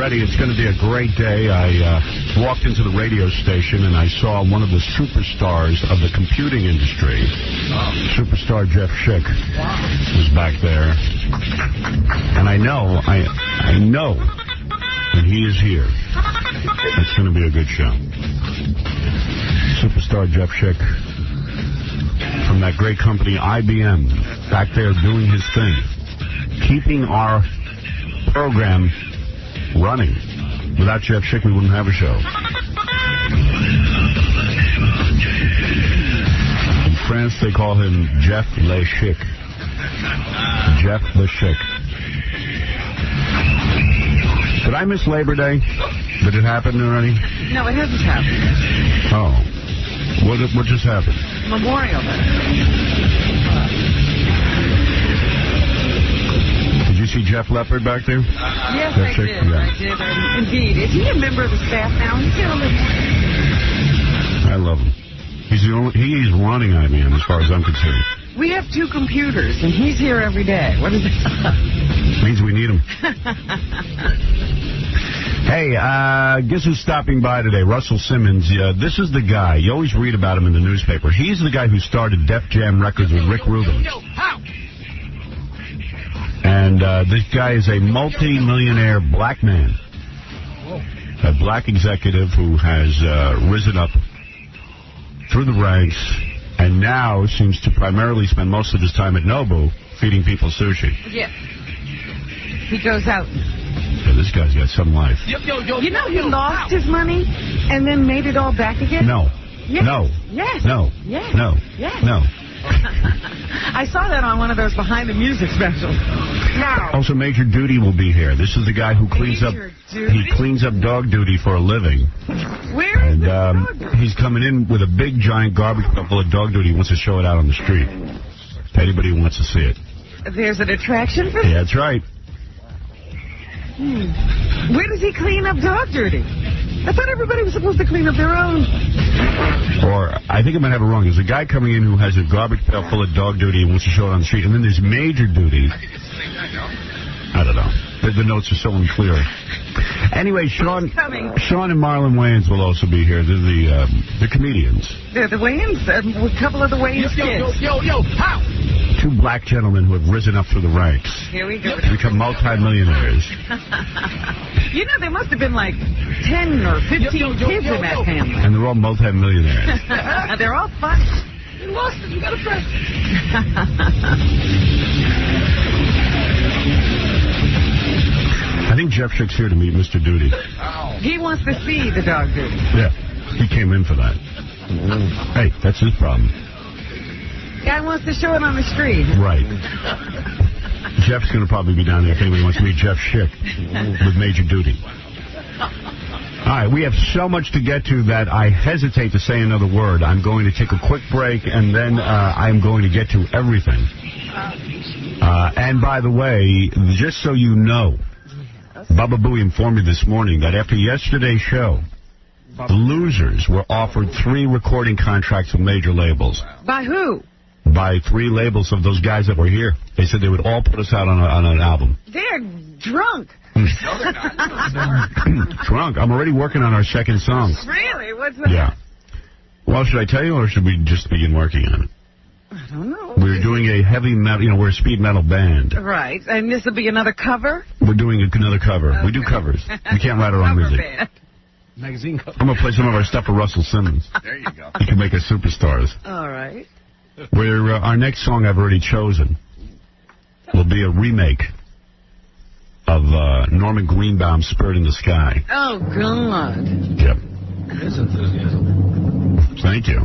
already. It's going to be a great day. I walked into the radio station and I saw one of the superstars of the computing industry. Superstar Jeff Schick was back there. And I know when he is here, it's going to be a good show. Superstar Jeff Schick from that great company IBM, back there doing his thing, keeping our program running. Without Jeff Schick, we wouldn't have a show. In France, they call him Jeff Le Chic. Jeff Le Chic. Did I miss Labor Day? Did it happen already? No, it hasn't happened. Oh. What just happened? Memorial Day. Did you see Jeff Leppard back there? Yes, I did. Yeah. I did. Indeed. Is he a member of the staff now? I love him. He's running IBM as far as I'm concerned. We have 2 computers, and he's here every day. What is it? Means we need him. Hey, guess who's stopping by today? Russell Simmons. This is the guy. You always read about him in the newspaper. He's the guy who started Def Jam Records with Rick Rubin. And this guy is a multi-millionaire black man. A black executive who has risen up through the ranks and now seems to primarily spend most of his time at Nobu feeding people sushi. Yeah. He goes out. Yeah, this guy's got some life. You know he lost his money and then made it all back again? No. Yes. No. Yes. No. Yes. No. Yes. No. I saw that on one of those behind the music specials. No. Also, Major Duty will be here. This is the guy who cleans up. He cleans up dog duty for a living. Where is and he's coming in with a big giant garbage cup full of dog duty. He wants to show it out on the street. To anybody who wants to see it. There's an attraction for that? Yeah, that's right. Where does he clean up dog duty? I thought everybody was supposed to clean up their own. Or, I think I might have it wrong. There's a guy coming in who has a garbage pail full of dog duty and wants to show it on the street. And then there's Major Duty. I don't know. The notes are so unclear. Anyway, Sean and Marlon Wayans will also be here. They're the comedians. They're the Wayans? A couple of the Wayans kids. How? 2 black gentlemen who have risen up through the ranks. Here we go. Become multi-millionaires. You know, there must have been like 10 or 15 kids in that family. And they're all multi-millionaires. They're all funny. You lost it. You got a friend. I think Jeff Schick's here to meet Mr. Duty. He wants to see the dog duty. Yeah, he came in for that. Hey, that's his problem. Guy wants to show it on the street. Right. Jeff's going to probably be down there if anybody wants to meet Jeff Schick with Major Duty. All right, we have so much to get to that I hesitate to say another word. I'm going to take a quick break, and then I'm going to get to everything. And by the way, just so you know, Baba Booey informed me this morning that after yesterday's show, the losers were offered 3 recording contracts with major labels. By who? By 3 labels of those guys that were here. They said they would all put us out on an album. They're drunk. Drunk. I'm already working on our second song. Really? What's that? Yeah. Well, should I tell you, or should we just begin working on it? I don't know. We're doing a heavy metal, we're a speed metal band. Right. And this will be another cover? We're doing another cover. Okay. We do covers. We can't write our own music. Band. Magazine cover. I'm going to play some of our stuff for Russell Simmons. There you go. He can make us superstars. All right. Our next song I've already chosen will be a remake of Norman Greenbaum's Spirit in the Sky. Oh, God. Yep. There's enthusiasm. Thank you.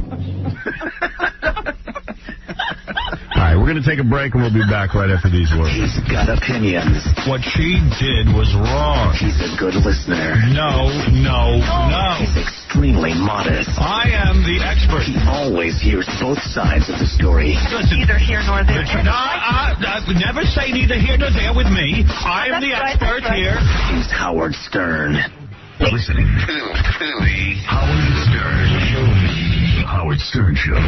All right, we're going to take a break, and we'll be back right after these words. He's got opinions. What she did was wrong. He's a good listener. No. He's extremely modest. I am the expert. He always hears both sides of the story. Listen, neither here nor there. Never say neither here nor there with me. I am the expert here. He's Howard Stern. Listening to the Howard Stern Show. The Howard Stern Show.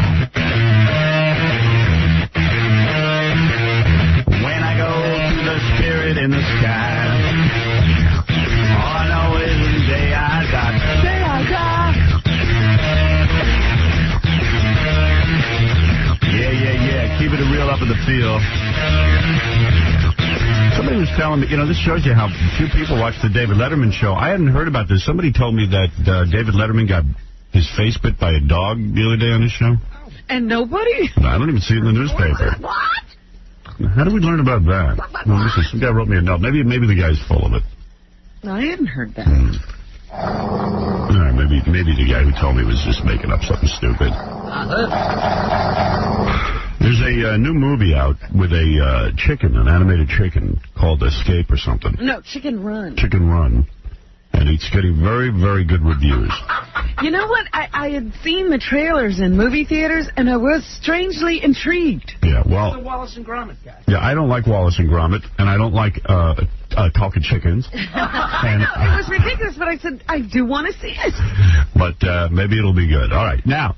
When I go to the Spirit in the Sky, all I off of the field. Somebody was telling me, this shows you how few people watch the David Letterman show. I hadn't heard about this. Somebody told me that David Letterman got his face bit by a dog the other day on his show. And nobody? No, I don't even see it in the newspaper. What? How do we learn about that? Well, listen, some guy wrote me a note. Maybe the guy's full of it. No, I hadn't heard that. All right, maybe the guy who told me was just making up something stupid. There's a new movie out with a chicken, an animated chicken, called Escape or something. No, Chicken Run. Chicken Run. And it's getting very, very good reviews. You know what? I had seen the trailers in movie theaters, and I was strangely intrigued. Yeah, well... The Wallace and Gromit guy. Yeah, I don't like Wallace and Gromit, and I don't like talking chickens. I know, it was ridiculous, but I said, I do want to see it. But maybe it'll be good. All right, now,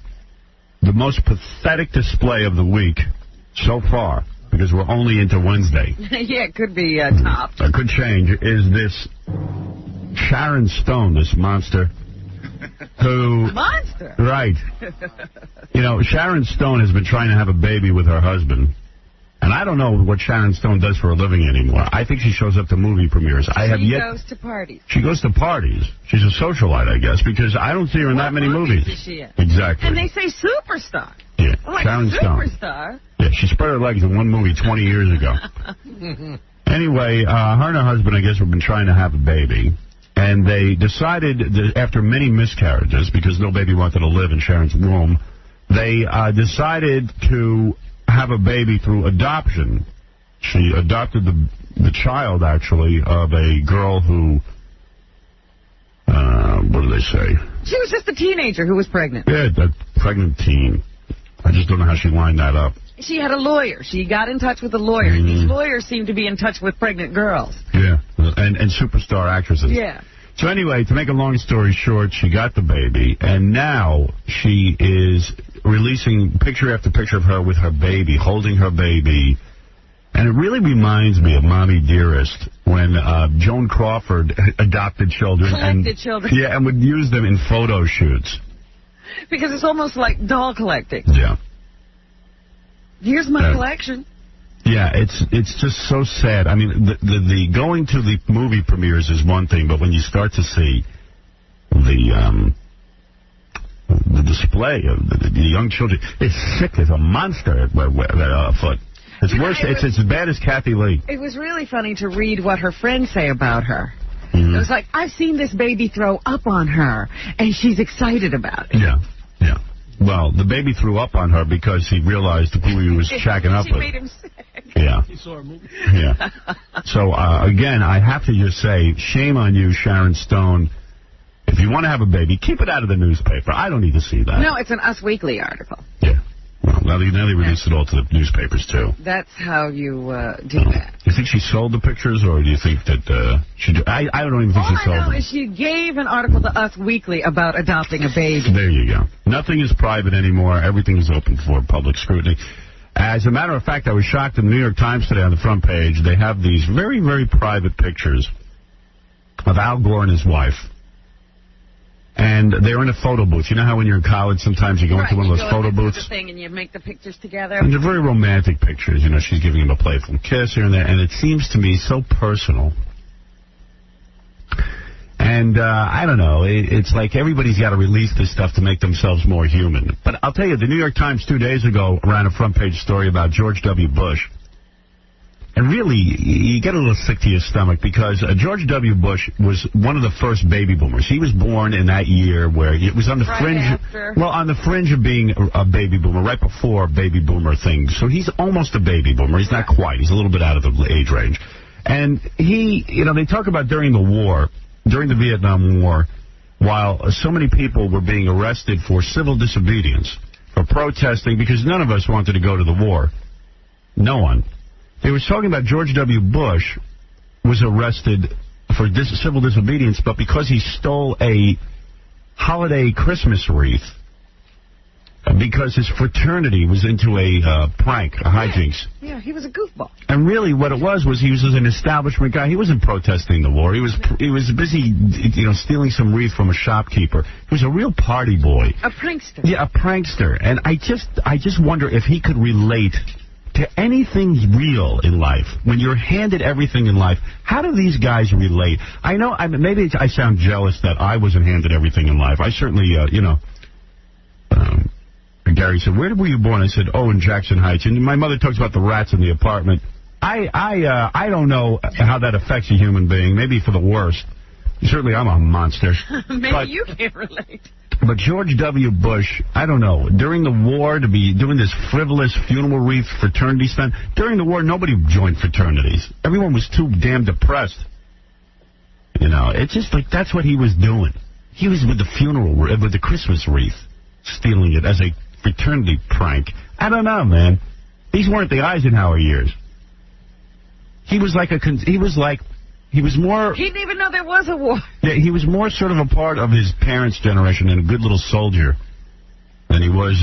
the most pathetic display of the week so far, because we're only into Wednesday. Yeah, it could be topped. It could change, is this Sharon Stone, this monster, who... Monster? Right. Sharon Stone has been trying to have a baby with her husband. And I don't know what Sharon Stone does for a living anymore. I think she shows up to movie premieres. She goes to parties. She goes to parties. She's a socialite, I guess, because I don't see her in that many movies. Is she in? Exactly. And they say superstar. Yeah, Like Sharon superstar. Stone. Yeah, she spread her legs in one movie 20 years ago. Anyway, her and her husband, I guess, have been trying to have a baby. And they decided, that after many miscarriages, because no baby wanted to live in Sharon's womb, they decided to have a baby through adoption. She adopted the child, actually, of a girl who, what do they say? She was just a teenager who was pregnant. Yeah, a pregnant teen. I just don't know how she lined that up. She had a lawyer. She got in touch with a lawyer. Mm-hmm. These lawyers seem to be in touch with pregnant girls. Yeah, and superstar actresses. Yeah. So anyway, to make a long story short, she got the baby, and now she is releasing picture after picture of her with her baby, holding her baby. And it really reminds me of Mommy Dearest when Joan Crawford adopted children. Collected children. Yeah, and would use them in photo shoots. Because it's almost like doll collecting. Yeah. Here's my collection. Yeah, it's just so sad. I mean, the going to the movie premieres is one thing, but when you start to see the display of the young children, it's sick. There's a monster at foot. It's worse. It's as bad as Kathy Lee. It was really funny to read what her friends say about her. Mm-hmm. It was like, I've seen this baby throw up on her, and she's excited about it. Yeah, yeah. Well, the baby threw up on her because he realized who he was shacking up with. She made him sick. Yeah. He saw a movie. Yeah. So, again, I have to just say, shame on you, Sharon Stone. If you want to have a baby, keep it out of the newspaper. I don't need to see that. No, it's an Us Weekly article. Yeah. Well, now they release it all to the newspapers, too. That's how you do that. Do you think she sold the pictures, or do you think that she... I don't even think she sold them. All I know is she gave an article to Us Weekly about adopting a baby. There you go. Nothing is private anymore. Everything is open for public scrutiny. As a matter of fact, I was shocked in the New York Times today on the front page. They have these very, very private pictures of Al Gore and his wife. And they're in a photo booth. You know how when you're in college, sometimes you go into one of those photo booths? Thing and you make the pictures together. And they're very romantic pictures. You know, she's giving him a playful kiss here and there. And it seems to me so personal. And I don't know. It's like everybody's got to release this stuff to make themselves more human. But I'll tell you, the New York Times 2 days ago ran a front-page story about George W. Bush. And really, you get a little sick to your stomach because George W. Bush was one of the first baby boomers. He was born in that year where it was on the on the fringe of being a baby boomer, right before baby boomer things. So he's almost a baby boomer. He's not quite. He's a little bit out of the age range. And they talk about during the Vietnam War, while so many people were being arrested for civil disobedience, for protesting, because none of us wanted to go to the war. No one. They were talking about George W. Bush was arrested for civil disobedience, but because he stole a holiday Christmas wreath, because his fraternity was into a prank, a hijinks. Yeah, he was a goofball. And really what it was he was an establishment guy. He wasn't protesting the war. He was busy, stealing some wreath from a shopkeeper. He was a real party boy. A prankster. Yeah, a prankster. And I just wonder if he could relate to to anything real in life, when you're handed everything in life, how do these guys relate? I know, maybe I sound jealous that I wasn't handed everything in life. I certainly, Gary said, where were you born? I said, in Jackson Heights. And my mother talks about the rats in the apartment. I don't know how that affects a human being. Maybe for the worst. Certainly I'm a monster. Maybe you can't relate. But George W. Bush, I don't know, during the war to be doing this frivolous funeral wreath fraternity stunt, during the war nobody joined fraternities. Everyone was too damn depressed. It's just like that's what he was doing. He was with the Christmas wreath, stealing it as a fraternity prank. I don't know, man. These weren't the Eisenhower years. He was more... He didn't even know there was a war. Yeah, he was more sort of a part of his parents' generation and a good little soldier than he was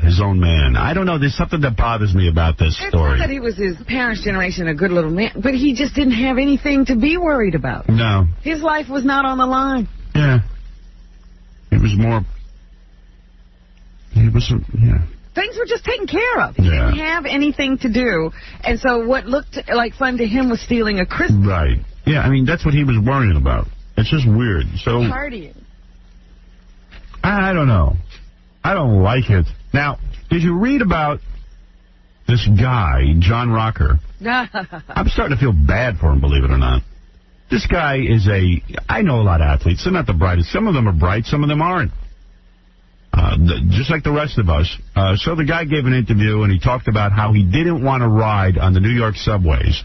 his own man. I don't know. There's something that bothers me about this story. It's not that he was his parents' generation, a good little man, but he just didn't have anything to be worried about. No. His life was not on the line. Yeah. He was more... Things were just taken care of. He didn't have anything to do. And so what looked like fun to him was stealing a Christmas. Right. Yeah, I mean, that's what he was worrying about. It's just weird. So partying. I don't know. I don't like it. Now, did you read about this guy, John Rocker? I'm starting to feel bad for him, believe it or not. This guy is I know a lot of athletes. They're not the brightest. Some of them are bright. Some of them aren't. Just like the rest of us. So the guy gave an interview, and he talked about how he didn't want to ride on the New York subways.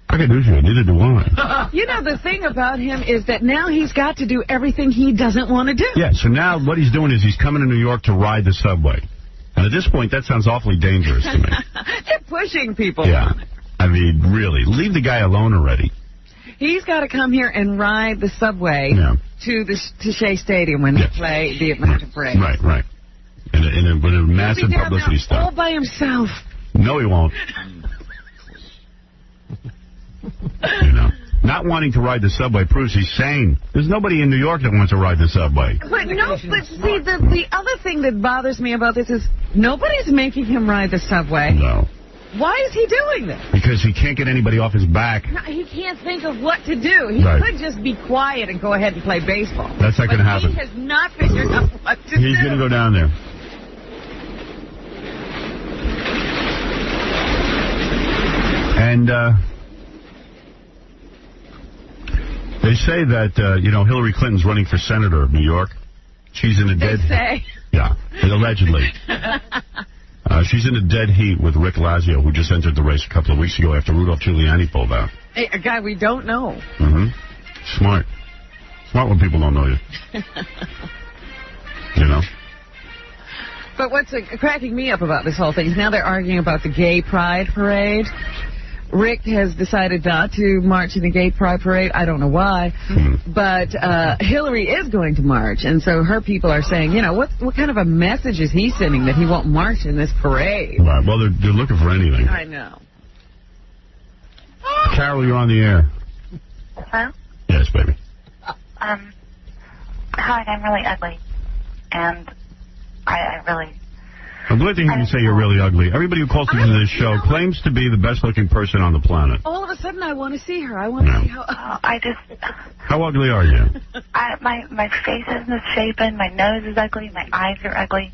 I can do shit. Neither do I. The thing about him is that now he's got to do everything he doesn't want to do. Yeah, so now what he's doing is he's coming to New York to ride the subway. And at this point, that sounds awfully dangerous to me. They're pushing people. Yeah. I mean, really. Leave the guy alone already. He's got to come here and ride the subway to Shea Stadium when they play the Atlanta Braves. Right. In a massive publicity stunt. All by himself. No, he won't. Not wanting to ride the subway proves he's sane. There's nobody in New York that wants to ride the subway. But see, the other thing that bothers me about this is nobody's making him ride the subway. No. Why is he doing this? Because he can't get anybody off his back. No, he can't think of what to do. He could just be quiet and go ahead and play baseball. That's not going to happen. He has not figured out what to do. He's going to go down there. And they say that, Hillary Clinton's running for senator of New York. She's in a dead... They say? Yeah, allegedly. She's in a dead heat with Rick Lazio, who just entered the race a couple of weeks ago after Rudolph Giuliani pulled out. Hey, a guy we don't know. Mm-hmm. Smart. Smart when people don't know you. But what's cracking me up about this whole thing is now they're arguing about the gay pride parade. Rick has decided not to march in the gay pride parade. I don't know why. But Hillary is going to march. And so her people are saying, what kind of a message is he sending that he won't march in this parade? Right. Well, they're looking for anything. I know. Carol, you're on the air. Hello? Yes, baby. Howard, I'm really ugly. And I really... I'm glad to hear you say you're really ugly. Everybody who calls into this show claims to be the best-looking person on the planet. All of a sudden, I want to see her. I want to see how... How ugly are you? My face is misshapen. My nose is ugly. My eyes are ugly.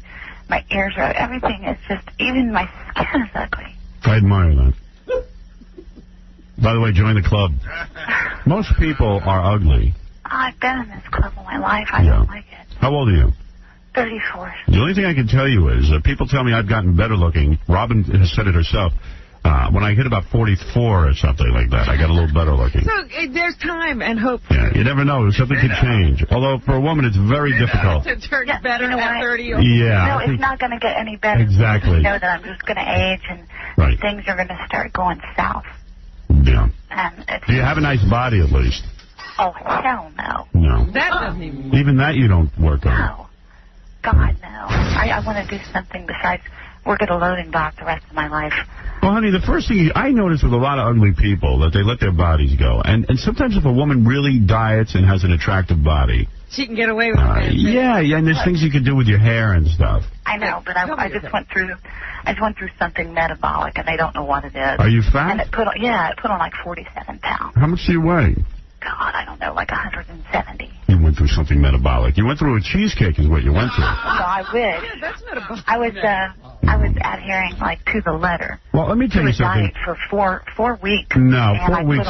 My ears are... Everything is just... Even my skin is ugly. I admire that. By the way, join the club. Most people are ugly. I've been in this club all my life. I don't like it. How old are you? 34. The only thing I can tell you is people tell me I've gotten better looking. Robin has said it herself. When I hit about 44 or something like that, I got a little better looking. So there's time and hope. Yeah, you never know. Something could change. Although for a woman, it's very difficult. To turn better at 30. Yeah. No, it's not going to get any better. Exactly. You know that I'm just going to age and things are going to start going south. Yeah. And Do you have a nice body at least? Oh, hell no. No. That doesn't even that you don't work on. No. God, no. I want to do something besides work at a loading dock the rest of my life. Well, honey, the first thing I notice with a lot of ugly people that they let their bodies go. And sometimes if a woman really diets and has an attractive body... She can get away with it. Yeah, and there's things you can do with your hair and stuff. I know, but I just went through something metabolic, and I don't know what it is. Are you fat? And it put on like 47 pounds. How much do you weigh? God, I don't know, like 170. You went through something metabolic. You went through a cheesecake is what you went through. No, I wish. Yeah, that's metabolic. I was adhering, like, to the letter. Well, let me tell you something. Diet for four weeks. No, and 4 weeks.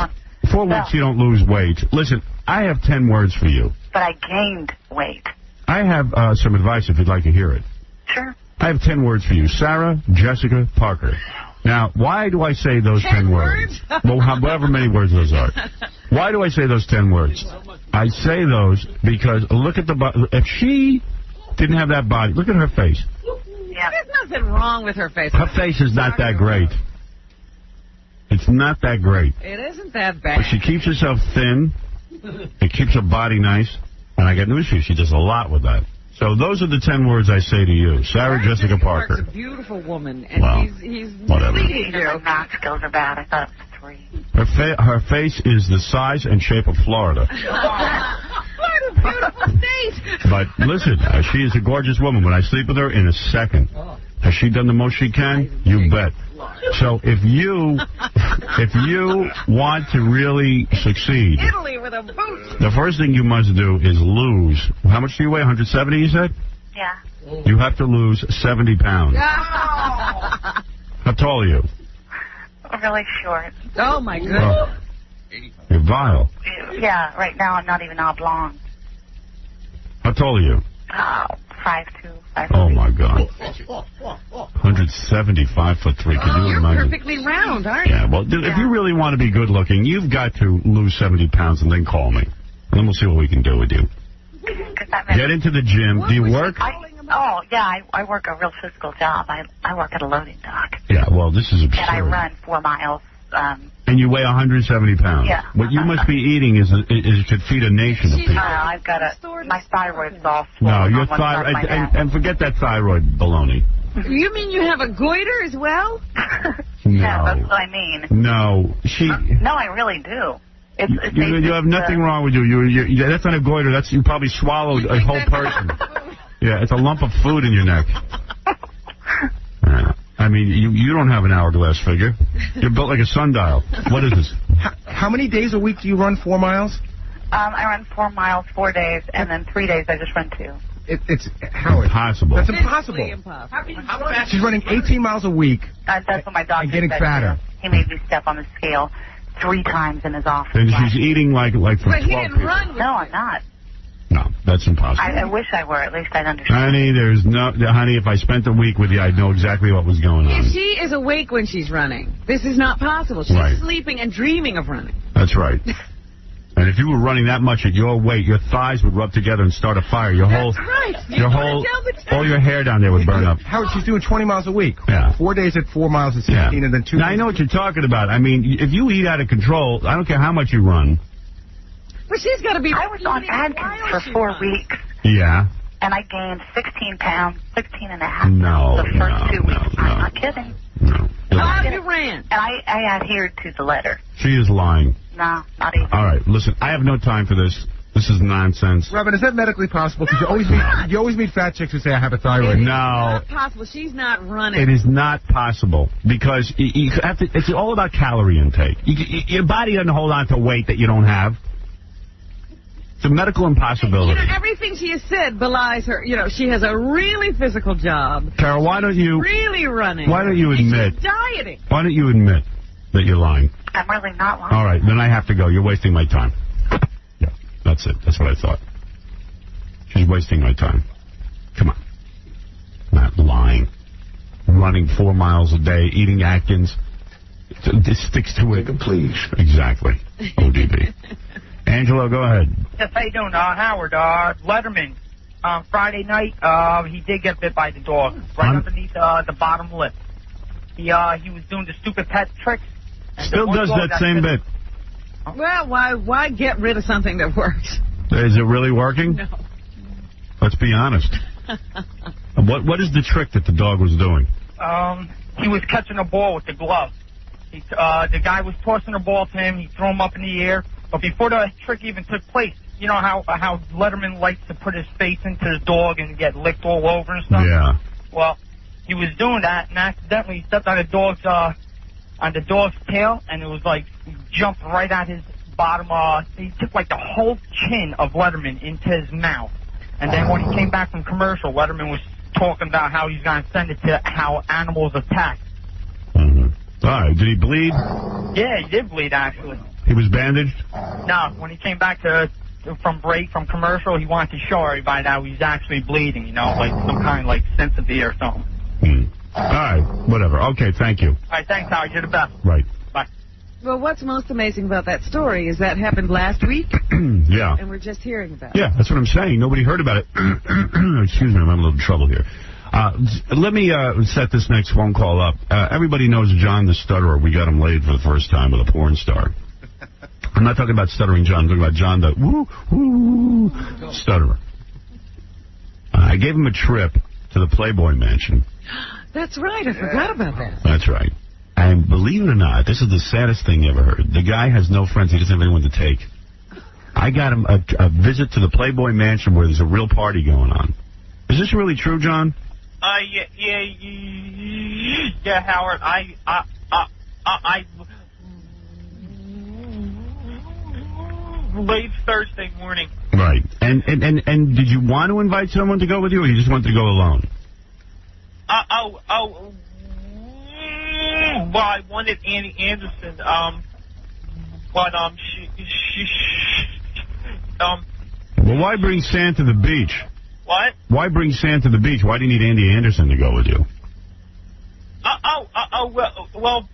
4 weeks No. you don't lose weight. Listen, I have 10 words for you. But I gained weight. I have some advice if you'd like to hear it. Sure. I have 10 words for you. Sarah Jessica Parker. Now, why do I say those 10 words? Well, however many words those are. Why do I say those 10 words? I say those because look at the body. If she didn't have that body, look at her face. Yeah. There's nothing wrong with her face. Her face is not that great. It's not that great. It isn't that bad. But she keeps herself thin. It keeps her body nice. And I got news for you. She does a lot with that. So those are the 10 words I say to you. Sarah Jessica Parker. Parker's a beautiful woman, and Well, he's whatever. leading My you. math skills are bad. I thought it was 3. Her face is the size and shape of Florida. What a beautiful state. But listen, she is a gorgeous woman. When I sleep with her in a second, has she done the most she can? You bet. So if you want to really succeed, Italy with a boot. the first thing you must do is lose. How much do you weigh? 170, you said? Yeah. You have to lose 70 pounds. How tall are you? Really short. Oh, my goodness. Oh, you're vile. Yeah, right now I'm not even oblong. How tall are you? Oh, 5'2", 5'3". Oh, my God. 175 foot 3. Can you You're imagine? perfectly round, aren't you? Yeah, well, dude, if you really want to be good looking, you've got to lose 70 pounds and then call me. And then we'll see what we can do with you. Get into the gym. Do you work? I work a real physical job. I work at a loading dock. Yeah, well, this is absurd. And I run 4 miles. And you weigh 170 pounds. Yeah. What you must be eating is could feed a nation of people. I've got my thyroid's all No, swollen your on one side of thyroid, my neck. and forget that thyroid baloney. You mean you have a goiter as well? Yeah, that's what I mean. No, No, I really do. You have nothing wrong with you. You. That's not a goiter. You probably swallowed a whole person. Yeah, it's a lump of food in your neck. I mean, you don't have an hourglass figure. You're built like a sundial. What is this? How many days a week do you run 4 miles? I run 4 miles 4 days, and then 3 days I just run 2. It's Howard. Impossible. That's impossible. She's running 18 miles a week. That's what my doctor And getting said. fatter. He made me step on the scale 3 times in his office. And she's eating like from But 12 he didn't people. run with No, I'm not. No, that's impossible. I wish I were. At least I'd understand. Honey, if I spent a week with you, I'd know exactly what was going on. If she is awake when she's running, this is not possible. She's Right. sleeping and dreaming of running. That's right. And if you were running that much at your weight, your thighs would rub together and start a fire. Your whole, That's right. all your hair down there would burn up. Howard, she's doing 20 miles a week. Yeah. 4 days at 4 miles at 16, and then 2 Now, days. I know what you're talking about. I mean, if you eat out of control, I don't care how much you run. But she's got to be. I was on Atkins for 4 weeks, Yeah. and I gained 16 pounds, 16 and a half No, pounds the first 2 weeks. no. I'm not kidding. No. How you ran? And I adhered to the letter. She is lying. No, not even. All right, listen, I have no time for this. This is nonsense. Robin, is that medically possible? Because you always meet fat chicks who say, I have a thyroid. No. Not possible. She's not running. It is not possible because you have to, it's all about calorie intake. Your body doesn't hold on to weight that you don't have. It's a medical impossibility. Everything she has said belies her. She has a really physical job. Carol, why don't you really running? Why don't you admit? She's dieting. Why don't you admit that you're lying? I'm really not lying. All right, then I have to go. You're wasting my time. Yeah, that's it. That's what I thought. She's wasting my time. Come on. Not lying. Running 4 miles a day, eating Atkins. This sticks to it. Please. Exactly. ODB. Angelo, go ahead. Yes, how you doing, Howard? Letterman, Friday night, he did get bit by the dog, right underneath the bottom lip. He was doing the stupid pet tricks. Still does that same bit. Well, why get rid of something that works? Is it really working? No. Let's be honest. What is the trick that the dog was doing? he was catching a ball with the glove. The guy was tossing the ball to him. He threw him up in the air. But before the trick even took place, you know how Letterman likes to put his face into his dog and get licked all over and stuff? Yeah. Well, he was doing that, and accidentally stepped on the dog's tail, and it was like he jumped right at his bottom. He took like the whole chin of Letterman into his mouth. And then when he came back from commercial, Letterman was talking about how he's going to send it to how animals attack. Mm-hmm. All right. Did he bleed? Yeah, he did bleed, actually. He was bandaged? No, when he came back from commercial, he wanted to show everybody that he's actually bleeding, you know, like some kind of like sympathy or something. All right, whatever. Okay, thank you. All right, thanks, Howard. You're the best. Right. Bye. Well, what's most amazing about that story is that happened last week, Yeah. and we're just hearing about it. Yeah, that's what I'm saying. Nobody heard about it. Excuse me, I'm having a little trouble here. Let me set this next phone call up. Everybody knows John the Stutterer. We got him laid for the first time with a porn star. I'm not talking about Stuttering John. I'm talking about John the woo Stutterer. I gave him a trip to the Playboy Mansion. That's right. I forgot about that. That's right. And believe it or not, this is the saddest thing you ever heard. The guy has no friends. He doesn't have anyone to take. I got him a visit to the Playboy Mansion where there's a real party going on. Is this really true, John? Yeah, Howard. I late Thursday morning. Right. And did you want to invite someone to go with you, or you just wanted to go alone? Well, I wanted Annie Anderson, but Well, why bring Sam to the beach? What? Why bring Sam to the beach? Why do you need Andy Anderson to go with you? Well,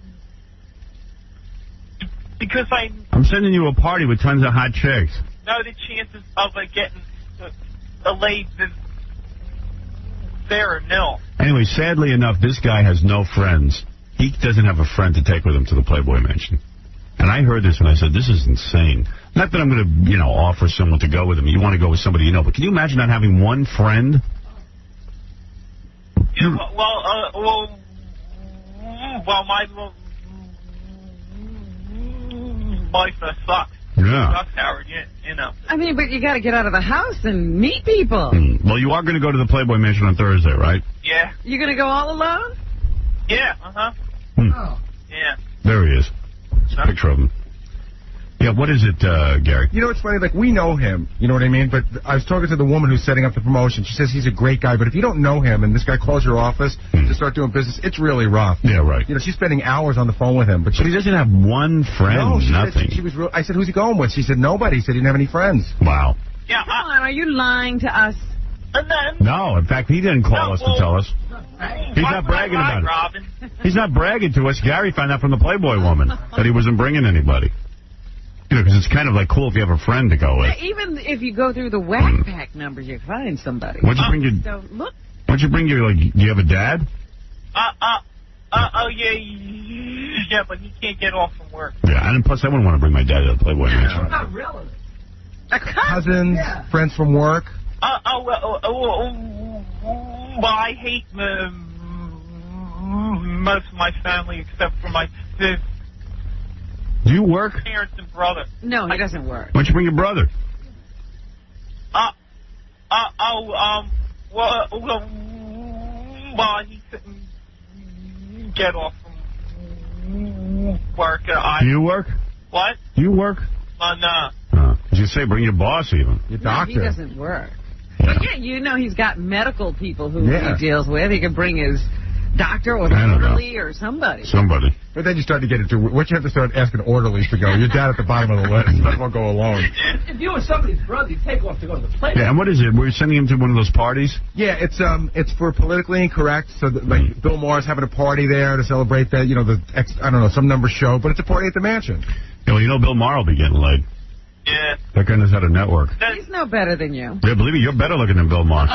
because I'm sending you a party with tons of hot chicks. know the chances of getting laid there are nil. Anyway, sadly enough, this guy has no friends. He doesn't have a friend to take with him to the Playboy Mansion. And I heard this and I said, this is insane. Not that I'm going to, offer someone to go with him. You want to go with somebody you know. But can you imagine not having one friend? Yeah, my life sucks. Yeah. Sucks, Howard. You know. I mean, but you got to get out of the house and meet people. Well, you are going to go to the Playboy Mansion on Thursday, right? Yeah. You going to go all alone? Yeah. Oh. Yeah. There he is. Picture of him. Yeah, what is it, Gary? You know, it's funny, like, we know him, you know what I mean? But I was talking to the woman who's setting up the promotion. She says he's a great guy, but if you don't know him and this guy calls your office to start doing business, it's really rough. Yeah, right. She's spending hours on the phone with him. But he doesn't have one friend, no, nothing. She was real. I said, who's he going with? She said, nobody. He said he didn't have any friends. Wow. Yeah. Come on, are you lying to us? No, in fact, he didn't call us to tell us. He's not bragging about it. Robin. He's not bragging to us. Gary found out from the Playboy woman that he wasn't bringing anybody. Because it's kind of like cool if you have a friend to go with. Yeah, even if you go through the whack pack numbers, you find somebody. Why'd you bring your? So look. Why'd you bring your? Do you have a dad? Yeah, but he can't get off from work. Yeah, and plus I wouldn't want to bring my dad to the Playboy Mansion. Not really. Cousins, friends from work. Well, I hate most of my family except for my Do you work? parents and brother. No, he doesn't work. Why don't you bring your brother? Well, he couldn't get off from work. Do you work? What? Do you work? No. As you say, bring your boss even. Your No, doctor. he doesn't work. But yeah, he's got medical people who he deals with. He could bring his doctor or the orderly or somebody. But then you start to get into what you have to start asking orderlies to go. Your dad at the bottom of the list. Might as well go alone. If you were somebody's brother, you take off to go to the play. Yeah, and what is it? We're sending him to one of those parties? Yeah, it's for politically incorrect. So that, like Bill Maher's having a party there to celebrate that. Some number show, but it's a party at the mansion. Yeah, well, Bill Maher will be getting laid. Yeah. That guy knows how to network. He's no better than you. Yeah, believe me, you're better looking than Bill Maher.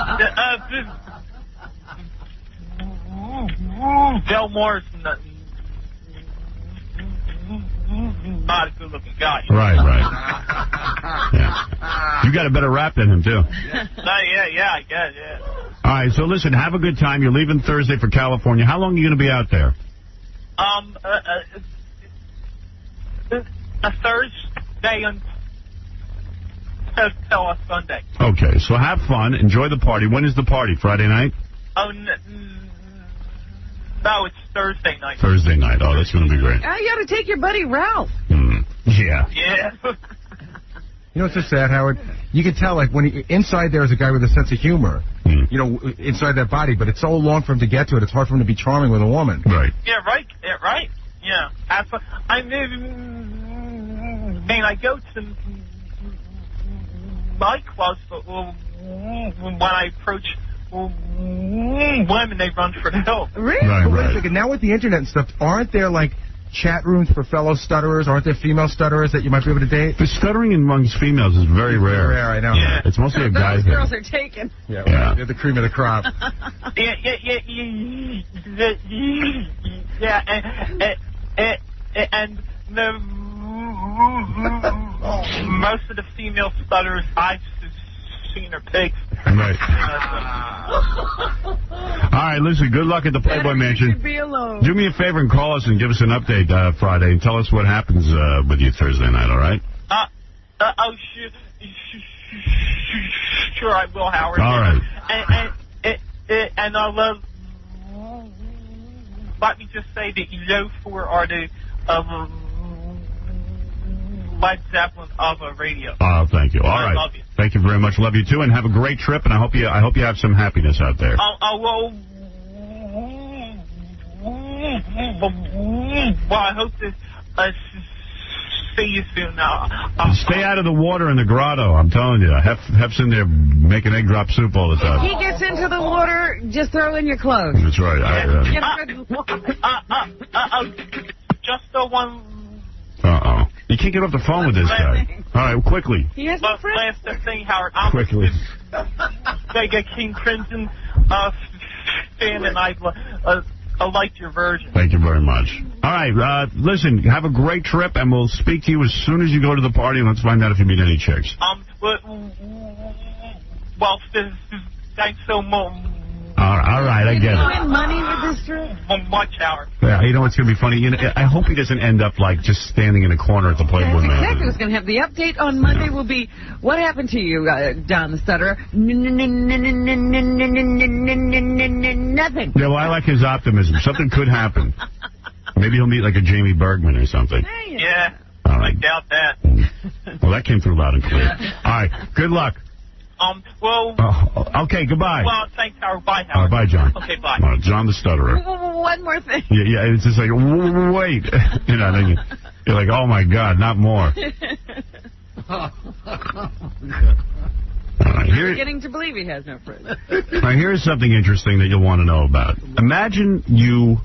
Bill Moore's not a good-looking guy. Right. Yeah. You got a better rap than him, too. Yeah, I guess, yeah. All right, so listen, have a good time. You're leaving Thursday for California. How long are you going to be out there? A Thursday until a Sunday. Okay, so have fun. Enjoy the party. When is the party? Friday night? Oh, no, it's Thursday night. Thursday night. Oh, that's going to be great. Oh, you ought to take your buddy Ralph. Yeah. Yeah. You know what's so sad, Howard? You can tell, like, when inside there is a guy with a sense of humor, you know, inside that body, but it's so long for him to get to it, it's hard for him to be charming with a woman. Right. Yeah, right. Yeah, right. Yeah. I mean, I go to nightclubs, but when I approach women, they run for the hill. Really? Right, But wait a right. second, now with the internet and stuff, aren't there, like, chat rooms for fellow stutterers? Aren't there female stutterers that you might be able to date? The stuttering amongst females is very rare. Rare, I know. Yeah. It's mostly a guy Those thing. girls are taken. Yeah, Yeah. they're the cream of the crop. Yeah, and the most of the female stutterers I've seen are pigs. Right. All right, listen, good luck at the Playboy You Mansion. should be alone. Do me a favor and call us and give us an update Friday and tell us what happens with you Thursday night, all right? Sure I will, Howard. All right. And I'll let me just say that you four are the Led Zeppelin of radio. Oh, thank you. All I right. love you. Thank you very much. Love you too, and have a great trip. And I hope you have some happiness out there. Well, I hope to see you soon. Stay out of the water in the grotto. I'm telling you, Hef's in there making egg drop soup all the If time. he gets into the water, just throw in your clothes. That's right. Get a good water. Just the one. Uh-oh. You can't get off the phone with this guy. All right, quickly. He has no friends. Last thing, Howard. I'm Quickly. like a King Crimson fan, and I liked your version. Thank you very much. All right, listen, have a great trip, and we'll speak to you as soon as you go to the party, and let's find out if you meet any chicks. Well, thanks so much. All right, I get You it. win money with this trip? Much, Howard. Yeah, you know what's going to be funny? You know, I hope he doesn't end up, like, just standing in a corner at the Playboy That's Mansion. exactly what's going to happen. The update on Monday will be, what happened to you, Don the Stutterer? Nothing. Yeah, well, I like his optimism. Something could happen. Maybe he'll meet, like, a Jamie Bergman or something. Yeah, All I right. doubt that. Well, that came through loud and clear. All right, good luck. Well, Okay, goodbye. well, thanks, Howard. Bye, Howard. Bye, John. Okay, bye. John the Stutterer. One more thing. Yeah, it's just like, wait. You know, then you're like, oh, my God, not more. All right, I'm beginning to believe he has no friends. All right, here's something interesting that you'll want to know about. Imagine you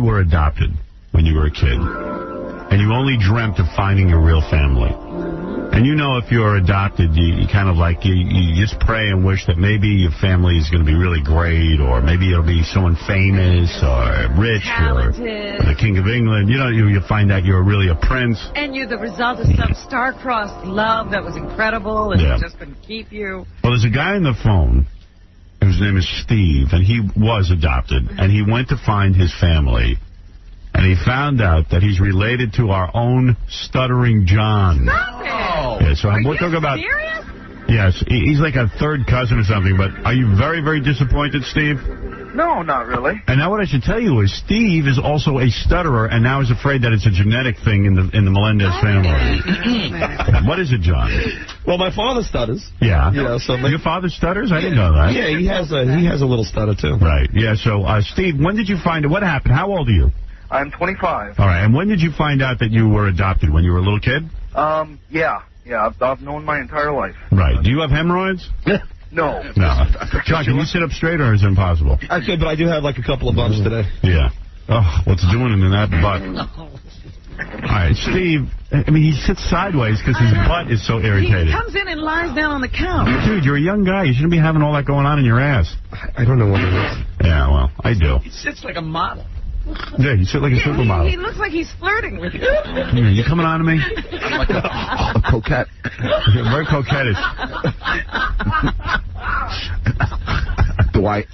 were adopted when you were a kid, and you only dreamt of finding your real family. And you know if you're adopted, you kind of like, you just pray and wish that maybe your family is going to be really great, or maybe it'll be someone famous or rich or the King of England. You know, you find out you're really a prince. And you're the result of some star-crossed love that was incredible and just couldn't keep you. Well, there's a guy on the phone whose name is Steve, and he was adopted, and he went to find his family, and he found out that he's related to our own stuttering John. Stop it! Yeah, so we're talking about. Serious? Yes, he's like a third cousin or something. But are you very, very disappointed, Steve? No, not really. And now what I should tell you is Steve is also a stutterer, and now is afraid that it's a genetic thing in the Melendez family. What is it, John? Well, my father stutters. Yeah. You know, so Your father stutters? I didn't know that. Yeah, he has a little stutter too. Right. Yeah. So, Steve, when did you find it? What happened? How old are you? I'm 25. All right. And when did you find out that you were adopted? When you were a little kid? Yeah. I've known my entire life. Right. Do you have hemorrhoids? No. No. John, can you sit up straight, or is it impossible? I could, but I do have like a couple of bumps today. Yeah. Oh, what's doing in that butt? All right, Steve, I mean, he sits sideways because his butt is so irritated. He comes in and lies down on the couch. Dude, you're a young guy. You shouldn't be having all that going on in your ass. I don't know what it is. Yeah, well, I do. He sits like a model. Yeah, you sit like a supermodel. He looks like he's flirting with you. Yeah, you coming on to me? I'm like a coquette. You're very coquettish. Do I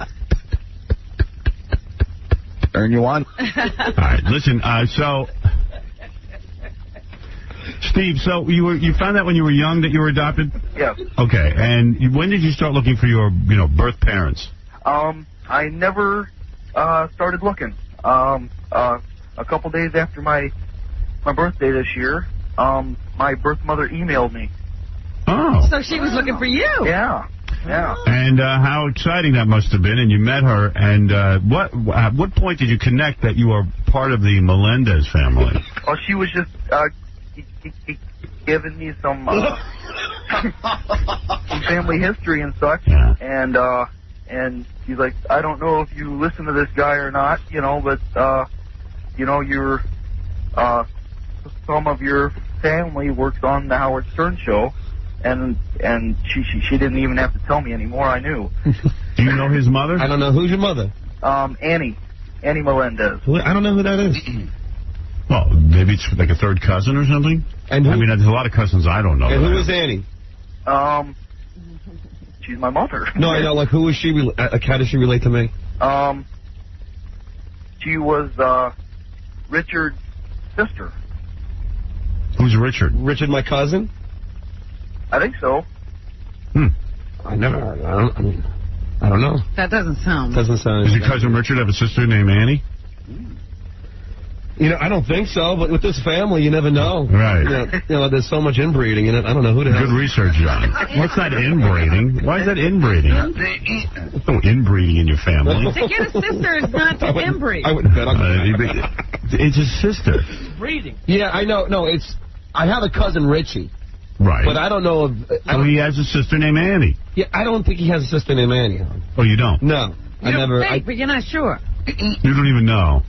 earn you one? All right, listen, so... Steve, so you found out when you were young that you were adopted? Yeah. Okay, and when did you start looking for your, birth parents? I never started looking. A couple days after my birthday this year, my birth mother emailed me. Oh. So she was looking for you. Yeah. And how exciting that must have been, and you met her, and at what point did you connect that you are part of the Melendez family? Well, she was just giving me some family history and such, yeah. And she's like, I don't know if you listen to this guy or not, but your some of your family works on the Howard Stern show, and she didn't even have to tell me anymore. I knew. Do you know his mother? I don't know. Who's your mother? Annie Melendez. I don't know who that is. Well, maybe it's like a third cousin or something. And who, I mean, there's a lot of cousins I don't know. And who is Annie? She's my mother. No, I know. Like, who is she? How does she relate to me? She was Richard's sister. Who's Richard? Richard, my cousin? I think so. I don't know. That doesn't sound. Doesn't sound. Does your cousin Richard have a sister named Annie? I don't think so, but with this family, you never know. Right. There's so much inbreeding in it. I don't know who the hell. Good research, John. What's that inbreeding? Why is that inbreeding? There's no inbreeding in your family. To get a sister is not to inbreed. I wouldn't bet on that. It's his sister. Breeding. Yeah, I know. No, I have a cousin, Richie. Right. But I don't know if... So he has a sister named Annie. Yeah, I don't think he has a sister named Annie. Oh, you don't? No. You don't think, but you're not sure. You don't even know.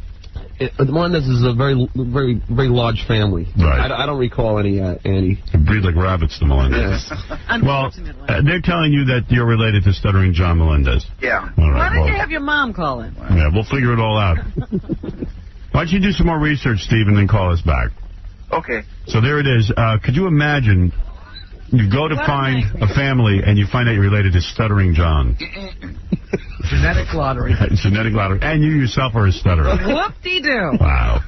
Melendez is a very, very, very large family. Right. I don't recall any Annie. They breed like rabbits, the Melendez. Yes. Well, they're telling you that you're related to Stuttering John Melendez. Yeah. All Why right, don't you have your mom call in? Yeah, we'll figure it all out. Why don't you do some more research, Steve, and then call us back? Okay. So there it is. Could you imagine you go to find a family and you find out you're related to Stuttering John? Genetic lottery. Genetic lottery. And you yourself are a stutterer. Whoop-de-doo. Wow.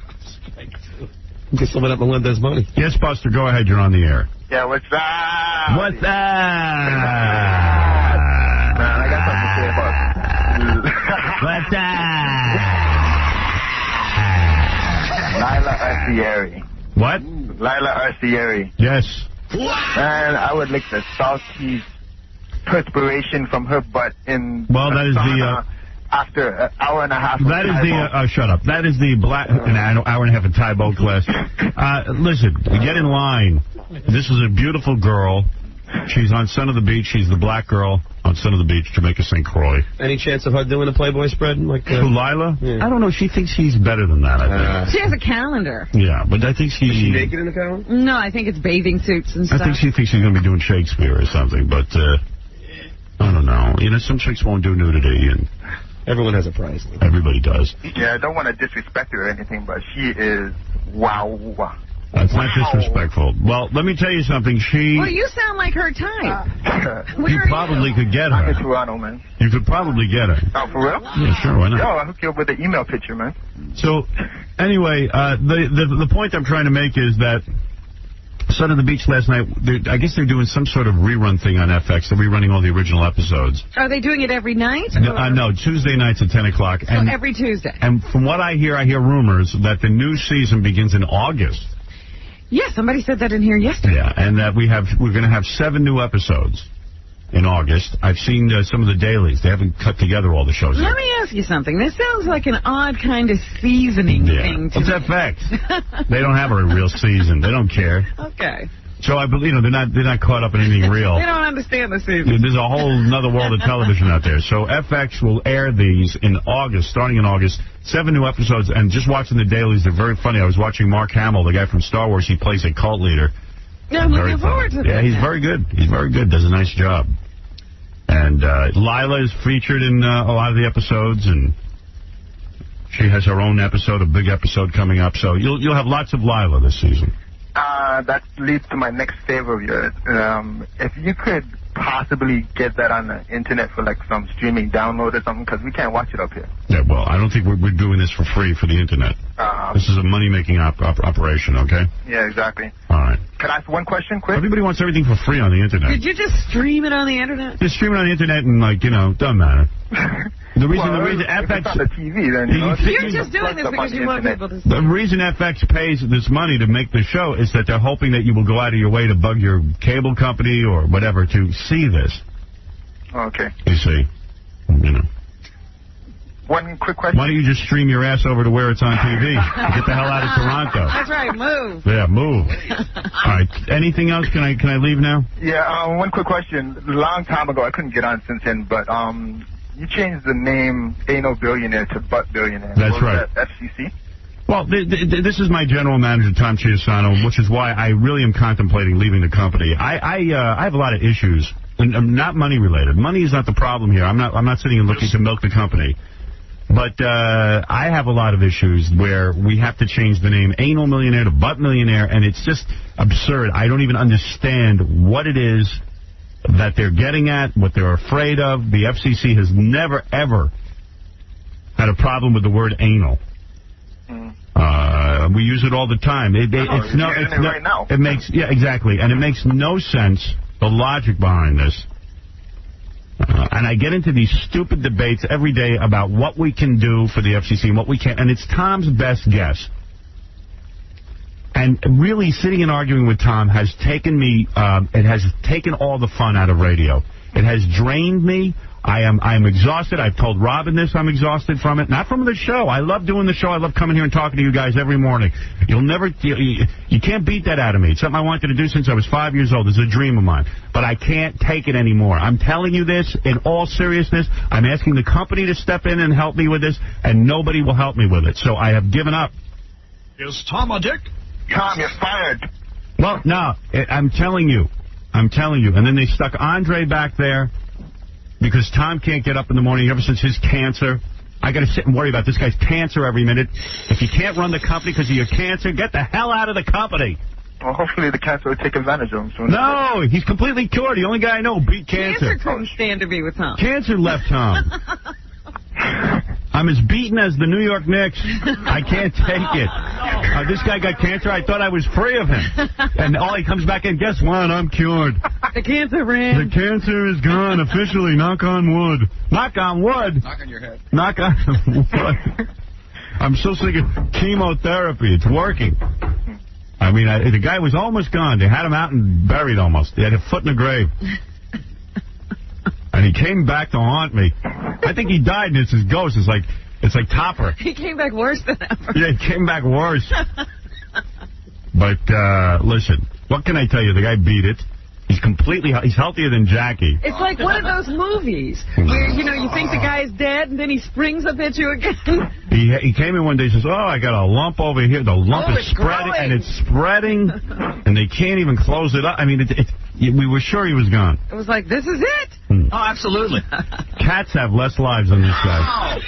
Get some of that Melendez money. Yes, Buster, go ahead. You're on the air. Yeah, what's that? What's that? Man, I got something to say about What's that? Lila Arcieri. What? Lila Arcieri. Yes. Man, I would lick the salty perspiration from her butt in Well, that is the... after an hour and a half. That is the... shut up. That is the black... An hour and a half of Thai boat class. Listen, get in line. This is a beautiful girl. She's on Son of the Beach. She's the black girl on Son of the Beach, Jamaica St. Croix. Any chance of her doing a Playboy spread? Like Who, Lila? Yeah. I don't know. She thinks he's better than that, I think. She has a calendar. Yeah, but I think Is she naked in the calendar? No, I think it's bathing suits and stuff. I think she thinks she's going to be doing Shakespeare or something, but I don't know. Some chicks won't do nudity, and everyone has a price. Everybody does. Yeah, I don't want to disrespect her or anything, but she is wow. That's not disrespectful. Well, let me tell you something. Well, you sound like her type. You probably could get her. I'm in Toronto, man. You could probably get her. Oh, for real? Yeah, sure, why not? Yo, I'll hook you up with the email picture, man. So, anyway, the point I'm trying to make is that Son of the Beach last night, I guess they're doing some sort of rerun thing on FX. They're rerunning all the original episodes. Are they doing it every night? No, Tuesday nights at 10 o'clock. So every Tuesday. And from what I hear rumors that the new season begins in August. Yeah, somebody said that in here yesterday. Yeah, and that we're going to have 7 new episodes in August. I've seen some of the dailies. They haven't cut together all the shows yet. Let me ask you something. This sounds like an odd kind of seasoning thing to It's me. FX. They don't have a real season. They don't care. Okay. So I believe they're not caught up in anything real. They don't understand the season. There's a whole other world of television out there. So FX will air these in August, starting in August. 7 new episodes, and just watching the dailies, they're very funny. I was watching Mark Hamill, the guy from Star Wars. He plays a cult leader. Yeah, I'm looking forward to that. Yeah, he's very good. He's very good. Does a nice job. And Lila is featured in a lot of the episodes, and She has her own episode, a big episode coming up. So you'll have lots of Lila this season. That leads to my next favor of yours. If you could possibly get that on the internet for like some streaming download or something, because we can't watch it up here. Yeah, well, I don't think we're doing this for free for the internet. This is a money-making operation, okay? Yeah, exactly. All right. Can I ask one question quick? Everybody wants everything for free on the internet. Did you just stream it on the internet? Just stream it on the internet and, like, doesn't matter. The reason if FX... it's on the TV, then, You're just doing this because you want people to see. The reason FX pays this money to make the show is that they're hoping that you will go out of your way to bug your cable company or whatever to see this. Okay. You see. One quick question. Why don't you just stream your ass over to where it's on TV? Get the hell out of Toronto. That's right, move. Yeah, move. All right. Anything else? Can I leave now? Yeah, one quick question. A long time ago, I couldn't get on since then, but you changed the name Anal Billionaire to Butt Billionaire. That's right. That FCC? Well, this is my general manager, Tom Chiasano, which is why I really am contemplating leaving the company. I have a lot of issues, and not money related. Money is not the problem here. I'm not sitting and looking to milk the company. But I have a lot of issues where we have to change the name Anal Millionaire to Butt Millionaire, and it's just absurd. I don't even understand what it is that they're getting at, what they're afraid of. The FCC has never, ever had a problem with the word anal. We use it all the time. It makes, yeah, exactly, and it makes no sense, the logic behind this. And I get into these stupid debates every day about what we can do for the FCC and what we can't, and it's Tom's best guess. And really, sitting and arguing with Tom has taken me, it has taken all the fun out of radio. It has drained me. I am exhausted. I've told Robin this. I'm exhausted from it. Not from the show. I love doing the show. I love coming here and talking to you guys every morning. You can't beat that out of me. It's something I wanted to do since I was 5 years old. It's a dream of mine. But I can't take it anymore. I'm telling you this in all seriousness. I'm asking the company to step in and help me with this, and nobody will help me with it. So I have given up. Is Tom a dick? Tom, you're fired. Well, no. I'm telling you. And then they stuck Andre back there. Because Tom can't get up in the morning ever since his cancer. I got to sit and worry about this guy's cancer every minute. If you can't run the company because of your cancer, get the hell out of the company. Well, hopefully the cancer will take advantage of him soon. No, he's completely cured. The only guy I know beat cancer. Cancer couldn't stand to be with Tom. Cancer left Tom. I'm as beaten as the New York Knicks. I can't take it. This guy got cancer. I thought I was free of him. And all he comes back in, guess what? I'm cured. The cancer ran. The cancer is gone officially. Knock on wood. Knock on wood. Knock on your head. Knock on wood. I'm so sick of chemotherapy. It's working. I mean, the guy was almost gone. They had him out and buried almost. They had a foot in the grave. And he came back to haunt me. I think he died, and it's his ghost. It's like Topper. He came back worse than ever. Yeah, he came back worse. But, listen, what can I tell you? The guy beat it. He's healthier than Jackie. It's like one of those movies where, you think the guy's dead, and then he springs up at you again. He came in one day and says, I got a lump over here. The lump is spreading, and it's spreading, and they can't even close it up. I mean, we were sure he was gone. It was like, this is it? Oh, absolutely. Cats have less lives than this guy.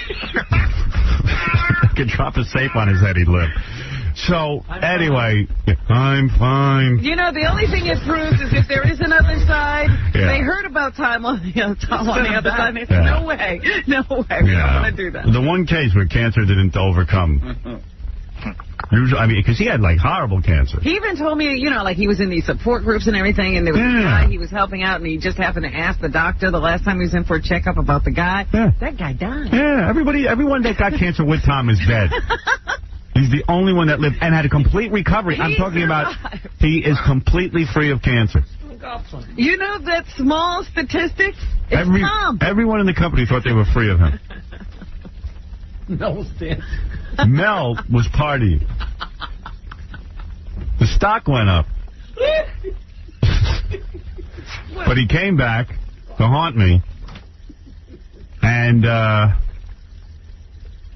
Could drop a safe on his head, he'd live. So, anyway, I'm fine. The only thing it proves is if there is another side, they heard about Tom on the other side, and they said, no way, we don't want to do that. The one case where cancer didn't overcome. Usually, because he had, horrible cancer. He even told me, he was in these support groups and everything, and there was a guy he was helping out, and he just happened to ask the doctor the last time he was in for a checkup about the guy. Yeah. That guy died. Yeah, everyone that got cancer with Tom is dead. He's the only one that lived and had a complete recovery. I'm talking about he is completely free of cancer. That small statistic? It's Tom. Everyone in the company thought they were free of him. Mel was partying. The stock went up. But he came back to haunt me. And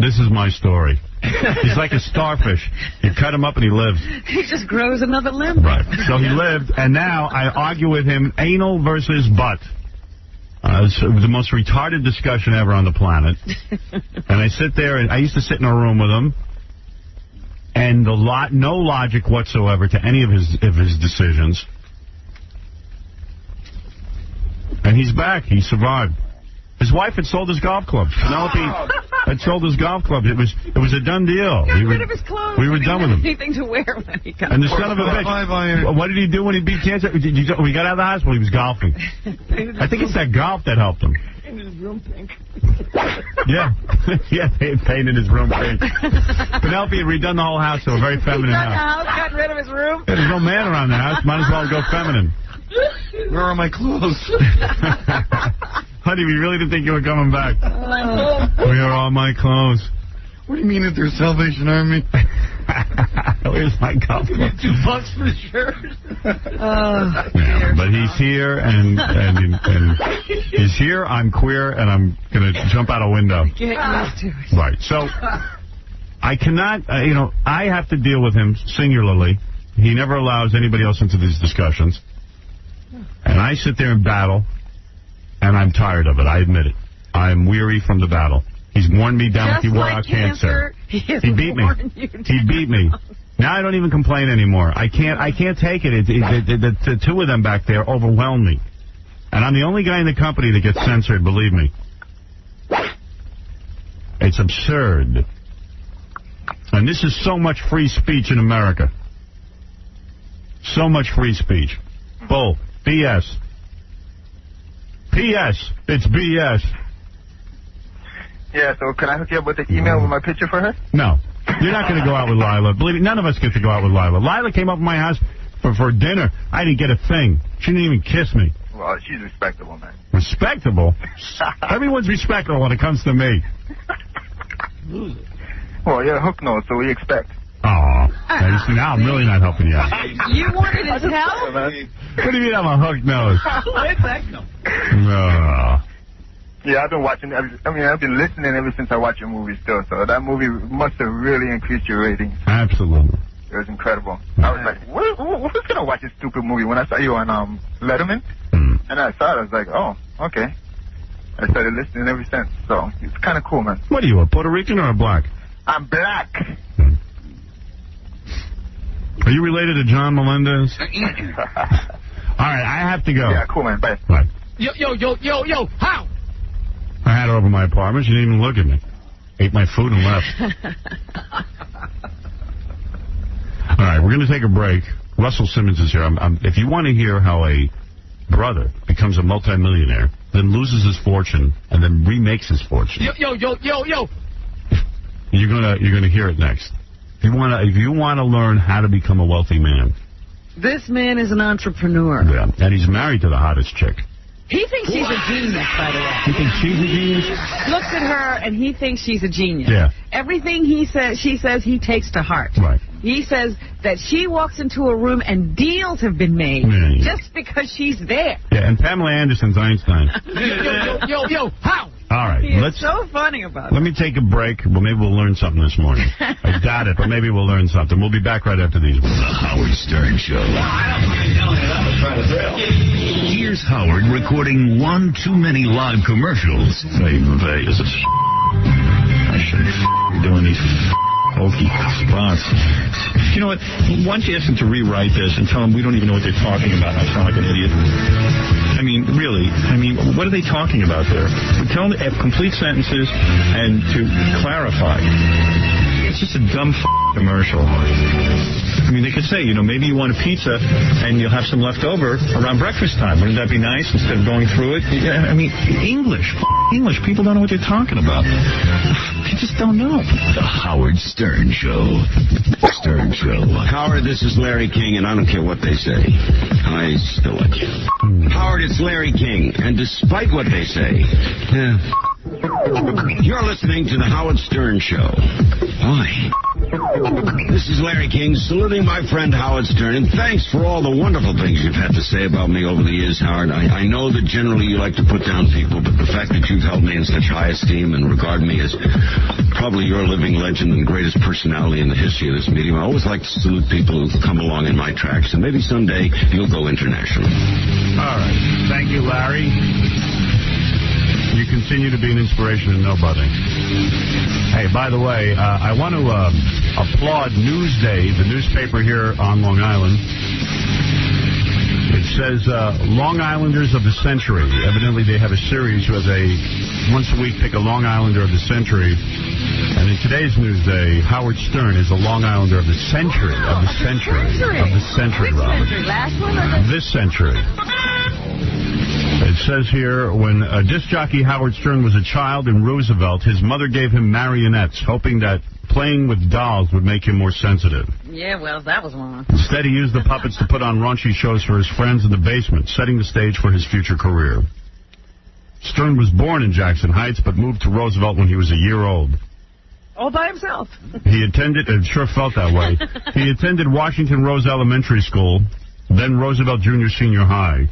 this is my story. He's like a starfish. You cut him up and he lives. He just grows another limb. Right. So he lived, and now I argue with him, anal versus butt. It was the most retarded discussion ever on the planet. And I sit there, and I used to sit in a room with him, and no logic whatsoever to any of his decisions. And he's back. He survived. His wife had sold his golf clubs. Penelope had sold his golf clubs. It was a done deal. He got rid of his clothes. We were done with him. Anything to wear when he got And the son of a bitch. What did he do when he beat cancer? When he got out of the hospital, he was golfing. I think it's that golf that helped him. In his room pink. Yeah. Yeah, they had painted his room pink. Penelope had redone the whole house to a very feminine house. Got rid of his room. Yeah, there's no man around the house. Might as well go feminine. Where are my clothes? Honey, we really didn't think you were coming back. Where are all my clothes? What do you mean if there's Salvation Army? Where's my golf club? $2 for the shirt. Yeah, but he's here, and he's here. I'm queer, and I'm going to jump out a window. Get used to it. Right. So I cannot, I have to deal with him singularly. He never allows anybody else into these discussions. And I sit there and battle, and I'm tired of it. I admit it. I'm weary from the battle. He's worn me down with he wore out cancer. He beat me. He beat me. Now I don't even complain anymore. I can't take it. The two of them back there overwhelm me. And I'm the only guy in the company that gets censored, believe me. It's absurd. And this is so much free speech in America. So much free speech. Bull. BS. P.S. It's BS. Yeah, so can I hook you up with the email with my picture for her? No. You're not going to go out with Lila. Believe me, none of us get to go out with Lila. Lila came up to my house for dinner. I didn't get a thing. She didn't even kiss me. Well, she's respectable, man. Respectable? Everyone's respectable when it comes to me. Well, you're a hook nose, so we expect. Oh, now I'm really not helping you out. You wanted his help? What do you mean I'm a hook nose? What's that? Yeah, I've been watching. I've been listening ever since I watched your movie still. So that movie must have really increased your ratings. Absolutely. It was incredible. I was like, who's gonna watch this stupid movie? When I saw you on Letterman, and I saw it, I was like, oh, okay. I started listening ever since. So it's kind of cool, man. What are you, a Puerto Rican or a black? I'm black. Are you related to John Melendez? All right, I have to go. Yeah, cool, man. Bye. Bye. Yo, how? I had her over my apartment. She didn't even look at me. Ate my food and left. All right, we're going to take a break. Russell Simmons is here. If you want to hear how a brother becomes a multimillionaire, then loses his fortune, and then remakes his fortune. Yo. You're gonna hear it next. If you want to learn how to become a wealthy man. This man is an entrepreneur. Yeah, and he's married to the hottest chick. He thinks she's a genius, by the way. You think she's a genius? Looks at her and he thinks she's a genius. Yeah. Everything she says, he takes to heart. Right. He says that she walks into a room and deals have been made just because she's there. Yeah, and Pamela Anderson's Einstein. Yo, how? All right, It's so funny about it. Let me take a break. Well, maybe we'll learn something this morning. I doubt it, but maybe we'll learn something. We'll be back right after these. The Howard Stern Show. Here's Howard recording one too many live commercials. Hey, Vegas, I shouldn't be doing these hokey spots. You know what? Why don't you ask them to rewrite this and tell them we don't even know what they're talking about? I sound like an idiot. I mean, really. What are they talking about there? Tell them to have complete sentences and to clarify. It's just a dumb commercial. They could say, maybe you want a pizza and you'll have some left over around breakfast time. Wouldn't that be nice instead of going through it? English. People don't know what they're talking about. They just don't know. The Howard Stern Show. Stern Show. Howard, this is Larry King, and I don't care what they say. I still like you. Howard, it's Larry King, and despite what they say, you're listening to The Howard Stern Show. Why? This is Larry King saluting my friend Howard Stern, and thanks for all the wonderful things you've had to say about me over the years, Howard. I know that generally you like to put down people, but the fact that you've held me in such high esteem and regard me as probably your living legend and greatest personality in the history of this medium, I always like to salute people who come along in my tracks, and maybe someday you'll go international. All right. Thank you, Larry. You continue to be an inspiration to nobody. Hey, by the way, I want to applaud Newsday, the newspaper here on Long Island. It says Long Islanders of the Century. Evidently, they have a series where they once a week pick a Long Islander of the century. And in today's Newsday, Howard Stern is a Long Islander of the century. Of the century. Of the century, Robin. Last one or This century. It says here, when disc jockey Howard Stern was a child in Roosevelt, his mother gave him marionettes, hoping that playing with dolls would make him more sensitive. Yeah, well, that was wrong. Instead, he used the puppets to put on raunchy shows for his friends in the basement, setting the stage for his future career. Stern was born in Jackson Heights, but moved to Roosevelt when he was a year old. All by himself. He attended, it sure felt that way, he attended Washington Rose Elementary School, then Roosevelt Junior Senior High,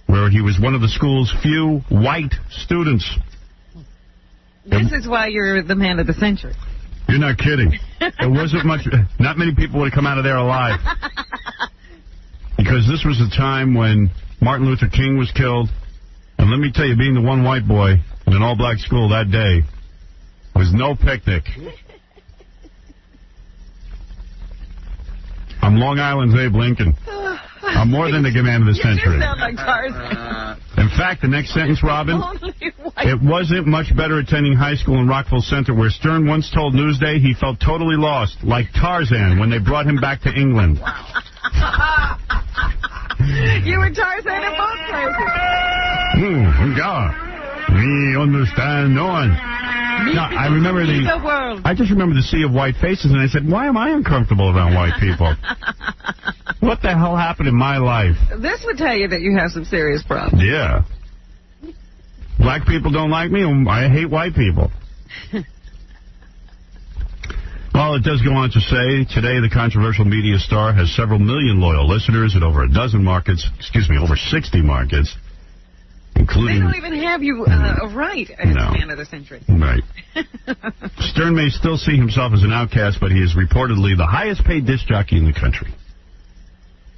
where he was one of the school's few white students. This is why you're the man of the century. You're not kidding. It wasn't much, not many people would have come out of there alive. Because this was a time when Martin Luther King was killed. And let me tell you, being the one white boy in an all-black school that day was no picnic. I'm Long Island's Abe Lincoln. I'm more than the man of the century. You sound like Tarzan. In fact, the next sentence, Robin, it wasn't much better attending high school in Rockville Center, where Stern once told Newsday he felt totally lost, like Tarzan when they brought him back to England. You were Tarzan in both places. God, we understand no one. No, I remember the world. I just remember the sea of white faces, and I said, why am I uncomfortable around white people? What the hell happened in my life? This would tell you that you have some serious problems. Yeah. Black people don't like me, and I hate white people. Well, it does go on to say, today the controversial media star has several million loyal listeners in over 60 markets, including... They don't even have you right as man of the century. Right. Stern may still see himself as an outcast, but he is reportedly the highest paid disc jockey in the country.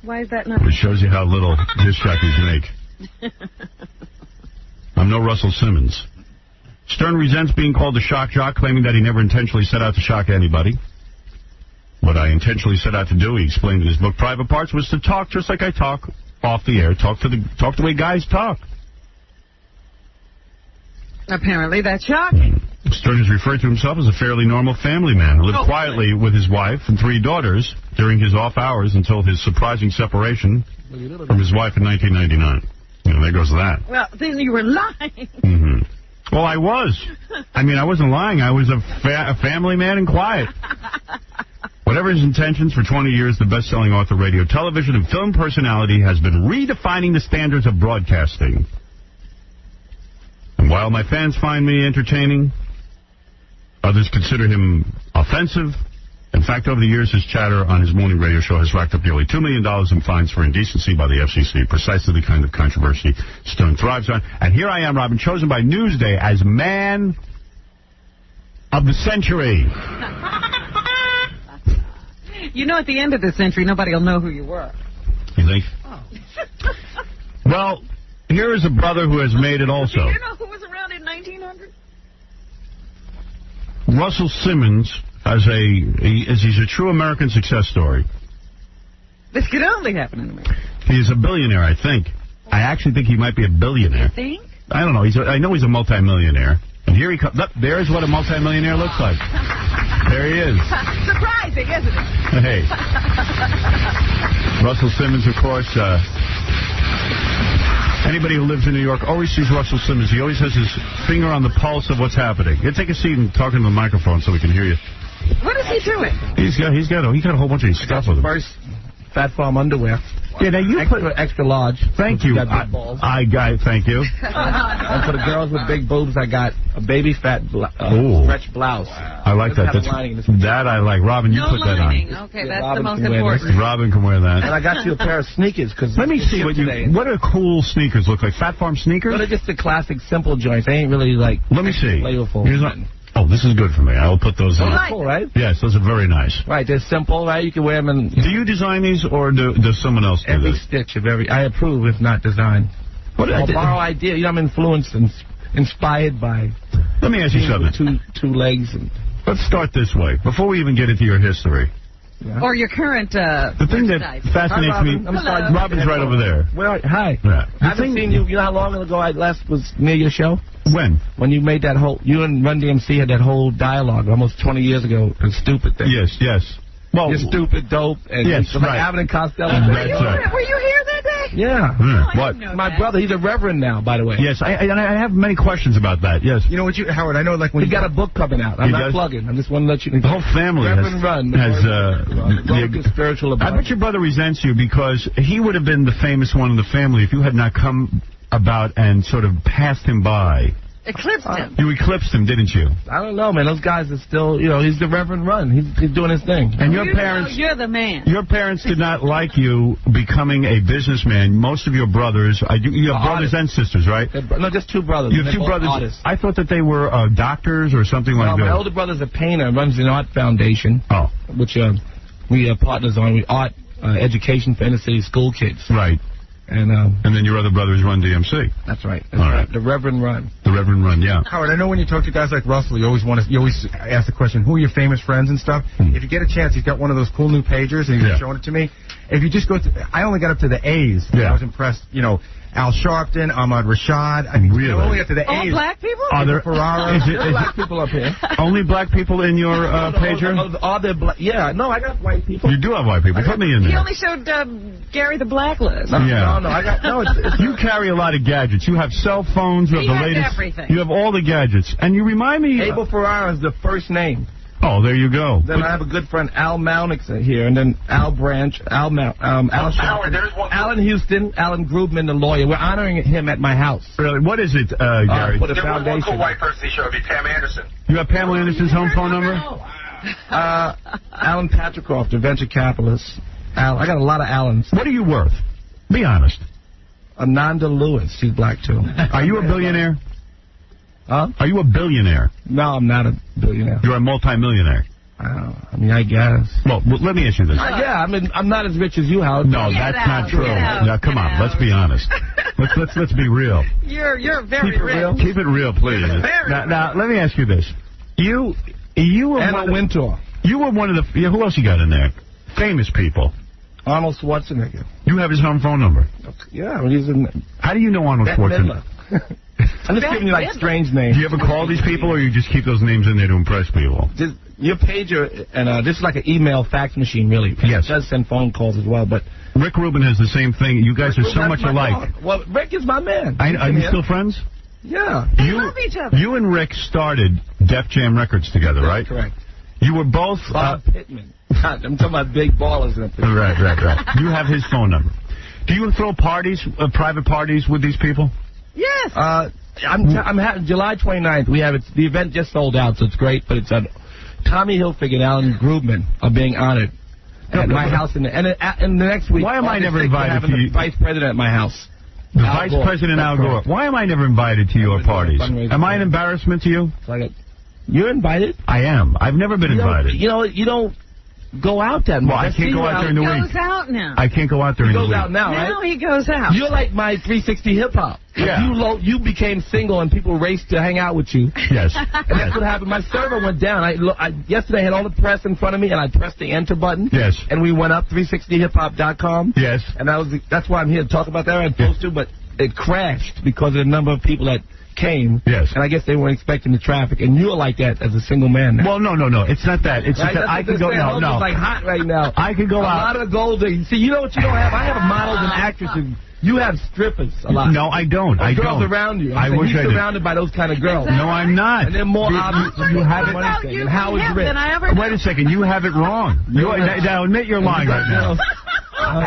Why is that not? It shows you how little disc jockeys make. I'm no Russell Simmons. Stern resents being called a shock jock, claiming that he never intentionally set out to shock anybody. What I intentionally set out to do, he explained in his book Private Parts, was to talk just like I talk off the air, talk the way guys talk. Apparently that's shocking. Stern has referred to himself as a fairly normal family man who lived quietly with his wife and 3 daughters during his off hours until his surprising separation from his wife in 1999. There goes that. Well, then you were lying. Mm-hmm. Well, I was. I mean, I wasn't lying. I was a family man and quiet. Whatever his intentions, for 20 years, the best-selling author, radio, television, and film personality has been redefining the standards of broadcasting. And while my fans find me entertaining, others consider him offensive. In fact, over the years, his chatter on his morning radio show has racked up nearly $2 million in fines for indecency by the FCC, precisely the kind of controversy Stern thrives on. And here I am, Robin, chosen by Newsday as man of the century. You know, at the end of the century, nobody will know who you were. You think? Oh. Well, here is a brother who has made it also. Do you know who was around in 1900? Russell Simmons, he's a true American success story. This could only happen in America. He's a billionaire, I think. I actually think he might be a billionaire. You think? I don't know. I know he's a multimillionaire. And here he comes. Look, there's what a multimillionaire looks like. There he is. Surprising, isn't it? Hey. Russell Simmons, of course. Anybody who lives in New York always sees Russell Simmons. He always has his finger on the pulse of what's happening. Here, take a seat and talk into the microphone so we can hear you. What is he doing? He got a whole bunch of stuff with him. First, Fat Farm underwear. Yeah, now you extra large. Thank you. Got big balls. Thank you. And for the girls with big boobs, I got a baby fat stretch blouse. I like that. That I like. Robin, you put that on. Okay, that's the most important. Robin can wear that. And I got you a pair of sneakers. Let me see what do cool sneakers look like? Fat Farm sneakers? Well, they're just the classic simple joints. They ain't really like. Let me see. Flavorful. Oh, this is good for me. I will put those on. Cool, right? Yes, those are very nice. Right, they're simple, right? You can wear them in... Do you design these, or does someone else do every this? stitch of every... I approve, if not design. What I'll borrow idea. I'm influenced and inspired by. Let me ask you something. Two legs. And let's start this way. Before we even get into your history. Yeah. Or your current the thing that fascinates me. I'm sorry. Robin's right over there. Hi. Yeah. I haven't seen you. You know how long ago I last was near your show? When? When you made that whole... You and Run DMC had that whole dialogue almost 20 years ago. A stupid thing. Yes. Well, you're stupid, dope, and yes, like right. Abbott and Costello. Were you here that day? Yeah. What? My brother, he's a reverend now, by the way. Yes, I have many questions about that. Yes. You know what, Howard? I know, like when he got a book coming out. I'm not plugging. I just want to let you know. The whole family has spiritual. I bet your brother resents you because he would have been the famous one in the family if you had not come about and sort of passed him by. Eclipsed him. You eclipsed him, didn't you? I don't know, man. Those guys are still, he's the Reverend Run. He's doing his thing. And your parents... You're the man. Your parents did not like you becoming a businessman. Most of your brothers... You have brothers and sisters, right? No, just two brothers. You have two brothers. Artists. I thought that they were doctors or something like that. My older brother's a painter, runs an art foundation. Oh. Which we are partners on. We art education for inner city school kids. Right. And then your other brothers Run DMC. That's right. All right. The Reverend Run. The Reverend Run, yeah. Howard, I know when you talk to guys like Russell, you always ask the question, who are your famous friends and stuff? If you get a chance, he's got one of those cool new pagers, and he's showing it to me. If you just go to, I only got up to the A's. I was impressed. Al Sharpton, Ahmad Rashad. I mean, really? Only up to the A's. All black people? Are there Ferrara? Is black people up here? Only black people in your pager? Are there black? Yeah, no, I got white people. You do have white people. Put me in there. He only showed Gary the Blacklist. No, I got you carry a lot of gadgets. You have cell phones. You have the latest. Everything. You have all the gadgets, and you remind me. Abel Ferrara is the first name. Oh, there you go. Then I have a good friend, Al Malnick's here, and then Al Branch, Al Sharpton, Alan Houston, Alan Grubman, the lawyer. We're honoring him at my house. Really? What is it, Gary? For the foundation. One cool white person he showed would be Pam Anderson. You have Pamela Anderson's home phone number? Alan Patricroft, a venture capitalist. I got a lot of Allens. What are you worth? Be honest. Ananda Lewis, she's black too. Are you a billionaire? Huh? Are you a billionaire? No, I'm not a billionaire. You're a multimillionaire. I guess. Well, let me ask you this. Yeah, I'm not as rich as you, Howard. No, that's not true. Now, come on, let's be honest. Let's be real. You're very real. Keep it real, please. Now, let me ask you this. You were Anna Wintour. You were one of the... who else you got in there? Famous people. Arnold Schwarzenegger. You have his home phone number? Yeah, he's in... How do you know Arnold Schwarzenegger? I'm just giving you, strange names. Do you ever call these people, or you just keep those names in there to impress people? Your pager, and this is like an email fax machine, really. Yes. It does send phone calls as well, but... Rick Rubin has the same thing. You guys are so much alike. Well, Rick is my man. Are you still friends? Yeah. They love each other. You and Rick started Def Jam Records together, right? Correct. You were both... Bob Pittman. I'm talking about big ballers. Right. You have his phone number. Do you throw parties, private parties with these people? Yes. I'm having July 29th. We have it. The event just sold out, so it's great. But it's Tommy Hilfiger and Alan Grubman are being honored at my house in the next week. Why am I never invited to the vice president at my house? The Vice President Al Gore. Why am I never invited to your parties? Am I an embarrassment to you? You're invited. I am. I've never been invited. You don't go out that much. Well, I can't go out during the week. He goes out now. I can't go out during the week. He goes out now, right? Now he goes out. You're like my 360 hip-hop. Yeah. You became single and people raced to hang out with you. Yes. And that's what happened. My server went down. Yesterday I had all the press in front of me, and I pressed the enter button. Yes. And we went up, 360hiphop.com. Yes. And that's why I'm here to talk about that. I'm supposed to, but it crashed because of the number of people that came. Yes. And I guess they weren't expecting the traffic. And you're like that as a single man now. Well, no. It's not that. It's just that I can go... No. It's like hot right now. I can go out. A lot of the gold... See, you know what you don't have? I have models and actresses. You have strippers a lot. No, I don't. Girls around you. I wish I did. You're surrounded by those kind of girls. No, I'm not. And they're more obvious. You have it. And Howard's rich. Wait a second. You have it wrong. Now admit you're lying right now.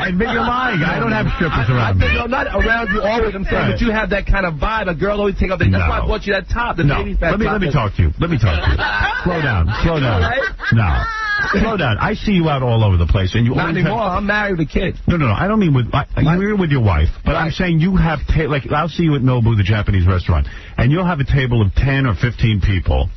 Admit you're lying. I don't have strippers around me. No, not around you always, I'm saying, but you have that kind of vibe. A girl always take off the... That's why I bought you that top, the baby fat top. Let me talk to you. Slow down. No. Slow down. I see you out all over the place. And you not anymore. I'm married with a kid. No. I don't mean with... You're with your wife. But I'm saying you have... I'll see you at Nobu, the Japanese restaurant. And you'll have a table of 10 or 15 people...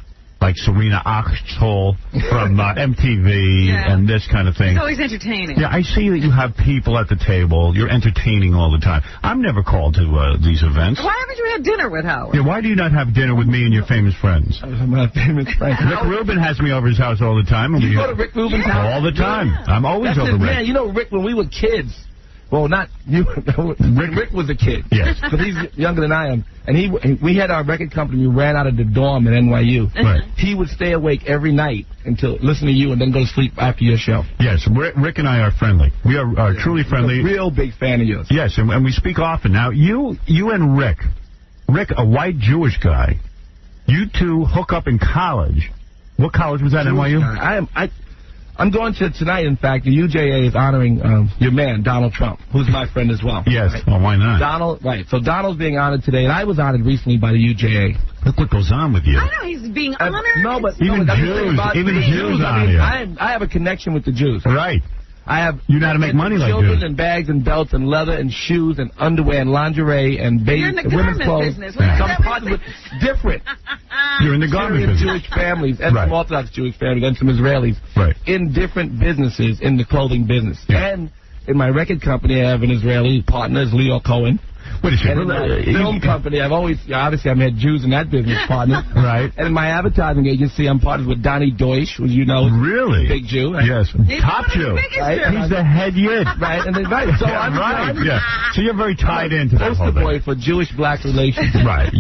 like Serena Oxhole from MTV and this kind of thing. He's always entertaining. Yeah, I see that you have people at the table. You're entertaining all the time. I'm never called to these events. Why haven't you had dinner with Howard? Yeah, why do you not have dinner with me and your famous friends? My famous friends. Rick Rubin has me over his house all the time. You go to Rick Rubin's house? All the time. Yeah. I'm always over Rick. Man, you know, Rick, when we were kids, well, not you, Rick was a kid. Yes. Because he's younger than I am. And we had our record company. We ran out of the dorm at NYU. Right. He would stay awake every night until listen to you and then go to sleep after your show. Yes, Rick and I are friendly. We are truly friendly. I'm a real big fan of yours. Yes, and we speak often. Now, you and Rick, a white Jewish guy, you two hook up in college. What college was that, NYU? I'm going to tonight, in fact. The UJA is honoring your man, Donald Trump, who's my friend as well. Yes, right? well, why not? Donald, right. So Donald's being honored today, and I was honored recently by the UJA. Look what goes on with you. I know, he's being honored. No, but even Jews honor you. I have a connection with the Jews. Right. You know how to make money like children Jews. And bags and belts and leather and shoes and underwear and lingerie and You're in the women's garment clothes. business. Some parts with different. You're in the garment business. Jewish families and some Orthodox Jewish families and some Israelis in different businesses in the clothing business. Yeah. And in my record company, I have an Israeli partner, is Leo Cohen. Wait a second. And in my film company, obviously I've had Jews in that business partner. Right. And in my advertising agency, I'm partnered with Donnie Deutsch, who you know is really? a big Jew. Right? Yes. Top Jew. Right? He's the head yid. Right. And so I'm So you're very tied into that whole poster boy for Jewish-black relations. Right.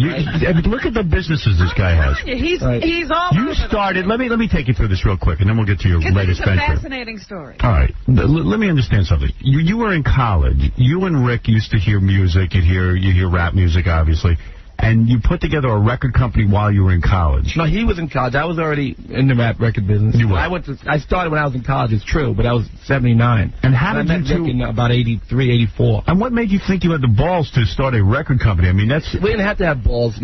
Look at the businesses this guy has. He's all You started. Let me take you through this real quick, and then we'll get to your latest it's a venture. fascinating story. All right. Let me understand something. You were in college. You and Rick used to hear music. You hear rap music, obviously. And you put together a record company while you were in college. No, he was in college. I was already in the rap record business. You were. I started when I was in college, it's true, but I was 79. And how did I met Rick in about 83, 84. And what made you think you had the balls to start a record company? I mean, we didn't have to have balls,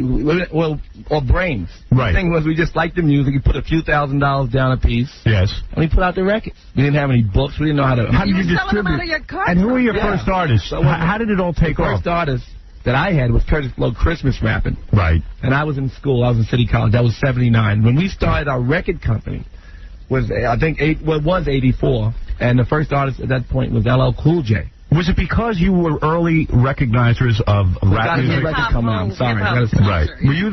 or brains. Right. The thing was, we just liked the music. We put a few $1,000s down a piece. Yes. And we put out the records. We didn't have any books. We didn't know how to. How did you distribute? And who were your first artists? So how did it all take off? The first artist that I had was Curtis Blow Christmas rapping. Right. And I was in school. I was in City College. That was 79. When we started our record company, was 84, and the first artist at that point was LL Cool J. Was it because you were early recognizers of rap music? I'm sorry. Right. Were you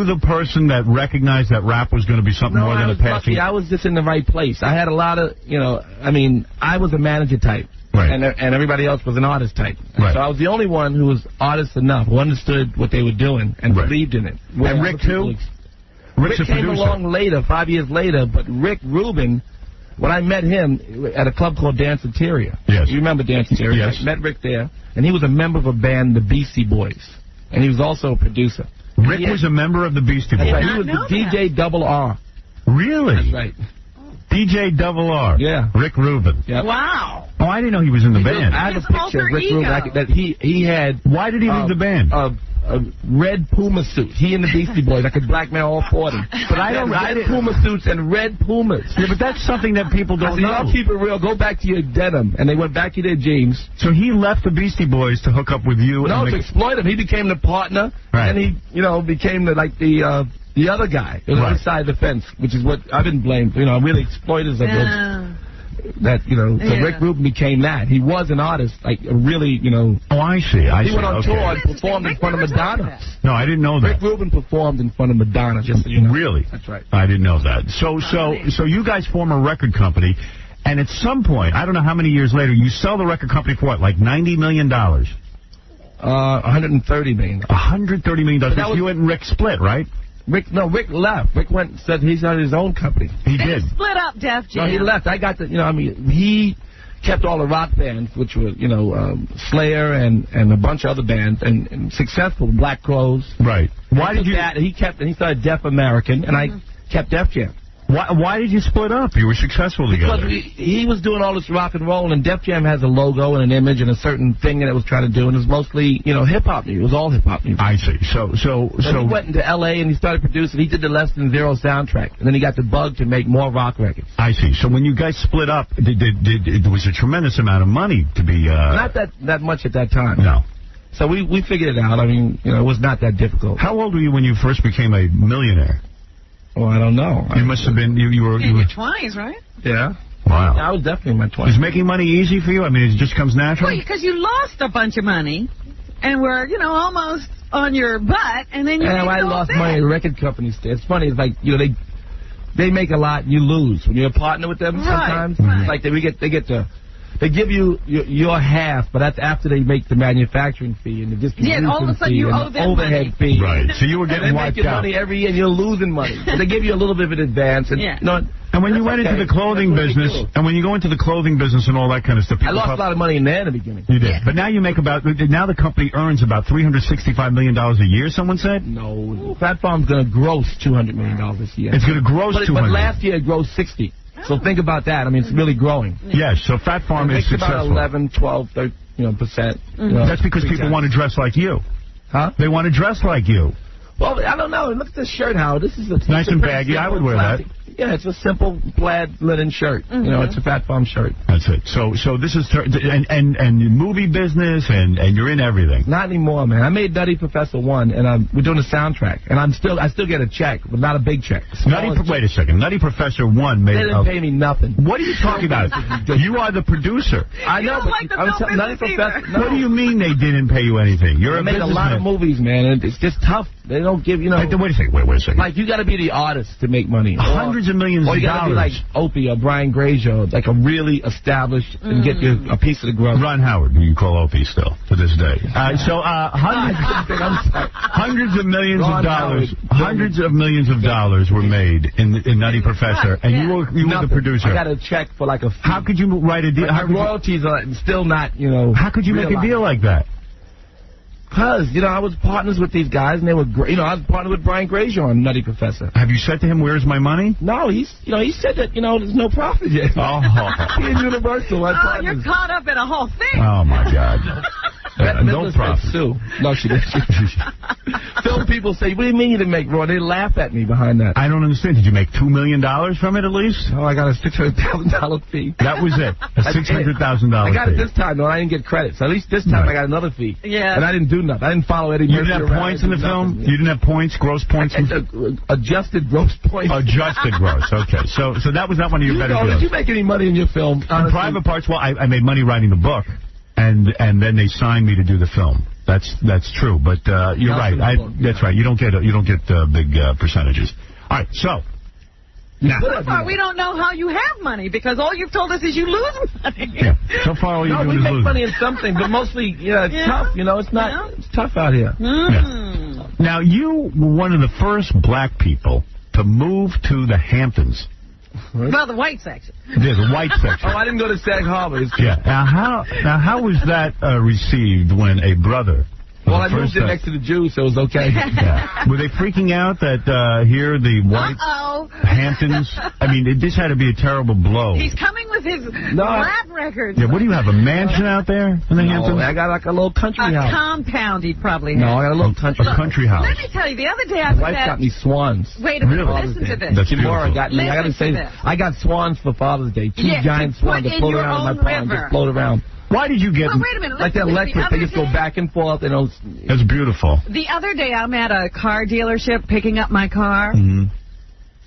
the person that recognized that rap was going to be something more than a passing? Lucky. I was just in the right place. I had a lot of, I was a manager type. Right. And everybody else was an artist type. Right. So I was the only one who was artist enough, who understood what they were doing and believed in it. And Rick, too? Rick came along later, 5 years later, but Rick Rubin, when I met him at a club called Danceteria. Yes. You remember Danceteria? Yes. I met Rick there, and he was a member of a band, the Beastie Boys. And he was also a producer. Rick was a member of the Beastie Boys? That's right. He was the DJ Double R. Really? That's right. DJ Double R. Yeah. Rick Rubin. Yep. Wow. Oh, I didn't know he was in the band. I have a picture of Rick Rubin that he had. Why did he leave the band? A red Puma suit. He and the Beastie Boys. I could blackmail all 40. But I don't. Red Puma suits and red Pumas. Yeah, but that's something that people don't know. I'll keep it real. Go back to your denim. And they went back to their jeans. So he left the Beastie Boys to hook up with you. No, to exploit him. He became the partner. Right. And he, became the other guy. The other side of the fence, which is what I've been blamed. Really exploiters of those. So Rick Rubin became that. He was an artist, really, Oh, I see. He went on tour and performed in front of Madonna. No, I didn't know that. Rick Rubin performed in front of Madonna, just so you know. Really? That's right. I didn't know that. So you guys form a record company, and at some point, I don't know how many years later, you sell the record company for what, like $90 million? $130 million. $130 million. Because you and Rick split, right? Rick left. Rick said he started his own company. He did. Split up Def Jam. No, he left. I got he kept all the rock bands, which were, Slayer and a bunch of other bands, and successful, Black Crowes. Right. Why did you? He started Def American, and I kept Def Jam. Why did you split up? You were successful together. Because he was doing all this rock and roll, and Def Jam has a logo and an image and a certain thing that it was trying to do, and it was mostly, hip-hop music. It was all hip-hop music. I see. So he went into L.A. and he started producing. He did the Less Than Zero soundtrack, and then he got the bug to make more rock records. I see. So when you guys split up, there was a tremendous amount of money to be... Not that much at that time. No. So we figured it out. It was not that difficult. How old were you when you first became a millionaire? Oh, I don't know. You must have been, you were... In your 20s, right? Yeah. Wow. I was definitely in my 20s. Is making money easy for you? I mean, it just comes natural? Well, because you lost a bunch of money and were, almost on your butt, and then you I lost money at record companies. It's funny. It's like, they make a lot and you lose. When you're a partner with them sometimes, it's like they give you your half, but that's after they make the manufacturing fee and the distribution all of a sudden fee you and owe the them overhead money. fee. Right. So you were getting wiped out. They make money every year and you're losing money. But they give you a little bit of an advance. And, and when you went into the clothing business, and when you go into the clothing business and all that kind of stuff, I lost a lot of money in there in the beginning. You did. But now you make now the company earns about $365 million a year, someone said? No. Fat Farm's going to gross $200 million this year. It's going to gross $200 But last year it grossed 60. So think about that. I mean, it's really growing. Yes, so Fat Farm is successful. About 11, 12, 13%. That's because people want to dress like you. Huh? They want to dress like you. Well, I don't know. Look at this shirt, Howard. This is nice and baggy. I would wear that. Yeah, it's a simple plaid linen shirt. It's a Fat Farm shirt. That's it. So this is and movie business and you're in everything. Not anymore, man. I made Nutty Professor 1, and we're doing a soundtrack, and I still get a check, but not a big check. Wait a second. Nutty Professor 1 made. They didn't pay me nothing. What are you talking about? You are the producer. I know, but Nutty Professor. No. What do you mean they didn't pay you anything? You're made a lot of movies, man, and it's just tough. They don't give Wait a second. Wait a second. Like you got to be the artist to make money. Hundreds of millions of dollars. Or you got to be like Opie or Brian Grazer, like a really established and get you a piece of the grub. Ron Howard, you can call Opie still to this day. Hundreds of millions of dollars. Hundreds of millions of dollars were made in Nutty Professor, and you were the producer. I got a check for like a fee. How could you write a deal? My royalties are still not, How could you make a deal like that? Because, I was partners with these guys, and they were great. I was partnered with Brian Grazer on Nutty Professor. Have you said to him, where's my money? No, he said that, there's no profit yet. Oh. He and Universal had partners. You're caught up in a whole thing. Oh, my God. No profit. Sue. No, she didn't. Film people say, what do you mean you didn't make raw? They laugh at me behind that. I don't understand. Did you make $2 million from it at least? No, I got a $600,000 fee. That was it. A $600,000 fee. I got it this time, though. I didn't get credit. So at least this time I got another fee. Yeah. And I didn't do nothing. I didn't follow Eddie Murphy. You didn't have points in the film? You didn't have points, gross points? Adjusted gross points. Adjusted gross. Okay. So that was not one of your better deals. Did you make any money in your film? In Private Parts, well, I made money writing the book. And then they signed me to do the film. That's true, but you're right. That's right. You don't get big percentages. All right, so now so far we don't know how you have money because all you've told us is you lose money. Yeah. So far all you do is lose. We make money in something, but mostly it's tough. It's not. It's tough out here. Yeah. Now you were one of the first black people to move to the Hamptons. Well, the white section. Yeah, the white section. Oh, I didn't go to Sag Harbor. Yeah. Now how was that received when a brother? Well, I moved in next to the Jews, so it was okay. Yeah. Were they freaking out that here the white Hamptons? I mean, this had to be a terrible blow. He's coming with his rap records. Yeah. What do you have? A mansion out there in the Hamptons? I got like a little country house. A compound, he probably has. No, I got a little country. A country house. Let me tell you, the other day I My wife got me swans. Wait a minute. Listen to this. That's Kimora got me. I got to say this. I got swans for Father's Day. Two giant swans that float around in my pond. Just float around. Why did you get... Well, wait a minute. Like they're electric. They just go back and forth. That's beautiful. The other day, I'm at a car dealership picking up my car,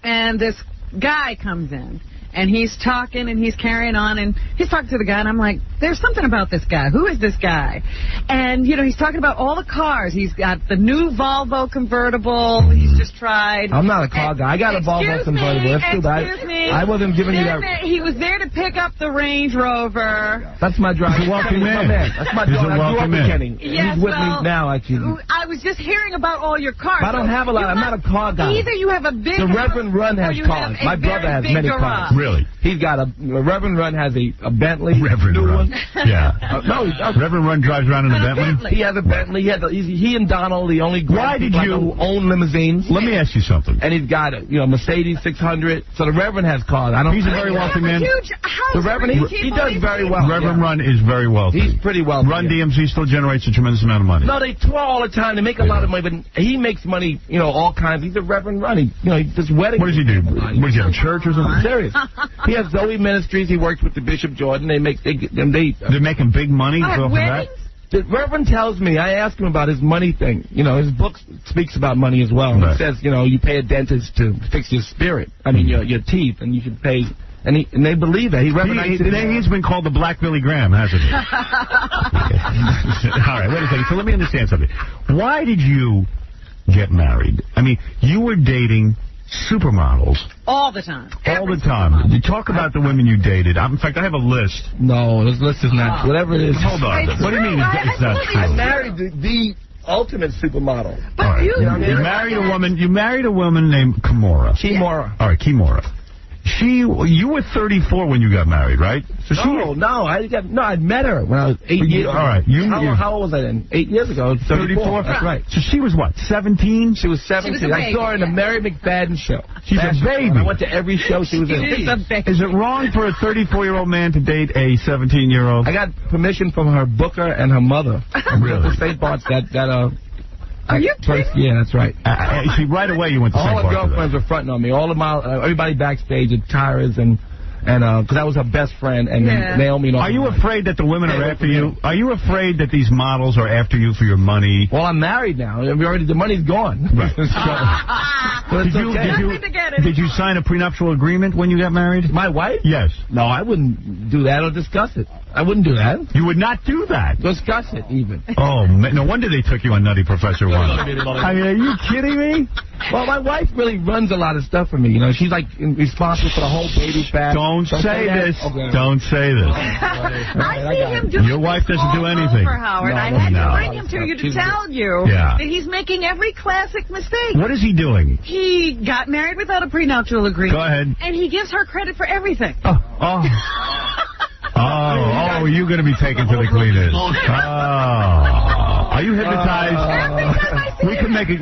and this guy comes in, and he's talking, and he's carrying on, and he's talking to the guy, and I'm like, there's something about this guy. Who is this guy? And, he's talking about all the cars. He's got the new Volvo convertible. He's just tried. I'm not a car guy. I got a Volvo convertible. Excuse me. I wasn't giving you that. He was there to pick up the Range Rover. That's my driver. He's a wealthy man. That's my driver. I grew up with Kenny. Yes, he's with me now, actually. I was just hearing about all your cars. I don't have a lot. I'm not a car guy. Either you have a big... The Reverend Run has cars. My brother has many cars. Really? He's got Reverend Run has a Bentley. Reverend Run. Yeah. No, he doesn't. Reverend Run drives around in a Bentley? He has a Bentley. He and Donald, the only Why did you who own limousines. Let me ask you something. And he's got a Mercedes 600. So the Reverend has cars. He's a very wealthy man. Huge house. The Reverend, he does very well. Reverend Run is very wealthy. He's pretty wealthy. Run DMC still generates a tremendous amount of money. No, they tour all the time. They make a lot of money, but he makes money, all kinds. He's a Reverend Run. He does weddings. What does he do? What does he have, a church or something? Serious. He has Zoe Ministries. He works with the Bishop Jordan. They're making big money. Weddings? The Reverend tells me, I ask him about his money thing. You know, his book speaks about money as well. Right. He says, you know, you pay a dentist to fix your spirit. I mean, your teeth, and you should pay. And they believe that. He's been called the Black Billy Graham, hasn't he? All right, wait a second. So let me understand something. Why did you get married? I mean, you were dating supermodels. All the time. All the time. You talk about the women you dated. In fact, I have a list. No, this list is not. Whatever it is. Hold on. What do you mean it's not true? I married the ultimate supermodel. But right. You married a woman. You married a woman named Kimora. Kimora. All right, Kimora. You were 34 when you got married, right? So I met her when I was 8 years old. All right. How old was I then? 8 years ago. 34. That's right. So she was what, 17? She was 17. I saw her in the Mary McFadden show. She's a baby. I went to every show she was in. Is it wrong for a 34-year-old man to date a 17-year-old? I got permission from her booker and her mother. Really? St. Bart's Are you kidding? Yeah, that's right. See, right away you went to St. All Bart's. her girlfriends were fronting on me. All of my everybody backstage at Tyra's and because I was her best friend and Naomi. And all. Are you afraid that the women are after you? Are you afraid that these models are after you for your money? Well, I'm married now. The money's gone. Right. Did you sign a prenuptial agreement when you got married? My wife? Yes. No, I wouldn't do that or discuss it. I wouldn't do that. You would not do that? Discuss it, even. Oh, man, no wonder they took you on Nutty Professor 1. I mean, are you kidding me? Well, my wife really runs a lot of stuff for me. You know, she's like responsible for the whole baby fat. Don't say this. Okay. Don't say this. I see him doing Your wife doesn't do anything. Over, Howard. I had to bring him to you to tell you that he's making every classic mistake. What is he doing? He got married without a prenuptial agreement. Go ahead. And he gives her credit for everything. Oh, you're going to be taken to the cleaners. Oh. Are you hypnotized? We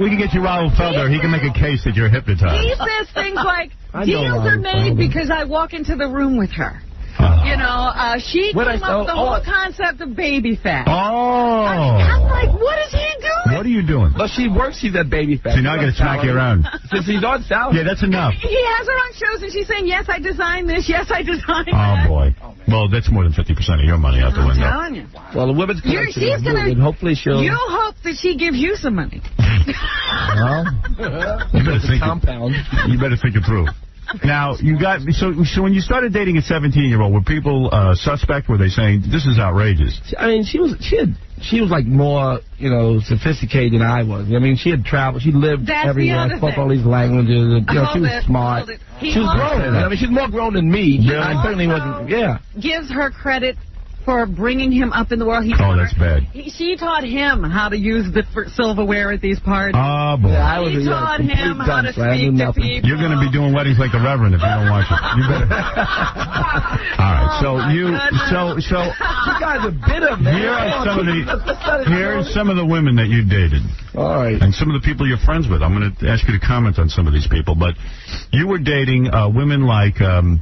can get you Raoul Felder. He can make a case that you're hypnotized. He says things like, deals are made because I walk into the room with her. You know, she came up with the whole concept of baby fat. I'm like, what is he doing? What are you doing? Well, she works. She's at baby fat. See, now I'm going to smack you around. Since he's on salary. Yeah, that's enough. He has her on shows, and she's saying, yes, I designed this. Yes, I designed that. Oh, boy. Well, that's more than 50% of your money out the window. I'm telling you. Well, the women's collection is moving. Hopefully she'll... You hope that she gives you some money. Well, you better think You better think it through. Now, you got so when you started dating a 17-year-old, were people suspect? Were they saying this is outrageous? I mean, she was like more, you know, sophisticated than I was. I mean, she had traveled, she lived everywhere, spoke all these languages. And, you know, she was smart. She was grown. I mean, she's more grown than me. Really? I certainly wasn't. Yeah. Gives her credit for bringing him up in the world. That's bad. She taught him how to use the silverware at these parties. Oh, boy. Yeah, she taught him how to speak to people. You're going to be doing weddings like the Reverend if you don't watch it. You better. All right, so you guys are bitter, man. Here are some of the women that you dated. All right. And some of the people you're friends with. I'm going to ask you to comment on some of these people, but you were dating women like, here,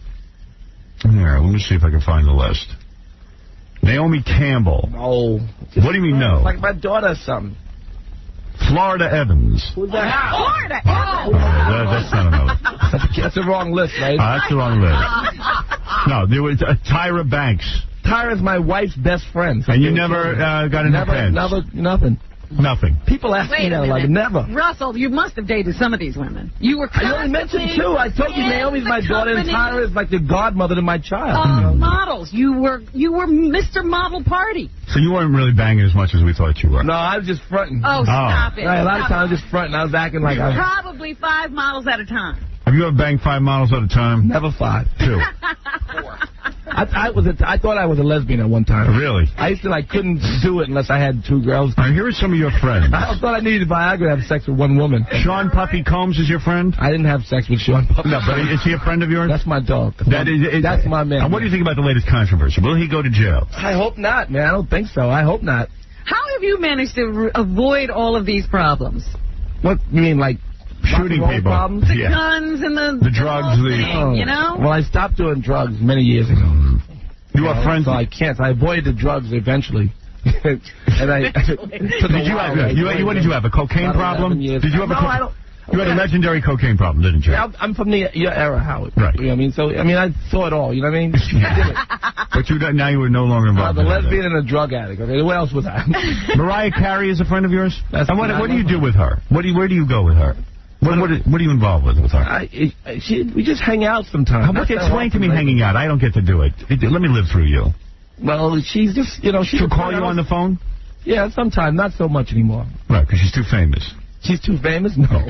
let me see if I can find the list. Naomi Campbell. No. What do you mean no? Like my daughter or something. Florida Evans. Who's that? Florida Evans. That's not another. That's the wrong list, right? That's the wrong list. No, there was Tyra Banks. Tyra's my wife's best friend. And you never got in her pants? Nothing. Nothing. People ask me that, like, never. Russell, you must have dated some of these women. You were I only mentioned two. I told you Naomi's my daughter and Tyra is like the godmother to my child. Models. You were Mr. Model Party. So you weren't really banging as much as we thought you were? No, I was just fronting. Oh, stop it. Right, a lot of times I was just fronting. I was acting like I was... Probably 5 models at a time. Have you ever banged 5 models at a time? Never 5. 2. I thought I was a lesbian at one time. Really? I used to couldn't do it unless I had 2 girls. All right, here are some of your friends. I thought I needed Viagra to have sex with 1 woman. Sean Puffy Combs is your friend? I didn't have sex with Sean Puffy. No, but is he a friend of yours? That's my dog. That's my man. And what do you think about the latest controversy? Will he go to jail? I hope not, man. I don't think so. I hope not. How have you managed to avoid all of these problems? What, you mean, like... shooting people. Problems? The guns and the drugs. You know? Well, I stopped doing drugs many years ago. You are friends? So I can't. I avoided the drugs eventually. And I... What did you have? A cocaine problem? Did you have I You had a legendary cocaine problem, didn't you? Yeah, I'm from your era, Howard. Right. You know what I mean? So, I mean, I saw it all. You know what I mean? But now you were no longer involved. I was a lesbian and a drug addict. Okay, what else was I? Mariah Carey is a friend of yours? And what do you do with her? Where do you go with her? What are you involved with her? We just hang out sometimes. Explain to me hanging out. I don't get to do it. Let me live through you. Well, she's just, you know, she'll call you on the phone? Yeah, sometimes. Not so much anymore. Right, because she's too famous. She's too famous? No.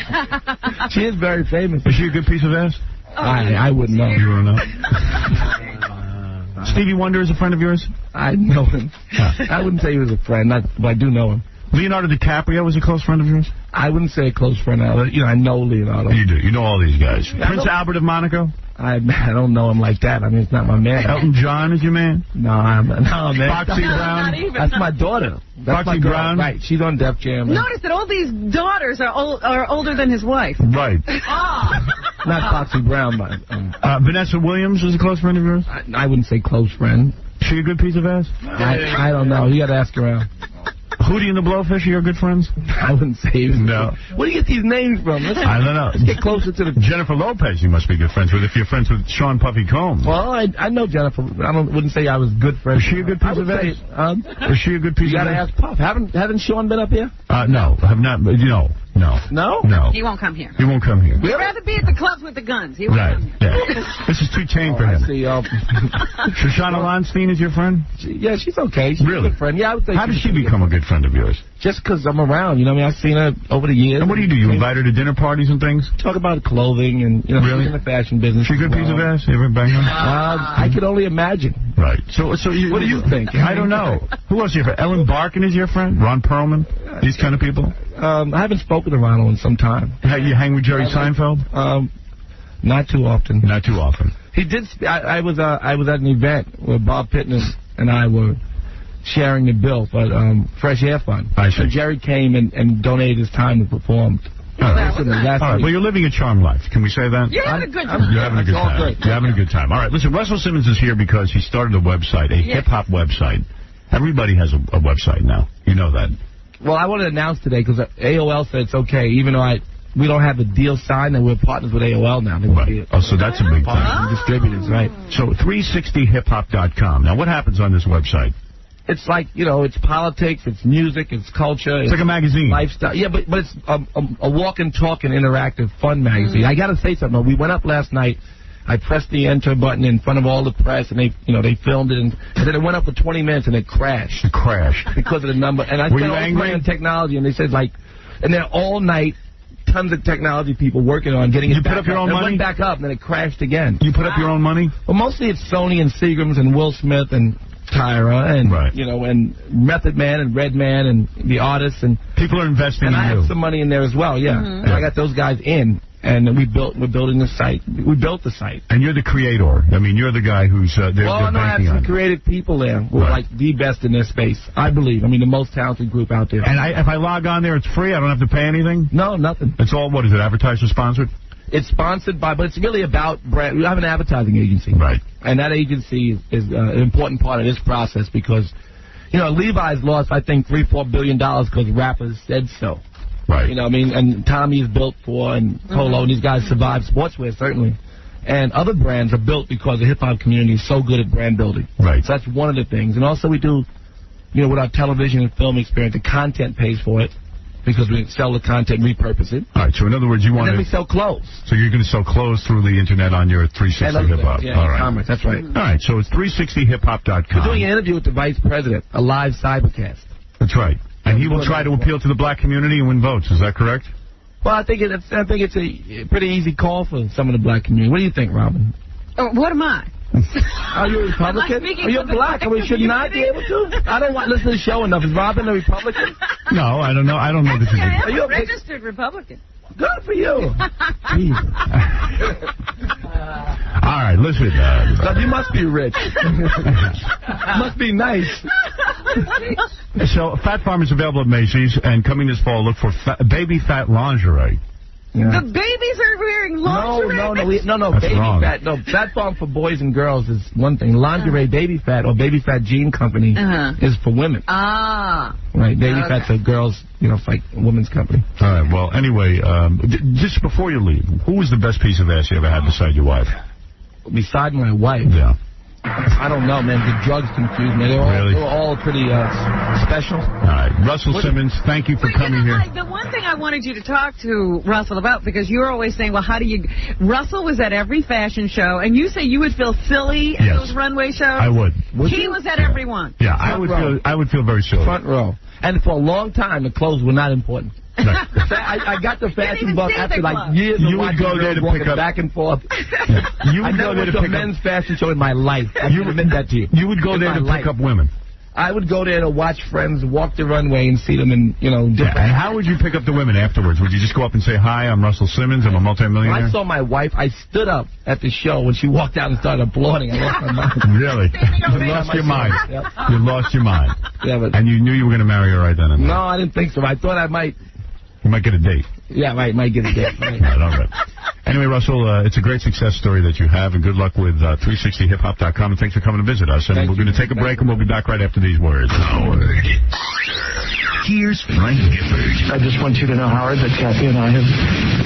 She is very famous. Is she a good piece of ass? I wouldn't know. You don't know? Stevie Wonder is a friend of yours? I know him. I wouldn't say he was a friend, but I do know him. Leonardo DiCaprio was a close friend of yours? I wouldn't say a close friend. I know Leonardo. You do. You know all these guys. Prince Albert of Monaco? I don't know him like that. I mean, it's not my man. Elton John is your man? No, man. Foxy Brown? That's my daughter. That's Foxy Brown? Right. She's on Def Jam. Notice that all these daughters are older than his wife. Right. Not Foxy Brown, but... Vanessa Williams is a close friend of yours? I wouldn't say close friend. She a good piece of ass? I don't know. You got to ask around. Hootie and the Blowfish are your good friends? I wouldn't say he was. No. Where do you get these names from? I don't know. Let's get closer to the... Jennifer Lopez you must be good friends with if you're friends with Sean Puffy Combs. Well, I know Jennifer. Wouldn't say I was good friends. Was she a good piece of ass? Was she a good piece of ass? You got to ask Puff. Haven't Sean been up here? No. Have not. No. No? No. He won't come here. He won't come here. He'd rather be at the clubs with the guns. He won't come here. Yeah. This is too tame for him. I see. Shoshana Lonstein is your friend? Yeah, she's okay. She's really? a good friend. Yeah, I would say. How did she become a good friend of yours? Just because I'm around. You know what I mean? I've seen her over the years. And what do? You invite her to dinner parties and things? Talk about clothing and, you know, really? in the fashion business. She a good piece of ass? You ever bang her? I could only imagine. Right. So what do you think? I don't know. Who else is your friend? Ellen Barkin is your friend? Ron Perlman? These kind of people? I haven't spoken to Ronald in some time. You hang with Jerry Seinfeld? Not too often. Not too often. He did. I was at an event where Bob Pittman and I were sharing the bill for Fresh Air Fund. I see. And Jerry came and donated his time to perform. All right. Well, you're living a charmed life. Can we say that? You're having a good time. You're having a good time. You're having a good time. All right. Listen, Russell Simmons is here because he started a website, a hip-hop website. Everybody has a website now. You know that. Well, I want to announce today because AOL said it's okay, even though we don't have a deal signed and we're partners with AOL now. Right. Oh, so that's a big thing. Distributors, right. So 360hiphop.com. Now, what happens on this website? It's like, you know, it's politics, it's music, it's culture. It's like a magazine. Lifestyle. Yeah, but it's a walking, talking, interactive, fun magazine. I got to say something. We went up last night. I pressed the enter button in front of all the press, and they filmed it, and then it went up for 20 minutes, and it crashed. It crashed. Because of the number. And I Were you angry? On technology, and they said, like, and then all night, tons of technology people working on getting it back up. You put up your own money? It went back up, and then it crashed again. You put up your own money? Well, mostly it's Sony and Seagram's and Will Smith and Tyra and, you know, and Method Man and Redman and the artists. And people are investing in you. And I have some money in there as well, yeah. And I got those guys in. And we're building the site. We built the site. And you're the creator. I mean, you're the guy who's they're I have some creative people there who are like the best in their space, I believe. I mean, the most talented group out there. And if I log on there, it's free? I don't have to pay anything? No, nothing. It's all, what is it, advertised or sponsored? It's sponsored by, but it's really about brand. We have an advertising agency. Right. And that agency is an important part of this process because, you know, Levi's lost, I think, $3-4 billion because rappers said so. Right. You know what I mean? And Tommy is built for, and Polo, and these guys survive sportswear, certainly. And other brands are built because the hip-hop community is so good at brand building. Right. So that's one of the things. And also we do, you know, with our television and film experience, the content pays for it because we sell the content, repurpose it. All right, so in other words, you want to... And then we sell clothes. So you're going to sell clothes through the Internet on your 360 Hip-Hop. Yeah, all right. commerce, that's right. All right, so it's 360hiphop.com. We're doing an interview with the Vice President, a live cybercast. That's right. And he will try to appeal to the black community and win votes. Is that correct? Well, I think it's a pretty easy call for some of the black community. What do you think, Robin? What am I? Are you a Republican? Are you black? Or we should not be able to? I don't listen to the show enough. Is Robin a Republican? No, I don't know. I don't know that Are you a registered Republican? Good for you. All right, listen. You must be rich. Must be nice. So, Fat Farm is available at Macy's, and coming this fall, look for baby fat lingerie. Yeah. The babies are wearing wearing lingerie? No. That's Baby wrong. fat. No, Fat Farm for boys and girls is one thing. Lingerie, Baby Fat, or Baby Fat Jean Company is for women. Ah. Right, Baby Fat's a girls, it's like a women's company. All right, well, anyway, just before you leave, who was the best piece of ass you ever had beside your wife? Beside my wife? Yeah. I don't know, man. The drugs confused me. They were all pretty special. All right. Russell Simmons, thank you for coming here. The one thing I wanted you to talk to Russell about, because you're always saying, well, how do you... Russell was at every fashion show, and you say you would feel silly at those runway shows? I would. He was at every one. Yeah, I would feel very silly. Front row. And for a long time, the clothes were not important. I got the fashion bug after like years of watching girls walking back and forth. You would go there to pick up a men's fashion show in my life. I can admit that to you. You would go there to pick up women. I would go there to watch friends walk the runway and see them in, different... And how would you pick up the women afterwards? Would you just go up and say, hi, I'm Russell Simmons, I'm a multimillionaire? When I saw my wife, I stood up at the show when she walked out and started applauding. I lost my mind. Really? You lost your mind. Yep. You lost your mind. Yeah, but... And you knew you were going to marry her right then and there? No, I didn't think so. I thought I might... You might get a date. Yeah, might get a date. Right. All right. Anyway, Russell, it's a great success story that you have, and good luck with 360hiphop.com, and thanks for coming to visit us. And we're going to take a break, and we'll be back right after these words. Howard. Here's Frank Gifford. I just want you to know, Howard, that Kathy and I have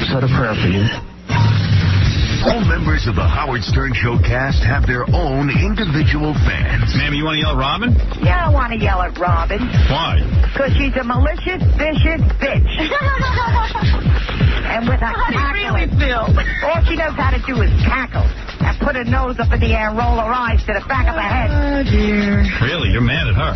said a prayer for you. All members of the Howard Stern Show cast have their own individual fans. Ma'am, you want to yell at Robin? Yeah, I want to yell at Robin. Why? Because she's a malicious, vicious bitch. And with a cackle. Really feel? All she knows how to do is cackle. And put her nose up in the air and roll her eyes to the back of her head. Oh, dear. Really? You're mad at her?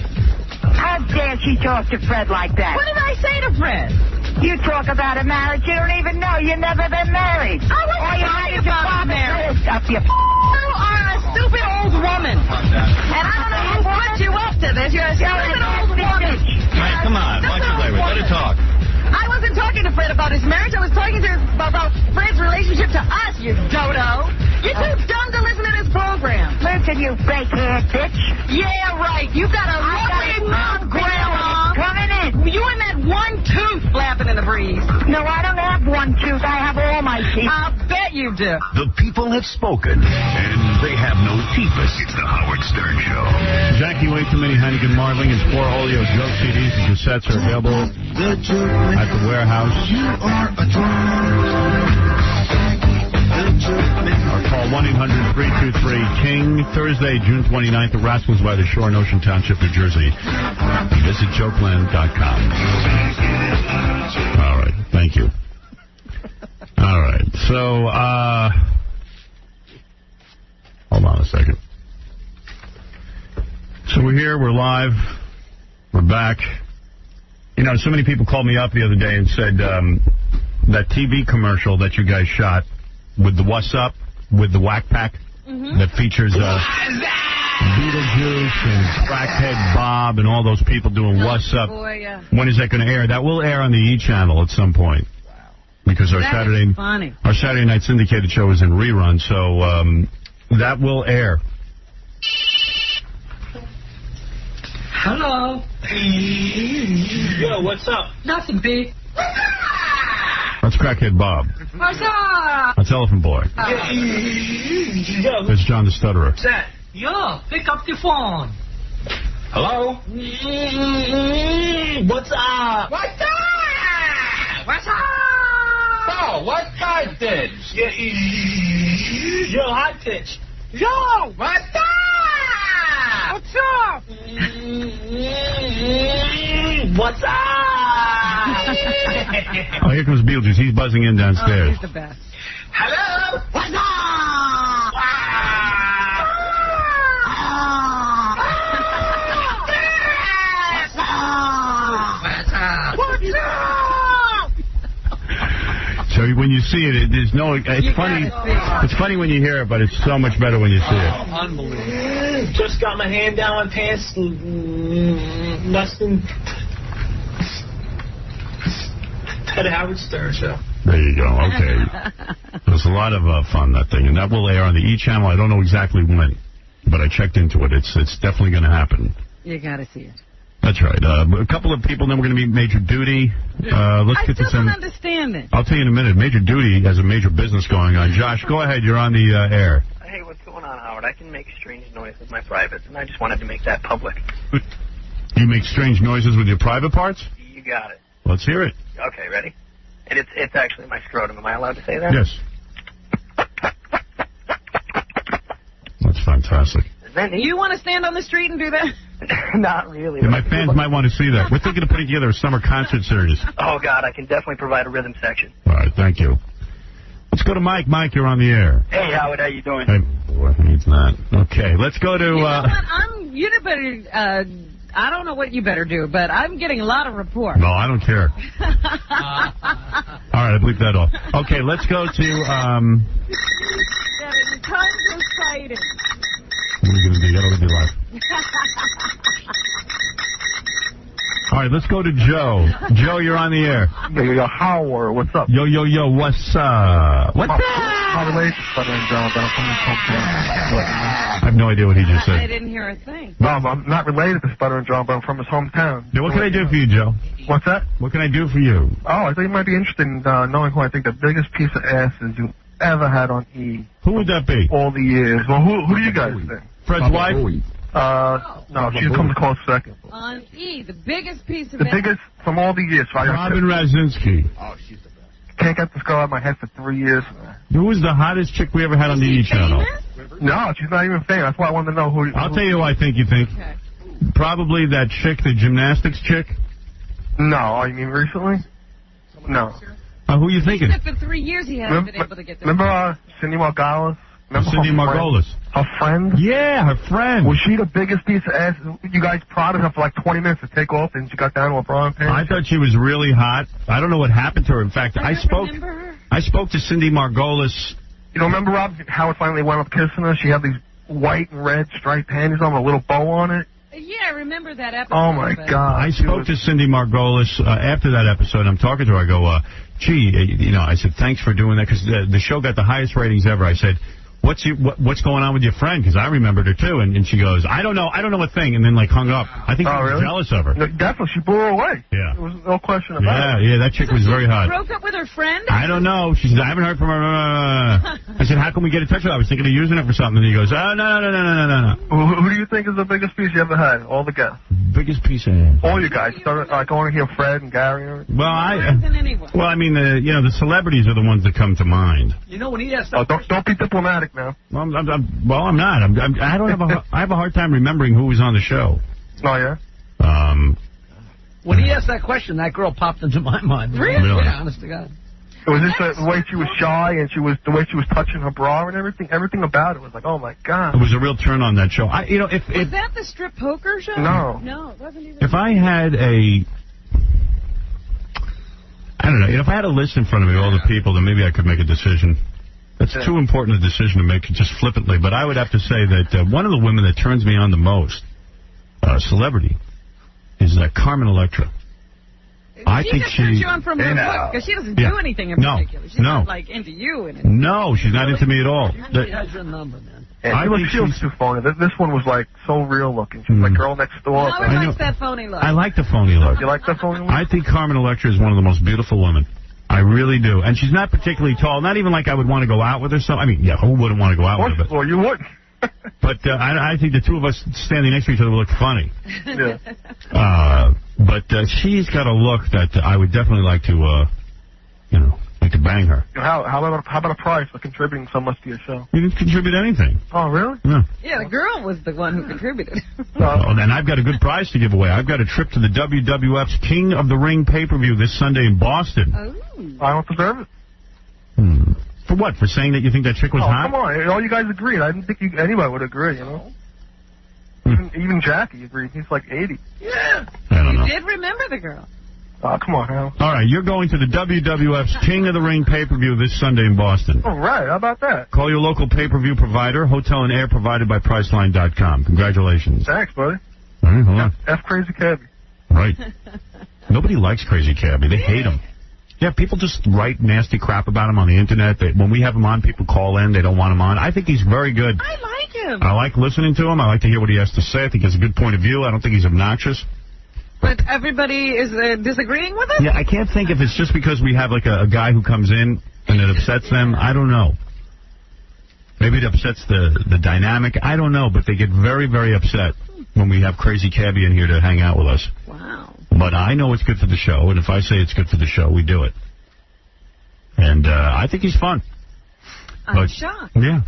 How dare she talk to Fred like that? What did I say to Fred? You talk about a marriage you don't even know. You've never been married. I wasn't talking about marriage. You are a stupid old woman. And I don't know who put you up to this. You're a stupid old woman. All right, come on. Watch your language. Let her talk. I wasn't talking to Fred about his marriage. I was talking to about Fred's relationship to us, you dodo. You're too dumb to listen to this program. Listen, you fake-haired bitch. Yeah, right. You got a lovely mouth, Grandma. Coming in. You and that one tooth flapping in the breeze. No, I don't have one tooth. I have all my teeth. I'll bet you do. The people have spoken, and they have no teeth. It's the Howard Stern Show. Jackie Way Too Many Hannigan Marling and 4 Olio joke CDs and cassettes are available at the warehouse. Or call 1-800-323-KING. Thursday, June 29th, the Rascals by the Shore in Ocean Township, New Jersey. Visit jokeland.com. All right. Thank you. All right. So, hold on a second. So we're here. We're live. We're back. You know, so many people called me up the other day and said that TV commercial that you guys shot with the What's Up, with the Whack Pack, that features Beetlejuice and Crackhead Bob and all those people doing What's Up. Boy, yeah. When is that going to air? That will air on the E! channel at some point. Because our Saturday night syndicated show is in rerun, so that will air. Hello. Yo, what's up? Nothing big. That's Crackhead Bob. What's up? That's Elephant Boy. Yo, That's John the Stutterer. what's that? Yo, pick up the phone. Hello? What's up? What's up? What's up? Oh, what high pitch? Yo, high pitch. Yo, what's up? What's up? What's up? Oh, here comes Beetlejuice. He's buzzing in downstairs. Oh, he's the best. Hello? What's up? What's up? So when you see it, there's no. It's funny. It's funny when you hear it, but it's so much better when you see it. Unbelievable. Just got my hand down my pants. Less than the Howard Stern Show. There you go. Okay. There's a lot of fun, that thing. And that will air on the E! channel. I don't know exactly when, but I checked into it. It's definitely going to happen. You got to see it. That's right. A couple of people, then we're going to meet Major Duty. Let's I get to still some... don't understand it. I'll tell you in a minute. Major Duty has a major business going on. Josh, go ahead. You're on the air. Hey, what's going on, Howard? I can make strange noise with my privates, and I just wanted to make that public. You make strange noises with your private parts? You got it. Let's hear it. Okay, ready? And it's actually my scrotum. Am I allowed to say that? Yes. That's fantastic. Is that neat? You want to stand on the street and do that? Not really. Yeah, my fans might want to see that. We're thinking of putting together a summer concert series. Oh, God, I can definitely provide a rhythm section. All right, thank you. Let's go to Mike. Mike, you're on the air. Hey, Howard, how you doing? Hey, boy, he's not. Okay, let's go to... You know what? You better... I don't know what you better do, but I'm getting a lot of reports. No, I don't care. All right, I bleep that off. Okay, let's go to... Getting tons of sightings. What are you going to do? You got to live your life. All right, let's go to Joe. Joe, you're on the air. Yo, Howard, what's up? Yo, what's up? What's up? My relationship, John, but I'm from his hometown. I have no idea what he just I said. didn't hear a thing. No, I'm not related to Stutter and John, but I'm from his hometown. Yeah, what can I do for you, Joe? What's that? What can I do for you? Oh, I think you might be interested in knowing who I think the biggest piece of ass is you ever had on E. Who would that be? All the years. Well, who do you guys think? Fred's wife? No, she comes close second. On E, the biggest piece of The biggest from all the years. So Robin Razinski. Oh, she's the best. Can't get this girl out of my head for 3 years. Who was the hottest chick we ever had on the E channel? No, she's not even famous. That's why I wanted to know who. I'll tell you who I think you think. Okay. Probably that chick, the gymnastics chick. No, you mean recently? No. Who are you thinking? For 3 years he hasn't been able to get this. Remember Cindy Margolis? Cindy Margolis. Her friend? Yeah, her friend. Was she the biggest piece of ass? You guys prodded her for like 20 minutes to take off, and she got down to a bra and pants? I thought she was really hot. I don't know what happened to her. In fact, I spoke to Cindy Margolis. You know, remember, Rob, how it finally went up kissing her? She had these white and red striped panties on with a little bow on it. Yeah, I remember that episode. Oh, my God. I spoke to Cindy Margolis after that episode. I'm talking to her. I go, gee, I said, thanks for doing that, because the show got the highest ratings ever. I said, what's going on with your friend? Because I remembered her, too. And she goes, I don't know a thing, and then, hung up. I think I was jealous of her. No, definitely. She blew her away. Yeah. There was no question about it. Yeah, that chick was very hot. Broke up with her friend? I don't know. She said, I haven't heard from her. I said, how can we get in touch with her? I was thinking of using it for something. And he goes, oh, no. Who do you think is the biggest piece you ever had? All the guests. Biggest piece of ass. All you guys. I want to hear Fred and Gary. Well, the celebrities are the ones that come to mind. You know, when he asked... Don't be diplomatic now. Well, I'm not. I have a hard time remembering who was on the show. Oh, yeah? When he asked that question, that girl popped into my mind. Really? Yeah, honest to God. Was this the way she was shy and the way she was touching her bra and everything? Everything about it was like, oh, my God. It was a real turn on that show. Was that the strip poker show? No. No, it wasn't even. If I had I don't know. If I had a list in front of me, all the people, then maybe I could make a decision. That's too important a decision to make just flippantly. But I would have to say that one of the women that turns me on the most, celebrity, is Carmen Electra. I think she turns you on from her look, because she doesn't do anything in particular. She's not into you. No, she's not into me at all. She has your number, man. I think she was too phony. This one was so real looking. She was like girl next door. Howard likes that phony look. I like the phony look. You like that phony look? I think Carmen Electra is one of the most beautiful women. I really do. And she's not particularly tall. Not even like I would want to go out with her. I mean, yeah, who wouldn't want to go out with her? Well, you would. But I think the two of us standing next to each other would look funny. Yeah. But she's got a look that I would definitely like to, like to bang her. How about a prize for contributing so much to your show? You didn't contribute anything. Oh, really? No. Yeah, the girl was the one who contributed. And I've got a good prize to give away. I've got a trip to the WWF's King of the Ring pay-per-view this Sunday in Boston. Oh. I don't deserve it. For what? For saying that you think that chick was hot? Come on. All you guys agreed. I didn't think anybody would agree, Even Jackie agreed. He's like 80. Yeah. I don't know. You did remember the girl. Oh, come on, Hal. All right, you're going to the WWF's King of the Ring pay-per-view this Sunday in Boston. All right, how about that? Call your local pay-per-view provider. Hotel and air provided by Priceline.com. Congratulations. Thanks, buddy. All right, hold on. F Crazy Cabbie. Right. Nobody likes Crazy Cabbie. They hate him. Yeah, people just write nasty crap about him on the Internet. When we have him on, people call in. They don't want him on. I think he's very good. I like him. I like listening to him. I like to hear what he has to say. I think he has a good point of view. I don't think he's obnoxious. But everybody is disagreeing with it? Yeah, I can't think if it's just because we have like a guy who comes in and it upsets them. I don't know. Maybe it upsets the dynamic. I don't know, but they get very, very upset when we have Crazy Cabbie in here to hang out with us. Wow. But I know it's good for the show, and if I say it's good for the show, we do it. And I think he's fun. I'm shocked. Yeah.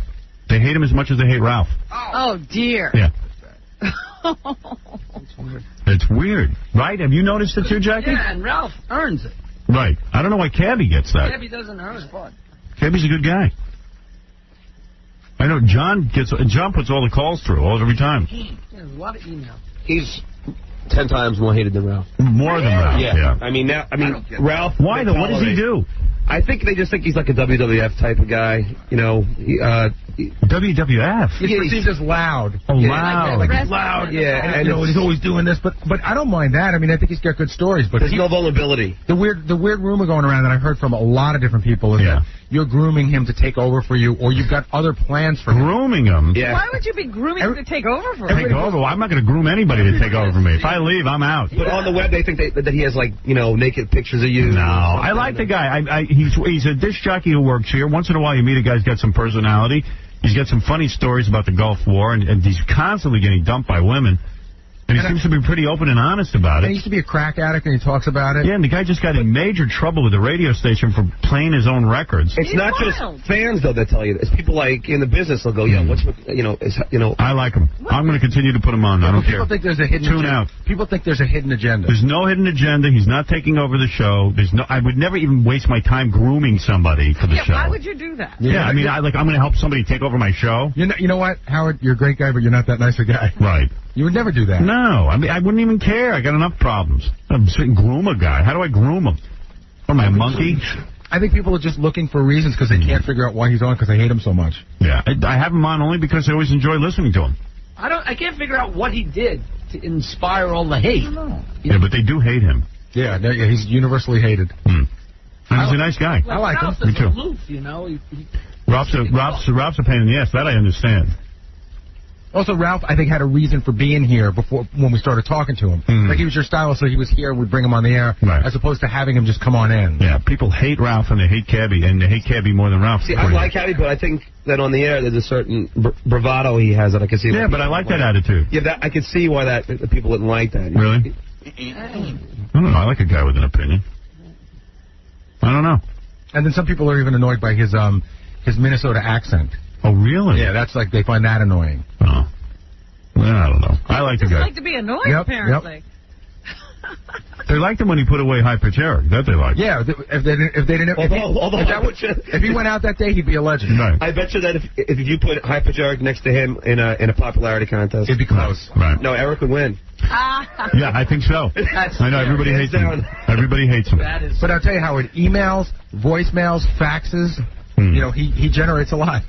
They hate him as much as they hate Ralph. Oh, dear. Yeah. It's weird, right? Have you noticed it too, Jackie? Yeah, and Ralph earns it. Right. I don't know why Cabbie gets that. Cabbie doesn't earn it. Cabbie's a good guy. I know John puts all the calls through every time. Yeah, a lot of email. He's 10 times more hated than Ralph. More than Ralph. Yeah. I mean, Ralph. Why though? What does he do? I think they just think he's like a WWF type of guy. You know, WWF. He's perceived as loud. Oh, loud. Like loud. Yeah, and you know, he's always doing this, but I don't mind that. I mean, I think he's got good stories. But there's no vulnerability. The weird rumor going around that I heard from a lot of different people is that you're grooming him to take over for you, or you've got other plans for him. Grooming him? Yeah. Why would you be grooming him to take over for Take over? Well, I'm not going to groom anybody to take over for me. If I leave, I'm out. But on the web, they think that he has, like, you know, naked pictures of you. No, I like the guy. He's a disc jockey who works here. Once in a while, you meet a guy who's got some personality. He's got some funny stories about the Gulf War, and he's constantly getting dumped by women. And he seems to be pretty open and honest about it. He used to be a crack addict, and he talks about it. Yeah, and the guy just got in major trouble with the radio station for playing his own records. It's not just fans, though, that tell you this. People, like, in the business will go, what's with, you know. I like him. I'm going to continue to put him on. I don't care. People think there's a hidden agenda. Tune out. People think there's a hidden agenda. There's no hidden agenda. He's not taking over the show. I would never even waste my time grooming somebody for the show. Why would you do that? Yeah, I mean, I'm going to help somebody take over my show. You know what, Howard? You're a great guy, but you're not that nice a guy. Right. You would never do that. No, I mean, I wouldn't even care. I got enough problems. I'm sitting groom a guy. How do I groom him? Am I a monkey? I think people are just looking for reasons because they can't figure out why he's on because they hate him so much. Yeah, I have him on only because I always enjoy listening to him. I can't figure out what he did to inspire all the hate. Yeah, but they do hate him. Yeah, he's universally hated. And he's a nice guy. I like him. Me too. Aloof, you know. Ralph's a pain in the ass. That I understand. Also, Ralph, I think, had a reason for being here when we started talking to him. Like, he was your style, so he was here, we'd bring him on the air, as opposed to having him just come on in. Yeah, people hate Ralph and they hate Cabbie, and they hate Cabbie more than Ralph. See, I like Cabbie, but I think that on the air there's a certain bravado he has that I can see. Yeah, but I like that attitude. Yeah, I can see why the people didn't like that. Really? I don't know. I like a guy with an opinion. I don't know. And then some people are even annoyed by his Minnesota accent. Oh, really? Yeah, that's like, they find that annoying. Oh. Well, I don't know. I like the guy. They like to be annoyed, apparently. They liked him when he put away High Pitch Eric. That they liked. Yeah, if he went out that day, he'd be a legend. Right. I bet you that if you put High Pitch Eric next to him in a popularity contest, it'd be close. Right. No, Eric would win. Yeah, I think so. I know everybody hates him. Everybody hates him. But I'll tell you, Howard, emails, voicemails, faxes. You know, he generates a lot.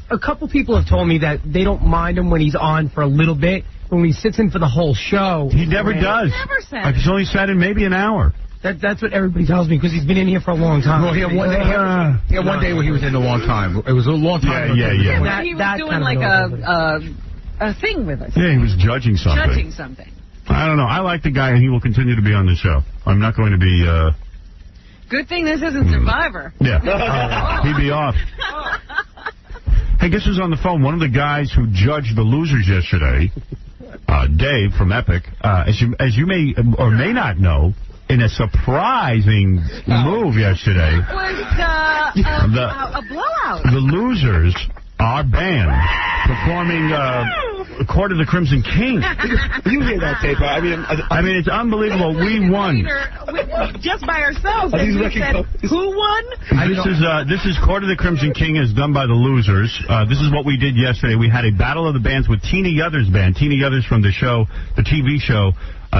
A couple people have told me that they don't mind him when he's on for a little bit. When he sits in for the whole show, he never does. He's only sat in maybe an hour. That's what everybody tells me because he's been in here for a long time. Well, he had one day where he was in a long time. It was a long time. Yeah. He was doing like a thing with us. Yeah, he was judging something. I don't know. I like the guy, and he will continue to be on the show. I'm not going to be... Good thing this isn't Survivor. Yeah. He'd be off. Hey, guess who's on the phone? One of the guys who judged the losers yesterday, Dave from Epic, as you may or may not know, in a surprising move yesterday. It was a blowout. The losers, our band, performing Court of the Crimson King. You hear that tape? I mean, it's unbelievable. We won. Just by ourselves. Who won? This is Court of the Crimson King, as done by the losers. This is what we did yesterday. We had a battle of the bands with Tina Yothers' band. Tina Yothers from the show, the TV show,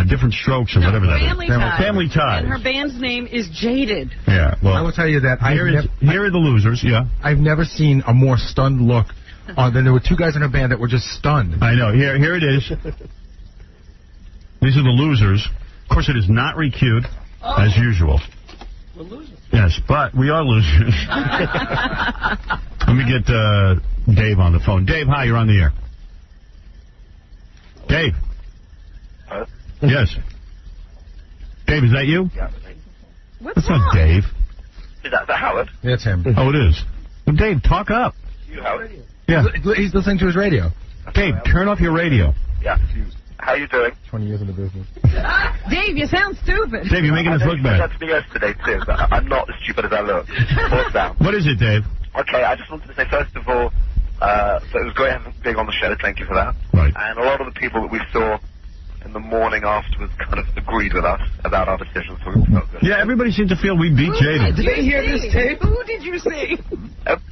Different Strokes or whatever that is. Family Ties. And her band's name is Jaded. Yeah. Well, I will tell you that here are the losers. Yeah. I've never seen a more stunned look. Then there were two guys in her band that were just stunned. I know. Here it is. These are the losers. Of course, it is not recued, as usual. We're losers. Yes, but we are losers. Let me get Dave on the phone. Dave, hi, you're on the air. Dave. Yes. Dave, is that you? Yeah. That's not Dave. Is that Howard? Yeah, it's him. Oh, it is. Well, Dave, talk up. You, Howard? Yeah. He's listening to his radio. Dave, turn off your radio. Yeah. How you doing? 20 years in the business. Dave, you sound stupid. Dave, you're making us look bad. That's me yesterday, too, but I'm not as stupid as I look. What is it, Dave? Okay, I just wanted to say, first of all, so it was great being on the show. Thank you for that. Right. And a lot of the people that we saw in the morning afterwards kind of agreed with us about our decisions. So we all felt good. Yeah, everybody seemed to feel we beat Jada. Did they hear this tape? Who did you see?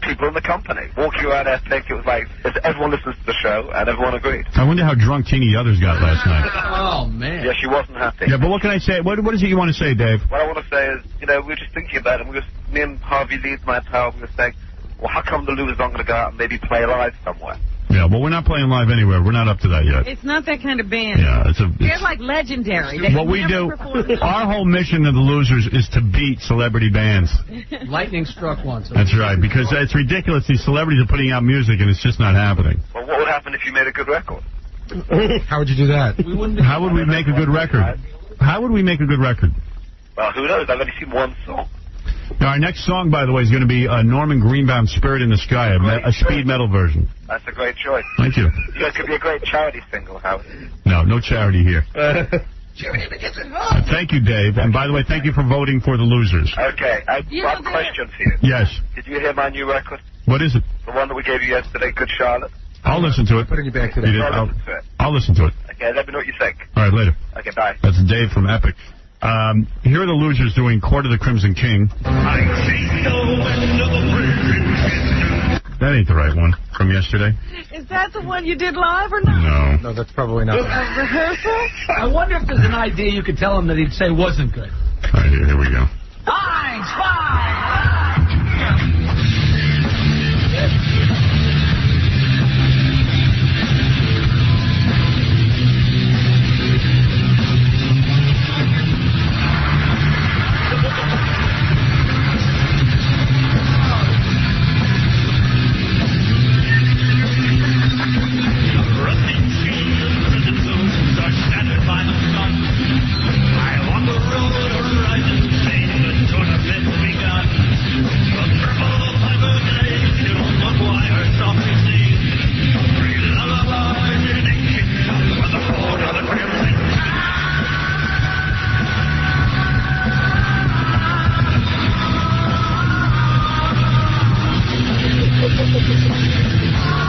People in the company. Walking around Epic, it was like, everyone listens to the show, and everyone agreed. I wonder how drunk Teeny Others got last night. Oh, man. Yeah, she wasn't happy. Yeah, but what can I say? What is it you want to say, Dave? What I want to say is, we were just thinking about it, and me and Harvey Leeds, my pal, we were saying, well, how come the Losers aren't going to go out and maybe play live somewhere? Yeah, well, we're not playing live anywhere. We're not up to that yet. It's not that kind of band. Yeah, They're like legendary. They what we never do, perform. our whole mission of the Losers is to beat celebrity bands. Lightning struck once. That's right, because it's ridiculous. These celebrities are putting out music, and it's just not happening. Well, what would happen if you made a good record? How would you do that? How would we make a good record? How would we make a good record? Well, who knows? I've only seen one song. Now, our next song, by the way, is going to be Norman Greenbaum's Spirit in the Sky, a speed metal version. That's a great choice. Thank you. You guys could be a great charity single, Howard. No charity here. Thank you, Dave. And by the way, thank you for voting for the Losers. Okay, I have a question for you. Yes. Did you hear my new record? What is it? The one that we gave you yesterday, Good Charlotte? I'll listen to it. Put it in your bag today. I'll listen to it. Okay, let me know what you think. All right, later. Okay, bye. That's Dave from Epic. Here are the Losers doing Court of the Crimson King. That ain't the right one from yesterday. Is that the one you did live or not? No, that's probably not. A rehearsal? I wonder if there's an idea you could tell him that he'd say wasn't good. All right, here we go.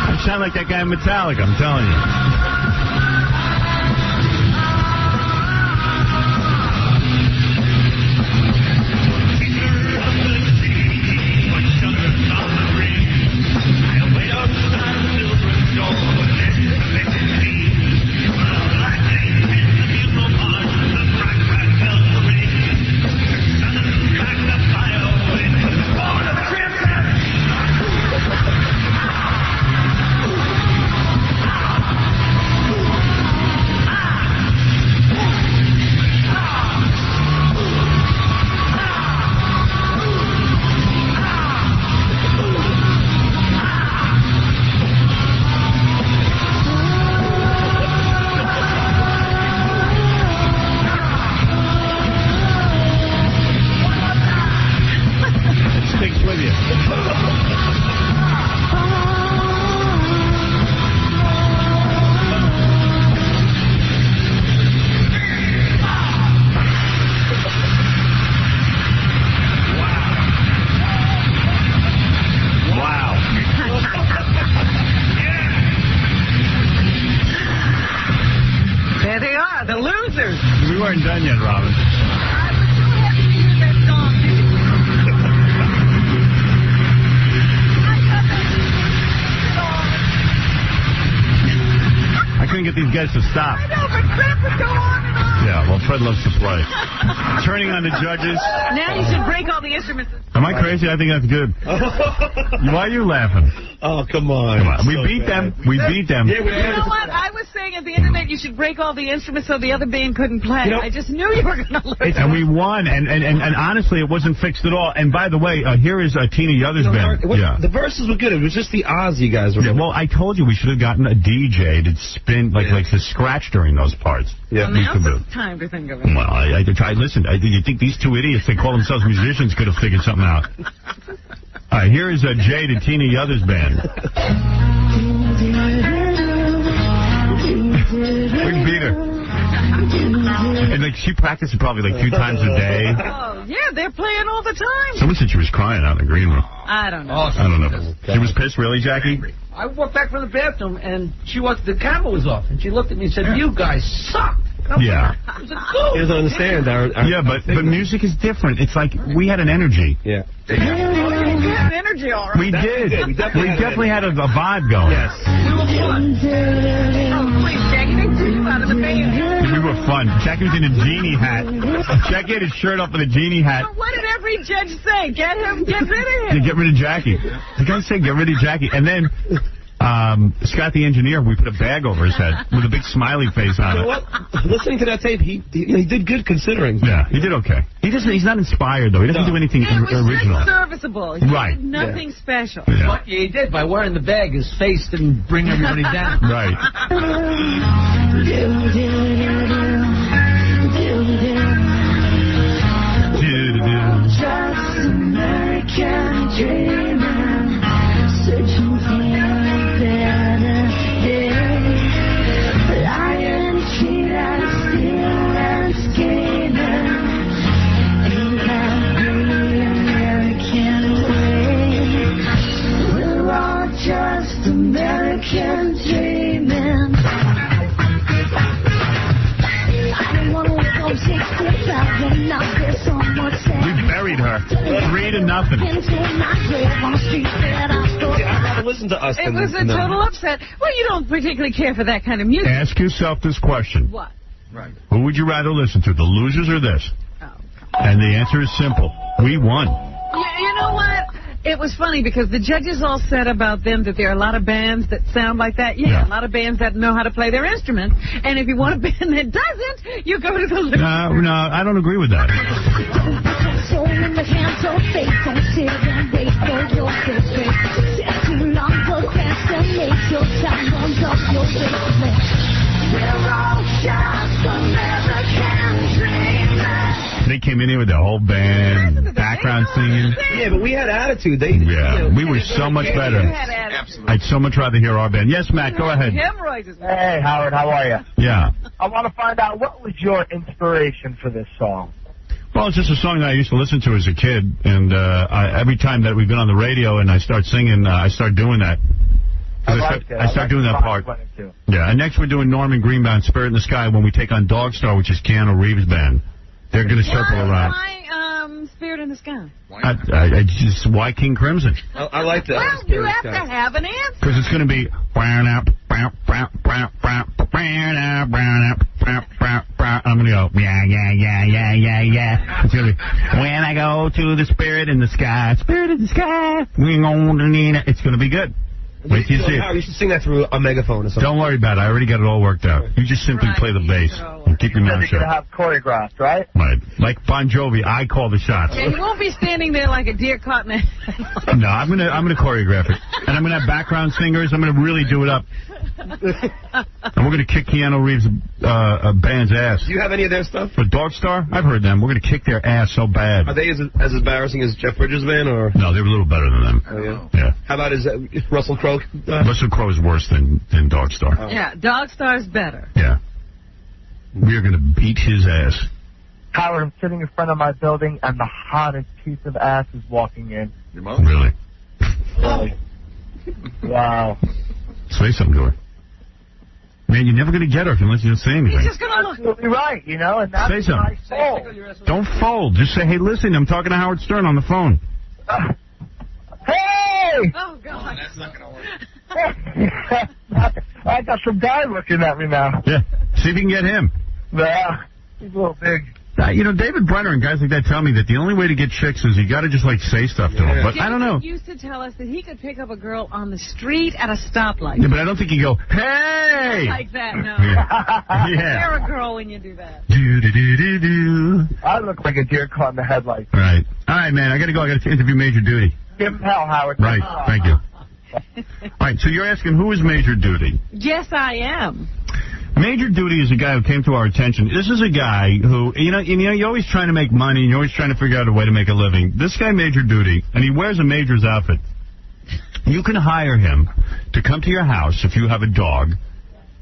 I sound like that guy in Metallica, I'm telling you. Sticks with you. Wow. There they are, the Losers. We weren't done yet, Robin. I couldn't get these guys to stop. I know, but Fred would go on and on. Yeah, well, Fred loves to play. Turning on the judges. Now you should break all the instruments. Am I crazy? I think that's good. Why are you laughing? Oh, come on. We beat them. We beat them. You know what? I was saying at the end of it, you should break all the instruments so the other band couldn't play. I just knew you were going to lose. And we won. And honestly, it wasn't fixed at all. And by the way, here is Tina Yothers band. The verses were good. It was just the Ozzy guys. Well, I told you we should have gotten a DJ to spin, like to scratch during those parts. Yeah. Now's the time to think of it. Well, I listen. You think these two idiots, they call themselves musicians, could have figured something out? All right, here is Jade and Tina Yothers band. We beat her. And she practiced probably 2 times a day. Oh, yeah, they're playing all the time. Someone said she was crying out in the green room. I don't know. I don't know. She was pissed, really, Jackie? I walked back from the bathroom, and the camera was off, and she looked at me and said, "You guys suck." Yeah. He doesn't understand. Yeah, but music is different. It's like we had an energy. Yeah. You had energy, all right. We did. We definitely had a vibe going. Yes. We were fun. Oh, please, Jackie, they threw you out of the band. We were fun. Jackie was in a genie hat. Jackie had his shirt up with a genie hat. What did every judge say? Get rid of him. Yeah, get rid of Jackie. The guy said get rid of Jackie. And then Scott the engineer, we put a bag over his head with a big smiley face on it. You know what? Listening to that tape, he did good considering. Yeah, he did okay. He's not inspired, though. He doesn't do anything original. It was just serviceable. He right. did nothing special. Yeah. What he did by wearing the bag, his face didn't bring everybody down. Right. Just American dreaming, searching for a better day. Lying, cheating, stealing, and scheming. Ain't that the American way? We're all just American dreaming. I don't wanna go 65 and there's so much. We buried her. 3-0. I'd rather listen to us. It was a total upset. Well, you don't particularly care for that kind of music. Ask yourself this question. What? Right. Who would you rather listen to, the Losers or this? Oh, and the answer is simple. We won. You know what? It was funny because the judges all said about them that there are a lot of bands that sound like that. Yeah, a lot of bands that know how to play their instruments. And if you want a band that doesn't, you go to the Losers. No, I don't agree with that. Soul in the hands of fate, don't sit and wait for your fate. It's too long, procrastinate your time runs up your waistline. We're all just American dreamers. They came in here with their whole band, background singing. Yeah, but we had attitude. We were so much better. I'd so much rather hear our band. Yes, Matt, go ahead. Hey, Howard, how are you? Yeah. I want to find out, what was your inspiration for this song? Well, it's just a song that I used to listen to as a kid, and every time that we've been on the radio and I start singing, I start doing that. I start doing that part. Yeah, and next we're doing Norman Greenbaum, Spirit in the Sky, when we take on Dogstar, which is Keanu Reeves' band. They're going to circle around. Why Spirit in the Sky? Why King Crimson? I like that. Well, you have to have an answer. Because it's going to be... I'm going to go, yeah. It's going to be, when I go to the Spirit in the Sky, Spirit in the Sky, we're going to need it. It's going to be good. Wait till you see it. You should sing that through a megaphone or something. Don't worry about it. I already got it all worked out. You just simply play the bass and keep your mouth shut. You're going to have choreographed, right? Right. Like Bon Jovi, I call the shots. Yeah, you won't be standing there like a deer caught in a... No, I'm gonna choreograph it. And I'm going to have background singers. I'm going to really do it up. And we're going to kick Keanu Reeves' band's ass. Do you have any of their stuff? For Dogstar? I've heard them. We're going to kick their ass so bad. Are they as embarrassing as Jeff Bridges' band, or? No, they're a little better than them. Oh, yeah? Yeah. How about Russell Crowe? Russell Crowe is worse than Dogstar. Oh. Yeah, Dogstar's better. Yeah. We are going to beat his ass. Howard, I'm sitting in front of my building, and the hottest piece of ass is walking in. Your mom? Really? Wow. Say something to her. Man, you're never going to get her unless you don't say anything. He's just going to look. Absolutely right, you know, and that's say something. Don't fold. Just say, hey, listen, I'm talking to Howard Stern on the phone. Hey! Oh, God. That's not going to work. I got some guy looking at me now. Yeah. See if you can get him. Yeah. He's a little big. David Brenner and guys like that tell me that the only way to get chicks is you got to just, like, say stuff to them. But I don't know. He used to tell us that he could pick up a girl on the street at a stoplight. Yeah, but I don't think you go, hey! Like that, no. Yeah. You're a girl when you do that. Do. I look like a deer caught in the headlights. Right. All right, man. I got to go. I got to interview Major Duty. Give him hell, Howard. Right. Thank you. All right, so you're asking who is Major Duty? Yes, I am. Major Duty is a guy who came to our attention. This is a guy who, you're always trying to make money, and you're always trying to figure out a way to make a living. This guy, Major Duty, and he wears a major's outfit. You can hire him to come to your house if you have a dog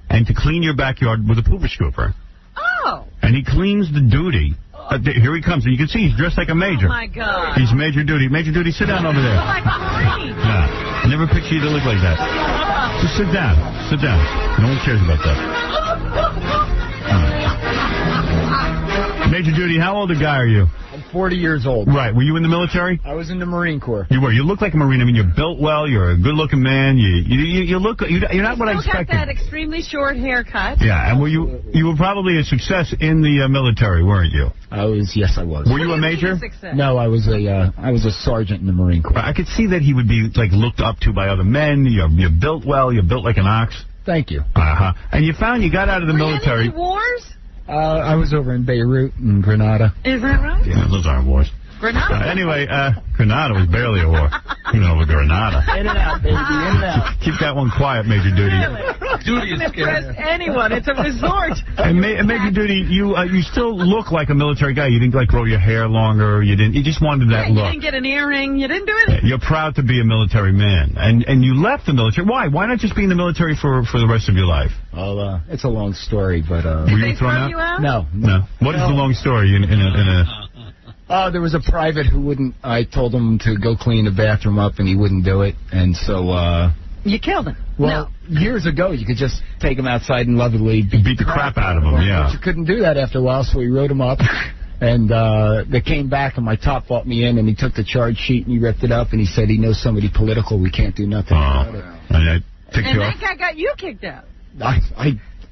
and to clean your backyard with a pooper scooper. Oh. And he cleans the duty. Here he comes. And you can see he's dressed like a major. Oh, my God. He's Major Duty. Major Duty, sit down over there. Like a Marine. Yeah. I never pictured you to look like that. Just sit down. Sit down. No one cares about that. Major Duty, how old a guy are you? I'm 40 years old. Right. Were you in the military? I was in the Marine Corps. You were. You look like a Marine. I mean, you're built well. You're a good-looking man. You look. You're not what I expected. Got that extremely short haircut. Yeah, and you were probably a success in the military, weren't you? Yes, I was. Were you a major? No, I was a sergeant in the Marine Corps. I could see that he would be like looked up to by other men. You're built well. You're built like an ox. Thank you. And you got out of the military. Were you in any wars? I was over in Beirut and Grenada. Is that right? Yeah, those aren't wars. Grenada? Anyway, Grenada was barely a war. Over Grenada. In and out, baby, in and out. Keep that one quiet, Major Duty. Duty is impress anyone. It's a resort. And Major Duty, you still look like a military guy. You didn't like grow your hair longer. You just wanted that look. You didn't get an earring. You didn't do anything. You're proud to be a military man, and you left the military. Why? Why not just be in the military for the rest of your life? Well, it's a long story, but were you thrown out? You out? No. What is the long story in a? There was a private who wouldn't. I told him to go clean the bathroom up, and he wouldn't do it, and so. You killed him. Well, years ago, you could just take him outside and lovingly beat the crap out of him. Yeah. But you couldn't do that after a while, so we wrote him up. And they came back, and my top brought me in, and he took the charge sheet, and he ripped it up, and he said he knows somebody political. We can't do nothing about it. And that guy got you kicked out.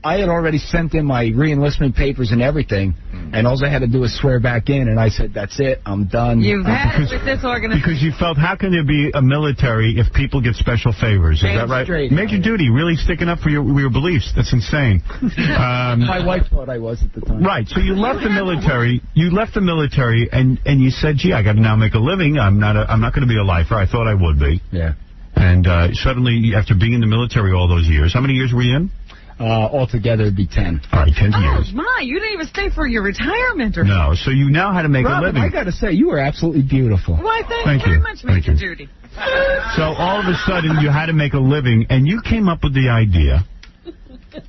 I had already sent in my re-enlistment papers and everything, and all I had to do was swear back in, and I said, that's it, I'm done. You've had it with this organization. Because you felt, how can there be a military if people get special favors? Is that right? Straight. Major Duty, really sticking up for your beliefs. That's insane. My wife thought I was at the time. Right, so you left the military. You left the military, and you said, gee, I got to now make a living. I'm not going to be a lifer. I thought I would be. Yeah. And suddenly, after being in the military all those years, how many years were you in? Altogether, it'd be 10. All right, 10 years. Oh, my, you didn't even stay for your retirement or No, so you now had to make a living. I got to say, you were absolutely beautiful. Why, thank you very much, Major Duty. So all of a sudden, you had to make a living, and you came up with the idea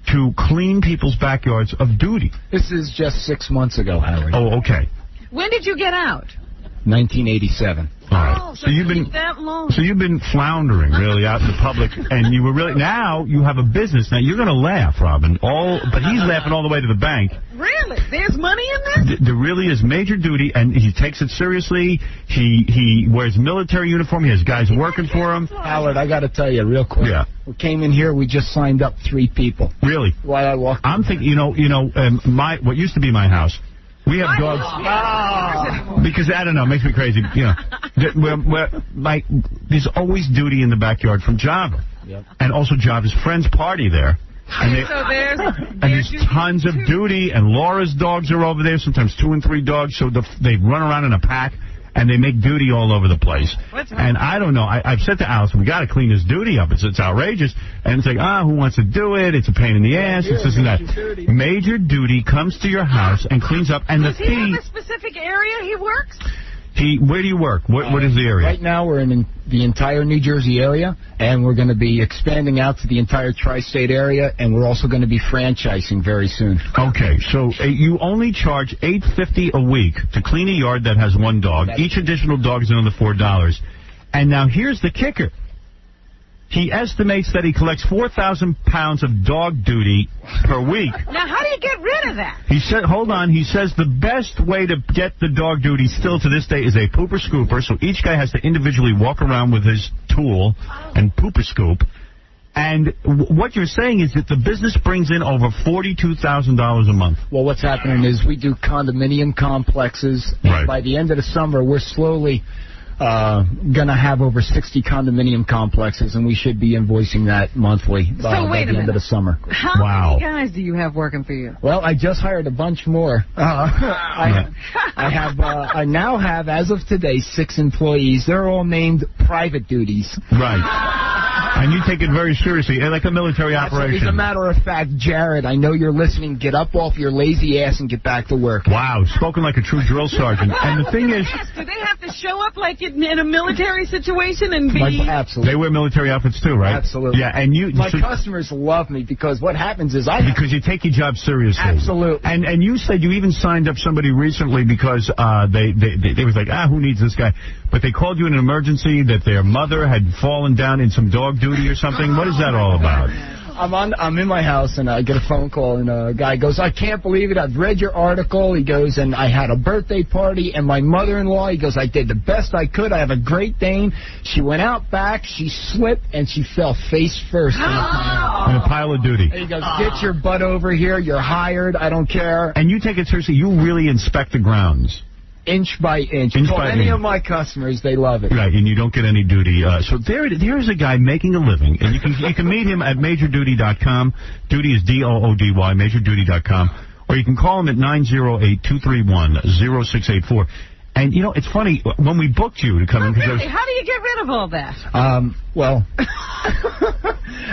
to clean people's backyards of duty. This is just 6 months ago, Howard. Oh, okay. When did you get out? 1987. All right. Oh, so you've been that long. So you've been floundering really out in the public, and you were really now you have a business. Now you're going to laugh, Robin. But he's laughing all the way to the bank. Really? There's money in this? There really is. Major Duty, and he takes it seriously. He wears military uniform. He has guys working for him. Howard, I got to tell you real quick. Yeah. We came in here. We just signed up 3 people. Really? While I walked. I'm thinking. What used to be my house. We have dogs because I don't know, it makes me crazy. There's always duty in the backyard from Java, and also Java's friends party there. And there's tons of duty, and Laura's dogs are over there. Sometimes 2 and 3 dogs, so they run around in a pack. And they make duty all over the place. And I don't know. I've said to Alice, we got to clean this duty up. It's outrageous. And it's like, who wants to do it? It's a pain in the ass. It's this and that. Major Duty comes to your house and cleans up. And Does he have a specific area he works? Where do you work? What is the area? Right now we're in the entire New Jersey area, and we're going to be expanding out to the entire tri-state area, and we're also going to be franchising very soon. Okay, so you only charge $8.50 a week to clean a yard that has 1 dog. Each additional dog is another $4. And now here's the kicker. He estimates that he collects 4,000 pounds of dog duty per week. Now, how do you get rid of that? He said, hold on, he says the best way to get the dog duty still to this day is a pooper scooper, so each guy has to individually walk around with his tool and pooper scoop. And what you're saying is that the business brings in over $42,000 a month. Well, what's happening is we do condominium complexes. And by the end of the summer, we're slowly going to have over 60 condominium complexes, and we should be invoicing that monthly by the end of the summer. How many guys do you have working for you? Well, I just hired a bunch more. I now have, as of today, 6 employees. They're all named private duties. Right. And you take it very seriously, like a military operation. As a matter of fact, Jared, I know you're listening. Get up off your lazy ass and get back to work. Wow, spoken like a true drill sergeant. And the thing is... Do they have to show up like in a military situation and be... Absolutely. They wear military outfits too, right? Absolutely. Yeah, and you... My customers love me because what happens is Because you take your job seriously. Absolutely. And you said you even signed up somebody recently because they was like, who needs this guy? But they called you in an emergency that their mother had fallen down in some dog duty or something. What is that all about? I'm in my house, and I get a phone call, and a guy goes, I can't believe it. I've read your article. He goes, and I had a birthday party, and my mother-in-law, he goes, I did the best I could. I have a Great Dane. She went out back, she slipped, and she fell face first in a pile of duty. And he goes, get your butt over here. You're hired. I don't care. And you take it seriously. You really inspect the grounds. Inch by inch. Any of my customers, they love it. Right, and you don't get any duty. So there's a guy making a living, and you can meet him at MajorDuty.com. Duty is DOODY, MajorDuty.com. Or you can call him at 908-231-0684. And, you know, it's funny, when we booked you to come in... Really? How do you get rid of all that? Well,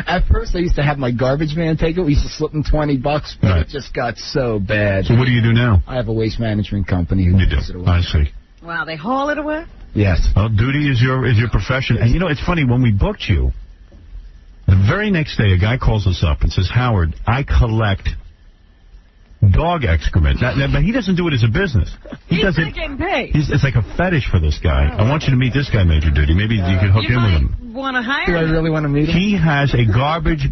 at first I used to have my garbage man take it. We used to slip him $20, but it just got so bad. So what do you do now? I have a waste management company who takes it away. I see. Wow, they haul it away? Yes. Well, duty is your profession. And, you know, it's funny, when we booked you, the very next day a guy calls us up and says, Howard, I collect... dog excrement. But he doesn't do it as a business. He's not getting paid. It's like a fetish for this guy. I want you to meet this guy, Major Duty. Maybe you could hook in with him. Want to hire him? Do I really want to meet him? He has a garbage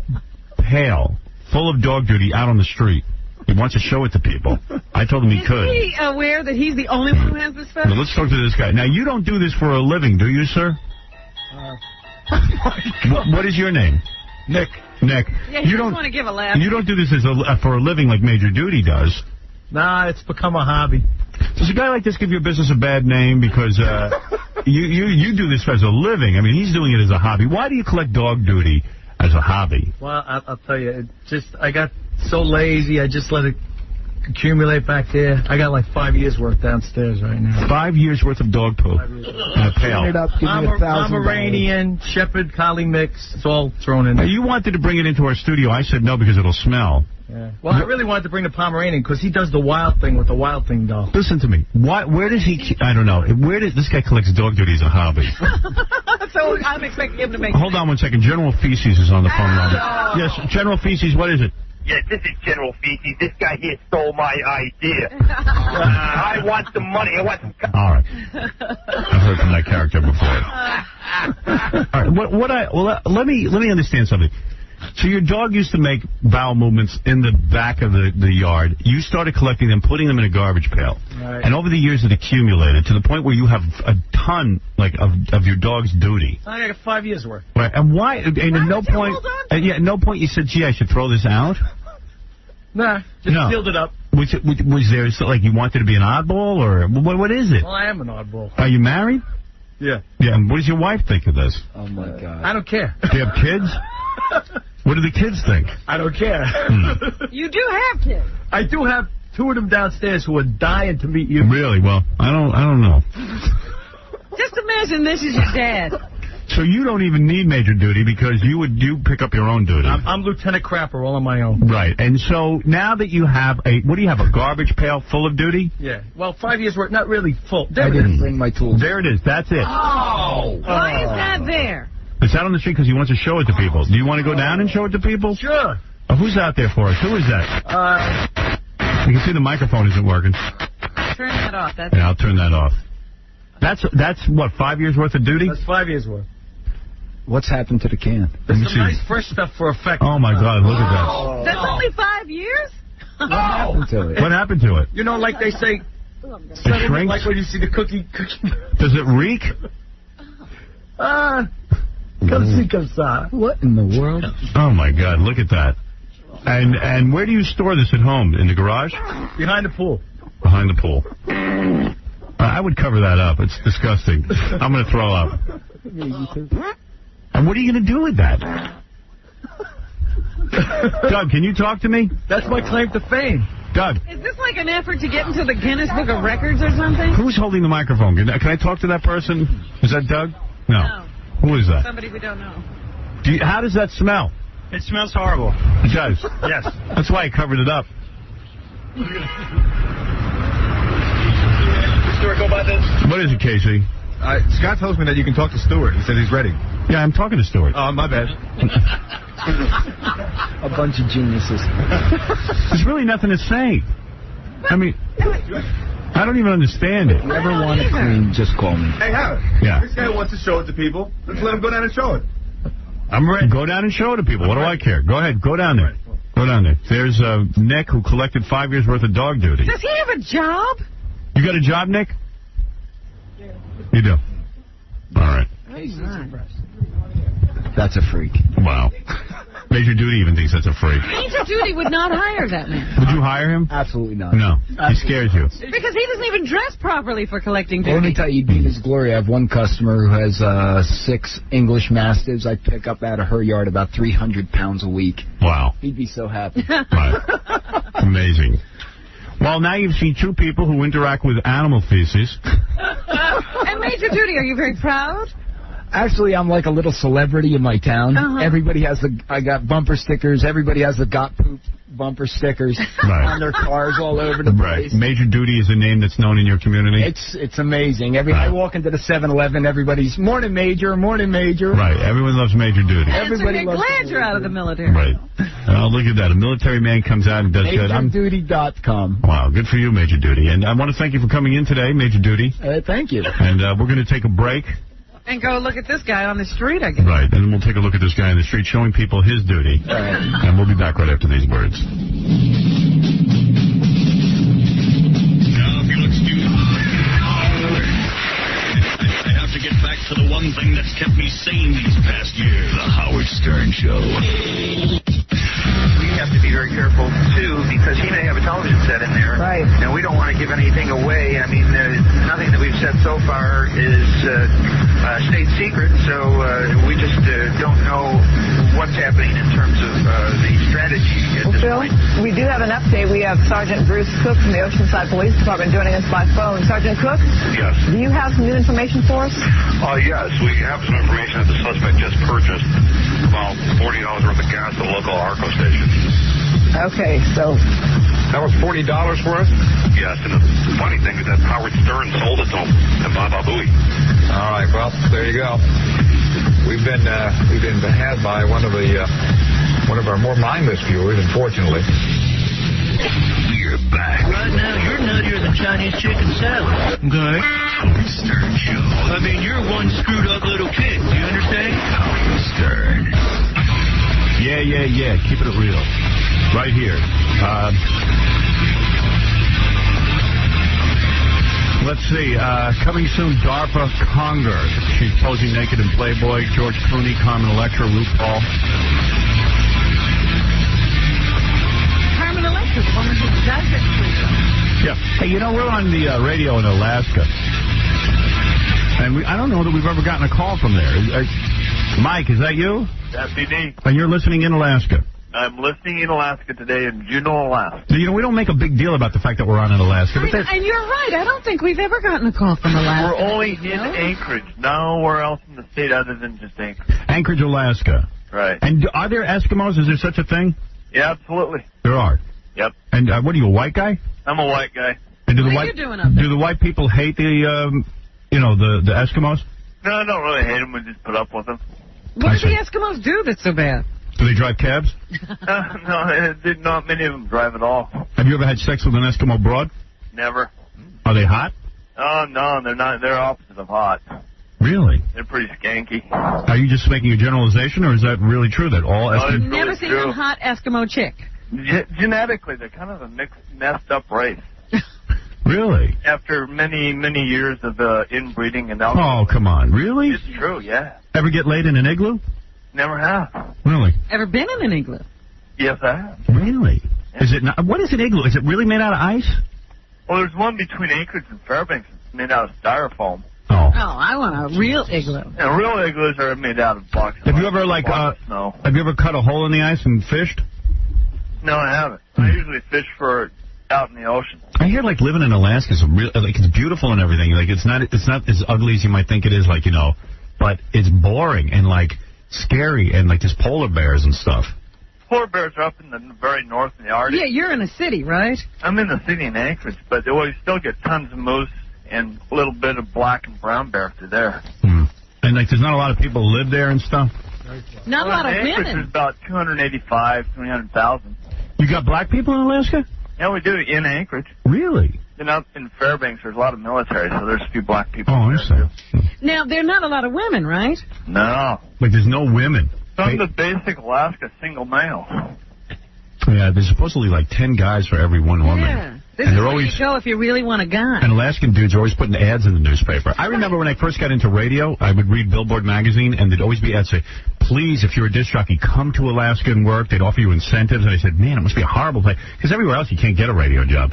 pail full of dog duty out on the street. He wants to show it to people. I told him he could. Is he aware that he's the only one who has this fetish? Well, let's talk to this guy. Now, you don't do this for a living, do you, sir? What is your name? Nick. Yeah, you don't want to give a laugh. You don't do this for a living like Major Duty does. Nah, it's become a hobby. Does a guy like this give your business a bad name because you do this as a living? I mean, he's doing it as a hobby. Why do you collect dog duty as a hobby? Well, I'll tell you, I got so lazy, I just let it accumulate back there. I got like 5 years worth downstairs right now. 5 years worth of dog poop in a pail. Pomeranian, Shepherd, Collie mix. It's all thrown in there. You wanted to bring it into our studio. I said no because it'll smell. Yeah. Well, I really wanted to bring the Pomeranian because he does the wild thing with the Wild Thing doll. Listen to me. Where does he... I don't know. Where does this guy collects dog duty as a hobby? So I'm expecting him to make... Hold on 1 second. General Feces is on the phone line. Yes, General Feces, what is it? Yeah, this is General Feces. This guy here stole my idea. I want some money. I want some... All right. I've heard from that character before. All right. Let me understand something. So your dog used to make bowel movements in the back of the yard. You started collecting them, putting them in a garbage pail. Right. And over the years it accumulated to the point where you have a ton of your dog's duty. I got 5 years worth. Right. And why? And at no point, at no point you said, gee, I should throw this out? Nah, just sealed it up. Was there like you wanted to be an oddball, or what is it? Well, I am an oddball. Are you married? Yeah. Yeah, and what does your wife think of this? Oh, my God. I don't care. Do you have kids? What do the kids think? I don't care. You do have kids. I do have 2 of them downstairs who are dying to meet you. Really? Well, I don't know. Just imagine this is your dad. So you don't even need Major Duty because you pick up your own duty. I'm Lieutenant Crapper all on my own. Right. And so now that you have a garbage pail full of duty? Yeah. Well, 5 years worth, not really full. I didn't bring my tools. There it is. That's it. Oh. Why is that there? It's out on the street because he wants to show it to people. Do you want to go down and show it to people? Sure. Who's out there for us? Who is that? You can see the microphone isn't working. Turn that off. Yeah, I'll turn that off. That's what, 5 years worth of duty? That's 5 years worth. What's happened to the can? There's some nice fresh stuff for effect. Oh, my God, look at that. That's only 5 years? What happened to it? What happened to it? You know, like they say, it shrinks? like when you see the cookie. Does it reek? What in the world? Oh, my God. Look at that. And where do you store this at home? In the garage? Behind the pool. Behind the pool. I would cover that up. It's disgusting. I'm going to throw up. And what are you going to do with that? Doug, can you talk to me? That's my claim to fame. Doug. Is this like an effort to get into the Guinness Book of Records or something? Who's holding the microphone? Can I talk to that person? Is that Doug? No. Who is that? Somebody we don't know. How does that smell? It smells horrible. It does? Yes. That's why I covered it up. Stuart, go by this. What is it, Casey? Scott tells me that you can talk to Stuart. He says he's ready. Yeah, I'm talking to Stuart. Oh, my bad. A bunch of geniuses. There's really nothing to say. I mean, I don't even understand it. If you ever want a clean, just call me. Hey, Howard. Yeah. This guy wants to show it to people. Let's let him go down and show it. I'm ready. Go down and show it to people. What do I care? Go ahead. Go down there. Go down there. There's Nick, who collected 5 years' worth of dog duty. Does he have a job? You got a job, Nick? You do. All right. That's a freak. Wow. Major Duty even thinks that's a freak. Major Duty would not hire that man. Would you hire him? Absolutely not. No. He scares you. Because he doesn't even dress properly for collecting duty. Well, let me tell you, you'd be in his glory. I have one customer who has 6 English Mastiffs. I pick up out of her yard about 300 pounds a week. Wow. He'd be so happy. Right. Amazing. Well, now you've seen 2 people who interact with animal feces. And Major Duty, are you very proud? Actually, I'm like a little celebrity in my town. Everybody has I got bumper stickers. Everybody has the got poop bumper stickers on their cars all over the place. Major Duty is a name that's known in your community? It's amazing. I walk into the 7-Eleven, everybody's, morning, Major, morning, Major. Right. Everyone loves Major Duty. Everybody loves glad you're out of the military. Right. Oh, look at that. A military man comes out and does good. MajorDuty.com. Wow, good for you, Major Duty. And I want to thank you for coming in today, Major Duty. Thank you. And we're going to take a break. And go look at this guy on the street, I guess. Right, and then we'll take a look at this guy in the street showing people his duty. And we'll be back right after these words. Now, if you look stupid, I have to get back to the one thing that's kept me sane these past years. The Howard Stern Show. We have to be very careful, too, because he may have a television set in there. Right. And we don't want to give anything away. I mean, nothing that we've said so far is state secret, so we just don't know what's happening in terms of the strategy at this Phil, point. we do have an update. We have Sergeant Bruce Cook from the Oceanside Police Department joining us by phone. Sergeant Cook? Yes. Do you have some new information for us? Yes, we have some information that the suspect just purchased about $40 worth of gas at a local ARCO station. Okay, so... That was $40 for us? Yes, and the funny thing is that Howard Stern sold it to him to Baba Booey. All right, well, there you go. We've been had by one of our more mindless viewers, unfortunately. We're back. Right now, you're nuttier than Chinese chicken salad. Okay? Howard Stern Show. I mean, you're one screwed up little kid. Do you understand? Howard Stern. Yeah. Keeping it real. Right here. Let's see. Coming soon, DARPA Conger. She's posing naked in Playboy. George Clooney, Carmen Electra, RuPaul. Carmen Electra, the woman who does it. Yeah. Hey, you know, we're on the radio in Alaska. And I don't know that we've ever gotten a call from there. Mike, is that you? That's me. And you're listening in Alaska? I'm listening in Alaska today in Juneau, Alaska. You know, we don't make a big deal about the fact that we're on in Alaska. But And you're right. I don't think we've ever gotten a call from Alaska. We're only in Anchorage. Nowhere else in the state other than just Anchorage. Anchorage, Alaska. Right. And are there Eskimos? Is there such a thing? Yeah, absolutely. There are. Yep. And what are you, a white guy? I'm a white guy. And do What the are white you doing up there? do the white people hate the Eskimos? No, I don't really hate them. We just put up with them. What do the Eskimos do that's so bad? Do they drive cabs? No, not many of them drive at all. Have you ever had sex with an Eskimo broad? Never. Are they hot? Oh, no, they're not. They're opposite of hot. Really? They're pretty skanky. Are you just making a generalization, or is that really true that all Eskimos... You've never seen a hot Eskimo chick. Genetically, they're kind of a messed up race. Really? After many years of inbreeding and alcohol. Oh, come on. Really? It's true, yeah. Ever get laid in an igloo? Never have. Really? Ever been in an igloo? Yes, I have. Really? Is it not? What is an igloo? Is it really made out of ice? Well, there's one between Anchorage and Fairbanks. It's made out of styrofoam. Oh. Oh, I want a real igloo. And real igloos are made out of boxes. Have you ever have you ever cut a hole in the ice and fished? No, I haven't. I usually fish for out in the ocean. I hear like living in Alaska is it's beautiful and everything. Like it's not as ugly as you might think it is. Like but it's boring and like scary and like there's polar bears and stuff. Polar bears are up in the very north in the Arctic. Yeah, you're in a city, right? I'm in the city in Anchorage, but we still get tons of moose and a little bit of black and brown bear through there. And like there's not a lot of people who live there and stuff. Not a lot of Anchorage women. There's about 300,000. You got black people in Alaska? Yeah, we do in Anchorage. Really? And up in Fairbanks, there's a lot of military, so there's a few black people. Oh, I see. Now, there are not a lot of women, right? No. Like there's no women. Some of the basic Alaska single male. Yeah, there's supposedly like 10 guys for every one woman. Yeah. This And is they're where always you go if you really want a guy. And Alaskan dudes are always putting ads in the newspaper. I remember when I first got into radio, I would read Billboard magazine, and there'd always be ads say, please, if you're a disc jockey, come to Alaska and work. They'd offer you incentives. And I said, man, it must be a horrible place. Because everywhere else you can't get a radio job.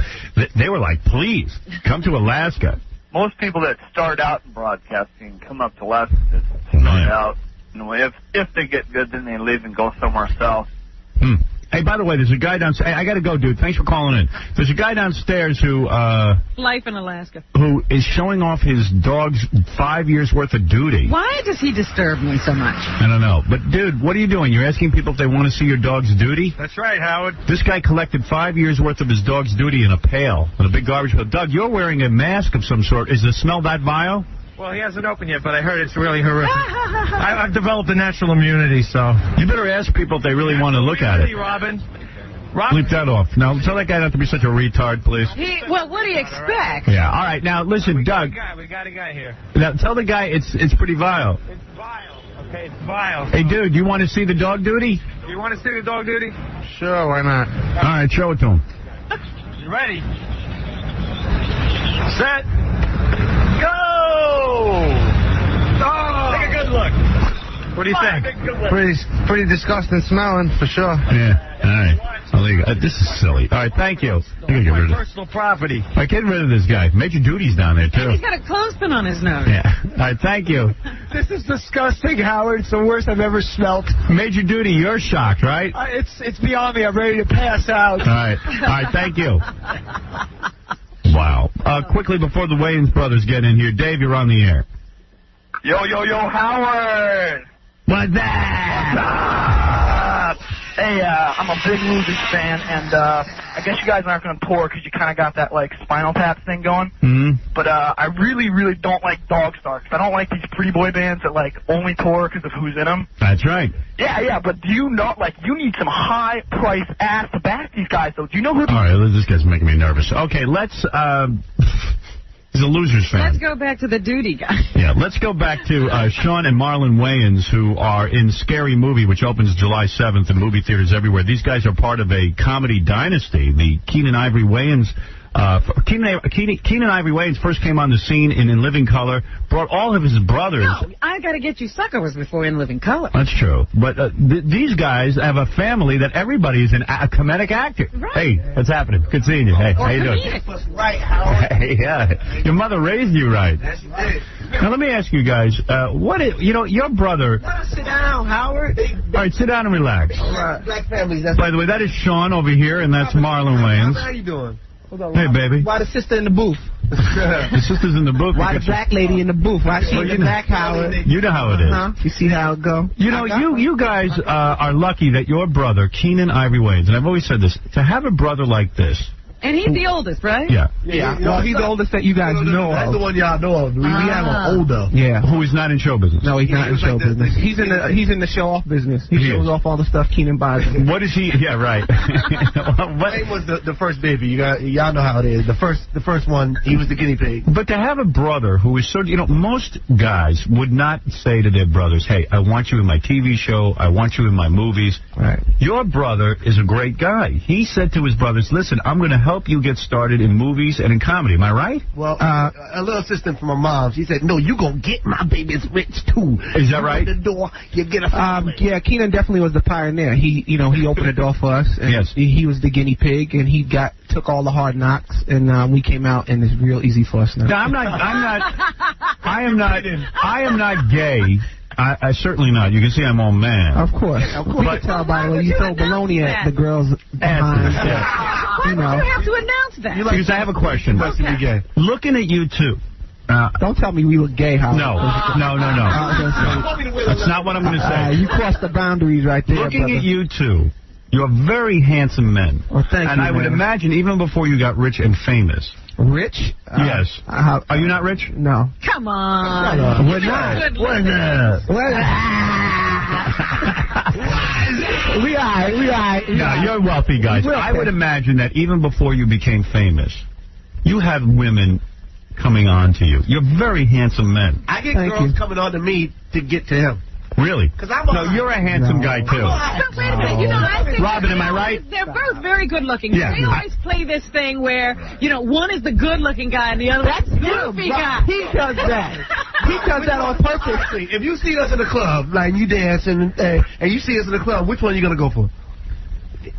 They were like, please, come to Alaska. Most people that start out in broadcasting come up to Alaska to start out. If they get good, then they leave and go somewhere south. Hey, by the way, there's a guy downstairs. Hey, I got to go, dude. Thanks for calling in. There's a guy downstairs who Life in Alaska. who is showing off his dog's 5 years' worth of duty. Why does he disturb me so much? I don't know. But, dude, what are you doing? You're asking people if they want to see your dog's duty? That's right, Howard. This guy collected 5 years' worth of his dog's duty in a pail, in a big garbage pail. Doug, you're wearing a mask of some sort. Is the smell that vile? Well, he hasn't opened yet, but I heard it's really horrific. I've developed a natural immunity, so... You better ask people if they really want to look at it. Robin. Leave that off. Now, tell that guy not to be such a retard, please. Well, what do you expect? Yeah, all right. Now, listen, Doug. We got a guy here. Now, tell the guy it's pretty vile. It's vile. Okay, it's vile. Hey, dude, you want to see the dog duty? You want to see the dog duty? Sure, why not? All right, show it to him. You ready? Set. Go! Oh! Take a good look. What do you think? Pretty disgusting smelling, for sure. Yeah, all right. This is silly. All right, thank you. Get rid of this. Personal property. All right, get rid of this guy. Major Duty's down there, too. He's got a clothespin on his nose. Yeah. All right, thank you. This is disgusting, Howard. It's the worst I've ever smelt. Major Duty, you're shocked, right? It's beyond me. I'm ready to pass out. All right, thank you. Wow. Quickly, before the Wayans brothers get in here, Dave, you're on the air. Yo, Howard! What's that? Hey, I'm a big Losers fan, and I guess you guys aren't going to tour because you kind of got that, like, Spinal Tap thing going. Mm-hmm. But I really, really don't like Dog Star, because I don't like these pretty boy bands that, like, only tour because of who's in them. That's right. Yeah, but do you know, like, you need some high-price ass to back these guys, though. Do you know who... All right, this guy's making me nervous. Okay, let's... He's a Losers fan. Let's go back to the duty guy. Yeah, let's go back to Sean and Marlon Wayans, who are in Scary Movie, which opens July 7th in movie theaters everywhere. These guys are part of a comedy dynasty. The Keenan Ivory Wayans... Keenan Ivory Wayans first came on the scene in Living Color, brought all of his brothers... No, I Gotta Get You Sucker was before In Living Color. That's true. But these guys have a family that everybody is a comedic actor. Right. Hey, what's happening? Good seeing you. Hey, how you doing? Right, Howard. Hey, yeah. Your mother raised you right. Yes, she did. Now, let me ask you guys, your brother... Sit down, Howard. All right, sit down and relax. All right. Black families. By the way, that is Sean over here, and that's Marlon Wayans. How you doing? Hold on. Hey, baby. Why the sister in the booth? The sister's in the booth. Why the black lady in the booth? Why she in the back, Howard? You know how it is. You see how it go? You know, you guys are lucky that your brother, Keenan Ivory Wayans, and I've always said this, to have a brother like this. And he's the oldest, right? Yeah. Yeah. Well, he's the oldest that you guys know of. That's the one y'all know of. We have an older. Yeah. Who is not in show business. No, he's not in show business. He's in the show off business. He shows off all the stuff Keenan buys. What is he? Yeah, right. Wayne was the first baby. Y'all know how it is. The first one, he was the guinea pig. But to have a brother who is so, most guys would not say to their brothers, hey, I want you in my TV show, I want you in my movies. Right. Your brother is a great guy. He said to his brothers, listen, I'm going to help you get started in movies and in comedy. Am I right? Well, a little assistant from my mom, she said, no, you going to get my babies rich, too. Is that right? The door, you get a yeah, Keenan definitely was the pioneer. He opened the door for us. And yes. He was the guinea pig, and he took all the hard knocks, and we came out, and it's real easy for us now. No, I am not gay. I certainly not. You can see I'm all man. Of course. We can tell by the way you throw baloney at the girls behind. You have to announce that. Because I have a question. Okay. Looking at you two. Don't tell me we were gay, Howard. No. That's not what I'm going to say. You crossed the boundaries right there, Looking brother. at you two, you're very handsome men. Well, thank you, and I would imagine even before you got rich and famous. Rich? Yes. Are you not rich? No. Come on. We're not. We are. No, you're wealthy guys. I would imagine that even before you became famous, you had women coming on to you. You're very handsome men. I get girls coming on to me to get to him. Really? No, you're a handsome guy, too. But wait a minute. I think Robin, am I right? They're both very good looking. Yeah. They always play this thing where, one is the good looking guy and the other is the goofy guy. He does that. He does that on purpose. If you see us in the club, like you dancing, and you see us in the club, which one are you going to go for?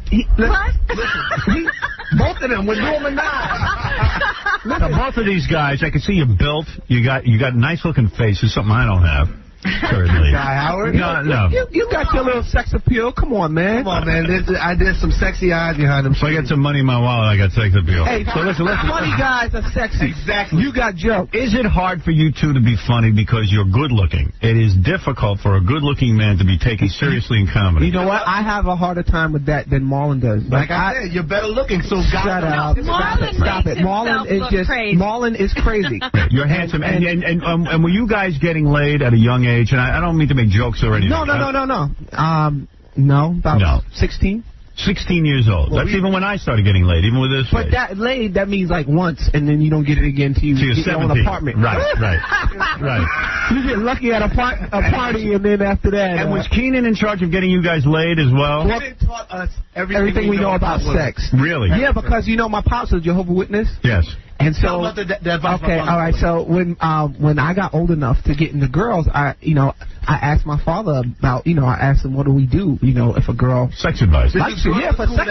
Listen, both of them with Norman Nye. Now, both of these guys, I can see you're built. You got nice looking faces, something I don't have. Certainly. Guy Howard? No. You got your little sex appeal. Come on, man. I did some sexy eyes behind him. So I got some money in my wallet, I got sex appeal. Hey, so listen. Funny guys are sexy. Exactly. You got jokes. Is it hard for you two to be funny because you're good looking? It is difficult for a good looking man to be taken seriously in comedy. You know what? I have a harder time with that than Marlon does. Like I said, you're better looking, so shut up. Stop it. Marlon is just crazy. Marlon is crazy. You're handsome. And were you guys getting laid at a young age? And I don't mean to make jokes or anything. No. About 16. 16 years old. Well, that's even when I started getting laid, even with this. But that means like once, and then you don't get it again till you get your own apartment. Right. You get lucky at a party, and then after that. And was Keenan in charge of getting you guys laid as well? Keenan taught us everything we know about sex. Really? Yeah, because my pops was a Jehovah's Witness. Yes. And so, okay, all right. So when I got old enough to get into girls, I asked my father about, I asked him, what do we do, if a girl... Sex advice. For sex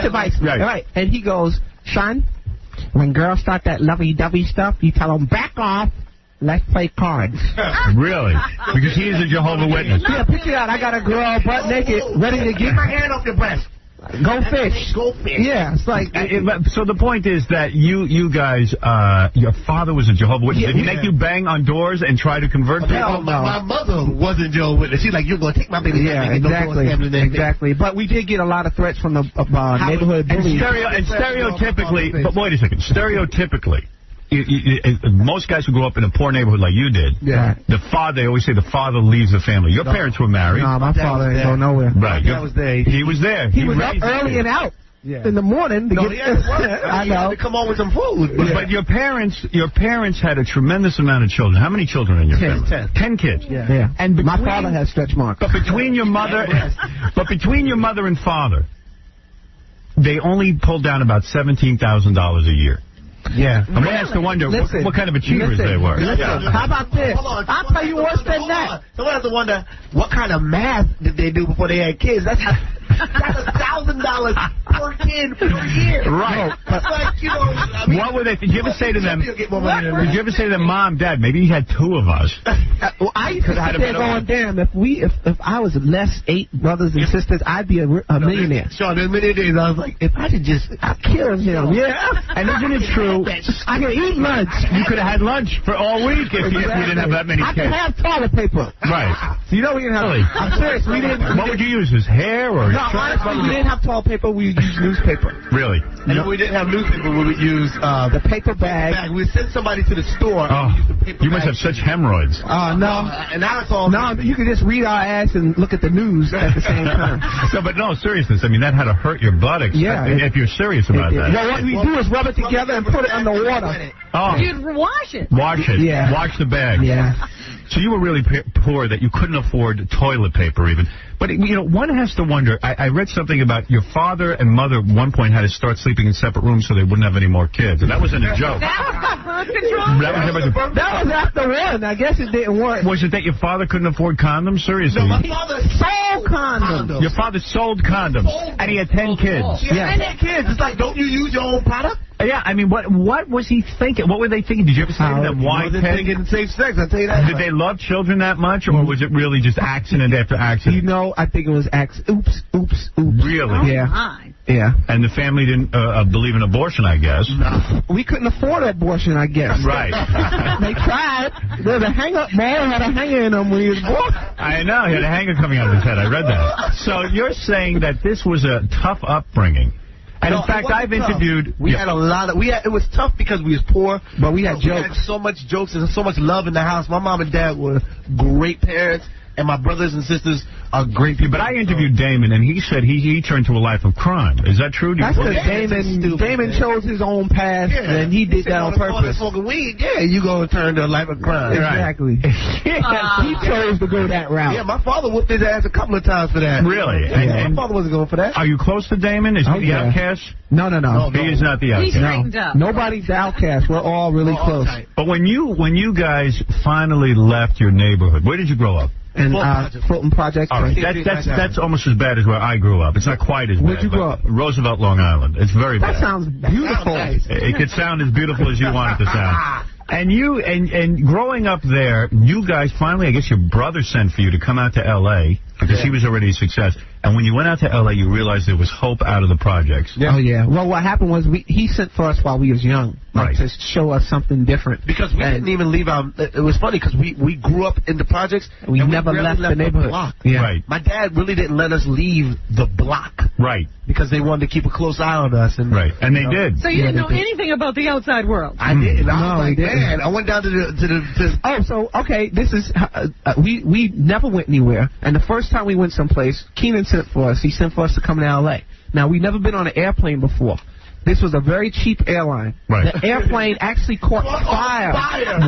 advice. Right. And he goes, son, when girls start that lovey-dovey stuff, you tell them, back off, let's play cards. Really? Because he is a Jehovah's Witness. Yeah, picture that. I got a girl butt naked, ready to get my hand off your breast. Go fish. Yeah, it's like... So the point is that you guys, your father was a Jehovah's Witness. Did he make you bang on doors and try to convert people? No. My mother wasn't Jehovah's Witness. She's like, you're going to take my baby. Yeah, exactly. But we did get a lot of threats from the neighborhood bullies. And stereotypically, but wait a second, stereotypically, most guys who grow up in a poor neighborhood like you did, they always say the father leaves the family. Your parents were married. No, my father ain't go nowhere. Right. That was there. He was there. He was up early and out in the morning to get I know. To come on with some food. But your parents had a tremendous amount of children. How many children in your family? 10 kids. Yeah. And my father has stretch marks. But between your mother and father, they only pulled down about $17,000 a year. Yeah. I mean, has to wonder what kind of achievers they were. How about this? I'll tell you worse than that. Someone has to wonder what kind of math did they do before they had kids. That's $1,000 per kid per year. Right. It's like, what were they? Did you ever say to them? Mom, Dad, maybe he had two of us? I used to sit there going, damn, if I was less 8 brothers and sisters, I'd be a millionaire. Sean, there's many days I was like, if I could just kill him. Yeah. And isn't it true? I could eat lunch. You could have had lunch for all week if you didn't have that many kids. I could have toilet paper. Right. We didn't have. Really? I'm serious. What would you use? His hair or? No, honestly, we didn't have toilet paper. We used newspaper. Really? And if we didn't have newspaper, we would use the paper bag. We would send somebody to the store. Oh, and use the paper you must bag. have such hemorrhoids. No. And now it's all. No, you can just read our ass and look at the news at the same time. But no, seriousness. I mean, that had to hurt your buttocks. Yeah. If you're serious about that. Well, what we do is rub it together and put it under water. Oh. You'd wash it. Wash it. Yeah. Wash the bag. Yeah. So you were really poor that you couldn't afford toilet paper even. But, you know, one has to wonder. I read something about your father and mother at one point had to start sleeping in separate rooms so they wouldn't have any more kids. And that wasn't a joke. That was birth control? That was after one. I guess it didn't work. Was it that your father couldn't afford condoms? Seriously? No, my father sold condoms. Your father sold condoms. And he had 10 kids. Yeah, 10 kids. It's like, don't you use your own product? Yeah, I mean, what was he thinking? What were they thinking? Did you ever say to them, why thinking safe sex? I'll tell you that. Did they love children that much, or was it really just accident after accident? You know, I think it was oops. Really? Yeah. Yeah. And the family didn't believe in abortion, I guess. No. We couldn't afford abortion, I guess. Right. They tried. There's a hang-up. Man had a hanger in him when he was born. I know. He had a hanger coming out of his head. I read that. So you're saying that this was a tough upbringing. And in fact, I've interviewed. We had a lot of. It was tough because we was poor, but we had jokes. We had so much jokes and so much love in the house. My mom and dad were great parents, and my brothers and sisters are great people. But I interviewed Damon, and he said he turned to a life of crime. Is that true? That's because Damon chose his own path, and he did that on purpose. Smoking weed, you gonna turn to a life of crime. Exactly. He chose to go that route. Yeah, my father whooped his ass a couple of times for that. Really? My father wasn't going for that. Are you close to Damon? Is he the outcast? No. He is not the outcast. He's straightened up. Nobody's the outcast. We're all really close. But when you guys finally left your neighborhood, where did you grow up? And Fulton Project. All right, that's almost as bad as where I grew up. It's not quite as bad. Where'd you grow up? Roosevelt, Long Island. It's very bad. That sounds beautiful. It could sound as beautiful as you want it to sound. And growing up there, you guys finally, I guess your brother sent for you to come out to L.A. because he was already a success. And when you went out to L.A., you realized there was hope out of the projects. Yeah. Oh, yeah. Well, what happened was he sent for us while we was young. Right. To show us something different. Because we didn't even leave our... It was funny because we grew up in the projects. We never left the neighborhood. Block. Yeah. Right. My dad really didn't let us leave the block. Right. Because they wanted to keep a close eye on us. And, right. And they did. So you didn't know anything about the outside world? I didn't. I was like, man, I went down to the... Oh, so, okay, this is... we never went anywhere. And the first time we went someplace, Keenan sent for us. He sent for us to come to L.A. Now, we'd never been on an airplane before. This was a very cheap airline. Right. The airplane actually caught fire.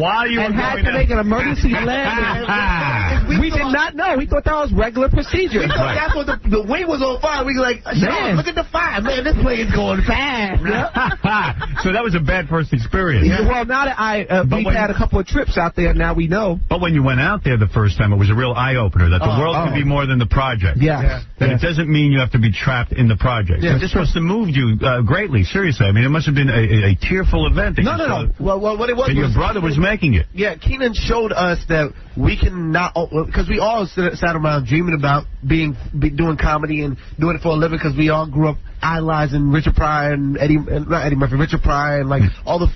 While you were and had to make an emergency landing. We did not know. We thought that was regular procedure. We thought that's what the wing was on fire. We were like, man, look at the fire. Man, this plane's going fast. So that was a bad first experience. Yeah. Well, now that we've had a couple of trips out there, now we know. But when you went out there the first time, it was a real eye-opener that the world can be more than the project. Yeah. That it doesn't mean you have to be trapped in the project. Yeah, this must have moved you greatly. Seriously, I mean, it must have been a tearful event. No. Well, what it was... And your brother was making it. Yeah, Keenan showed us that we can not... Because we all sat around dreaming about doing comedy and doing it for a living because we all grew up idolizing Richard Pryor and Richard Pryor and all the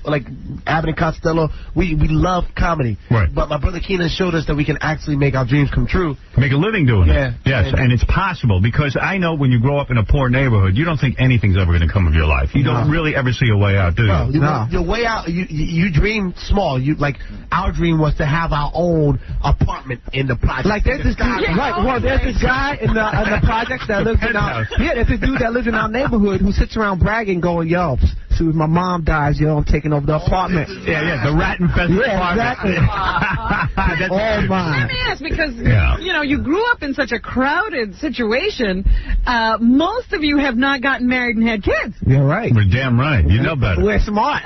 Abbott and Costello. We love comedy. Right. But my brother Keenan showed us that we can actually make our dreams come true. Make a living doing it. Yes, and it's possible because I know when you grow up in a poor neighborhood, you don't think anything's ever going to come of your life. You don't really ever see a way out, do you? No. Your way out, you dream small. Our dream was to have our own apartment in the project. Like there's this guy, there's this guy in the projects that lives in our... Yeah, there's a dude that lives in our neighborhood who sits around bragging, going, yo, as soon as my mom dies, I'm taking over the apartment. Yeah, the rat-infested apartment. Exactly. That's all mine. Let me ask, because, you grew up in such a crowded situation, most of you have not gotten married and had kids. You're right. We're damn right. You know better. We're smart.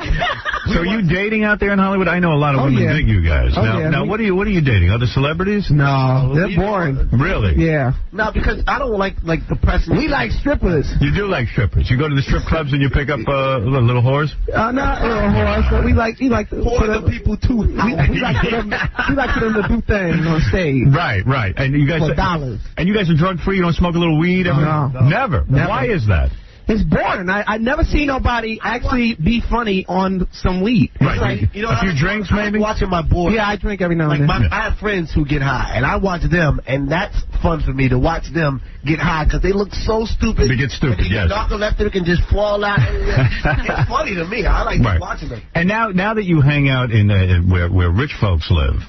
So are you dating out there in Hollywood? I know a lot of women dig you guys. Now, what are you dating? Other celebrities? No, they're boring. Really? Yeah. No, because I don't like the press. We like strippers. You do like strippers. You go to the strip clubs and you pick up little whores? Not little whores, but we like the people too. We like for them to do things on stage. Right. And you guys for dollars. And you guys are drug free. You don't smoke a little weed? No. Never. Why is that? It's boring. I never see nobody actually be funny on some weed. Right. Like, you know, a few drinks, maybe? Watching my boys. Yeah, I drink every now and then. I have friends who get high, and I watch them, and that's fun for me to watch them get high because they look so stupid. They get stupid, yes. Knock the left hook and just fall out. It's funny to me. I like watching them. And now that you hang out in where rich folks live,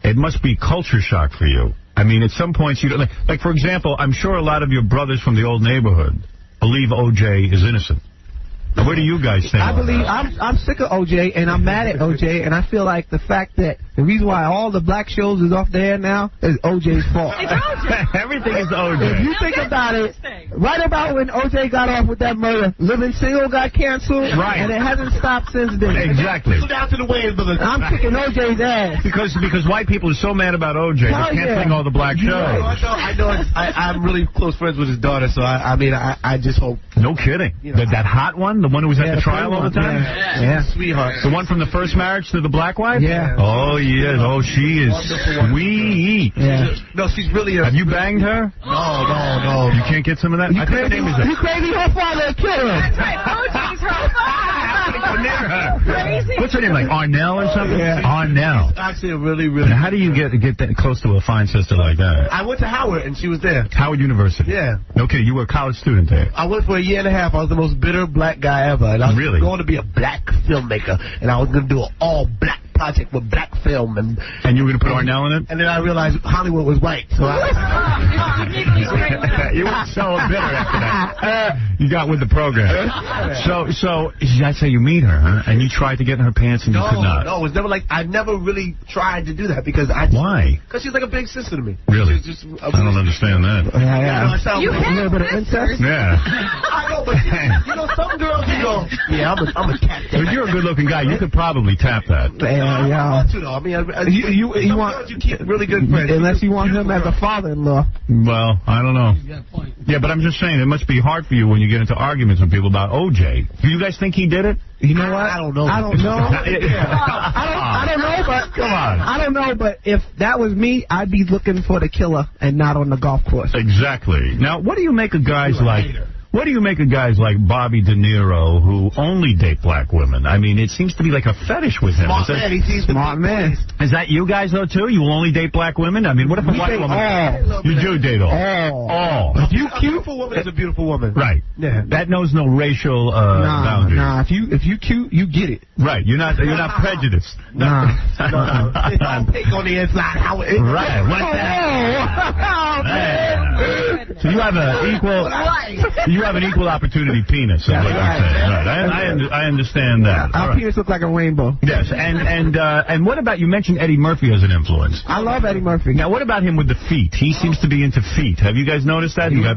it must be culture shock for you. I mean, at some points, you don't, like for example, I'm sure a lot of your brothers from the old neighborhood believe O.J. is innocent. Where do you guys think? I believe I'm sick of O.J. and I'm mad at O.J. and I feel like the fact that the reason why all the black shows is off the air now is O.J.'s fault. It's O.J. Everything is O.J. If you think about it, right about when O.J. got off with that murder, Living Single got canceled, right, and it hasn't stopped since then. Exactly. Down to the way, I'm kicking O.J.'s ass because white people are so mad about O.J. They're canceling all the black shows. I know. I'm really close friends with his daughter, so I mean, I just hope. No kidding. You know, that hot one, the one who was at the trial all the time. Yeah, sweetheart. The one from the first marriage to the black wife. Yeah. Oh yes. Oh, she is sweet. Yeah. No, she's really. Have you banged her? No. You can't get some of that. I think her name is. You crazy? Her father killed her. That's right. O.J.'s her father. Crazy. What's her name? Like Arnell or something? Yeah. Arnell. She's actually a really, really. Now, how do you get that close to a fine sister like that? I went to Howard and she was there. Howard University. Yeah. Okay, you were a college student there. I went for a year and a half. I was the most bitter black guy ever. And I was going to be a black filmmaker, and I was going to do an all-black project with black film. And you were going to put Arnell in it? And then I realized Hollywood was white. So you were so bitter after that. You got with the program. So that's how you meet her, huh? And you tried to get in her pants and you could not. No, it was never like, I never really tried to do that because I just... Why? Because she's like a big sister to me. Really? Just, I don't understand that. Yeah. You a little bit of incest? Yeah. I know, but you know, some girls you go, yeah, I'm a cat. But you're a good-looking guy. You could probably tap that. I want to, though. I mean, you want you keep really good friends. Unless you want him as a father-in-law. Well, I don't know. Yeah, but I'm just saying, it must be hard for you when you get into arguments with people about O.J. Do you guys think he did it? You know what? I don't know. I don't know. I don't know, but come on. I don't know, but if that was me, I'd be looking for the killer and not on the golf course. Exactly. Now, what do you make of guys like? What do you make of guys like Bobby De Niro who only date black women? I mean, it seems to be like a fetish with him. Smart man. Is that you guys, though, too? You only date black women? I mean, what if a white woman... You do date all. A beautiful woman is a beautiful woman. Right. Yeah. That knows no racial boundaries. Nah, if you cute, you get it. Right. You're not prejudiced. No. Don't pick on the inside. Right. So you have an equal opportunity penis. Is what you're saying. Right. I understand that. Our penis look like a rainbow. Yes. And what about, you mentioned Eddie Murphy as an influence. I love Eddie Murphy. Now, what about him with the feet? He seems to be into feet. Have you guys noticed that? You know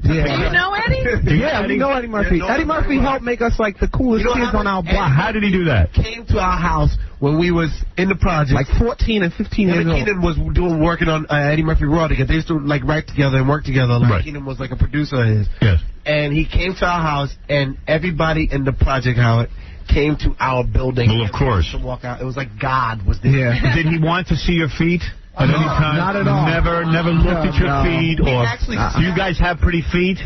Eddie? Yeah, we know Eddie Murphy. Eddie Murphy helped make us like the coolest kids on our block. How did he do that? He came to our house when we was in the project. Like 14 and 15 years old. Keenan was working on Eddie Murphy Raw together. They used to like write together and work together. Like Keenan was like a producer of his. Yes. And he came to our house, and everybody in the project, Howard, came to our building. Well, of course. To walk out. It was like God was there. Yeah. Did he want to see your feet? At any time? Not at all. Never looked at your feet? Or do you guys have pretty feet?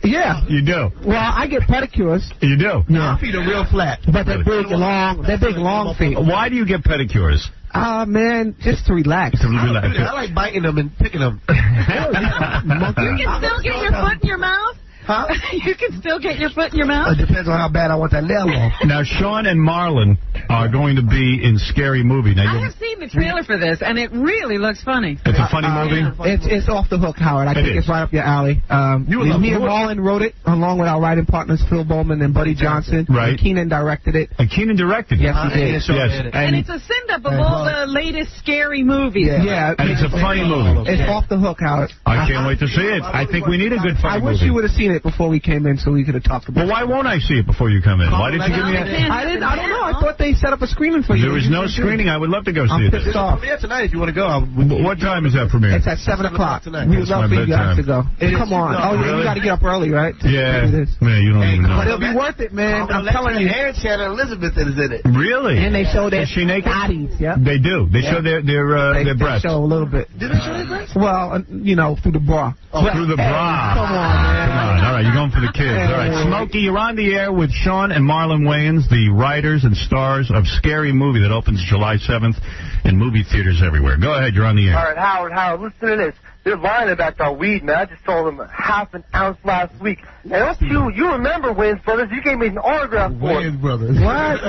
Yeah. You do? Well, I get pedicures. You do? My feet are real flat. But they're big, long feet. Why do you get pedicures? Man, just to relax. I like biting them and picking them. You can still get your foot in your mouth? Huh? You can still get your foot in your mouth? It depends on how bad I want that nail on. Now, Sean and Marlon are going to be in Scary Movie. Now, I have seen the trailer for this, and it really looks funny. It's a funny movie? It's off the hook, Howard. I think it's right up your alley. Me and Marlon wrote it, along with our writing partners, Phil Bowman and Buddy Johnson. Right. And Keenan directed it. And Keenan directed it? Yes, he did. Yes. And it's a send-up of all the latest scary movies. Yeah. And it's a funny movie. It's off the hook, Howard. I can't wait to see it. I think we need a good funny movie. I wish you would have seen it before we came in so we could have talked about it. Well, why won't I see it before you come in? Why didn't you give me a... I don't know. I thought they set up a screening for you. There was no screening. I would love to go see it. I'm pissed off. Yeah, tonight if you want to go. What time is that premiere? It's at 7 o'clock. Tonight. We would love for you guys to go. Come on. Oh, yeah, you got to get up early, right? Yeah. Man, you don't even know. But it'll be worth it, man. I'm telling you. Aaron Shannon Elizabeth is in it. Really? And they show their Is she naked? bodies, yeah. They do. They show their breasts. They show a little bit. Did they show their breasts? Well, through the bra. Through the bra. Come on, man. Come on. All right. right, you're going for the kids. All right, Smokey, you're on the air with Sean and Marlon Wayans, the writers and stars of Scary Movie that opens July 7th in movie theaters everywhere. Go ahead, you're on the air. All right, Howard, listen to this. They're lying about that weed, man. I just sold them half an ounce last week. And don't you remember Wayans Brothers? You gave me an autograph for it. Wayans Brothers. What?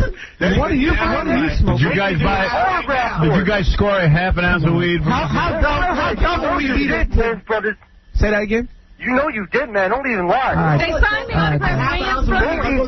What are you smoking? Did you guys Did you guys score a half an ounce of weed? How dumb are you? Wayans Brothers. Say that again? You know you did, man. Don't even lie. They signed the autograph. If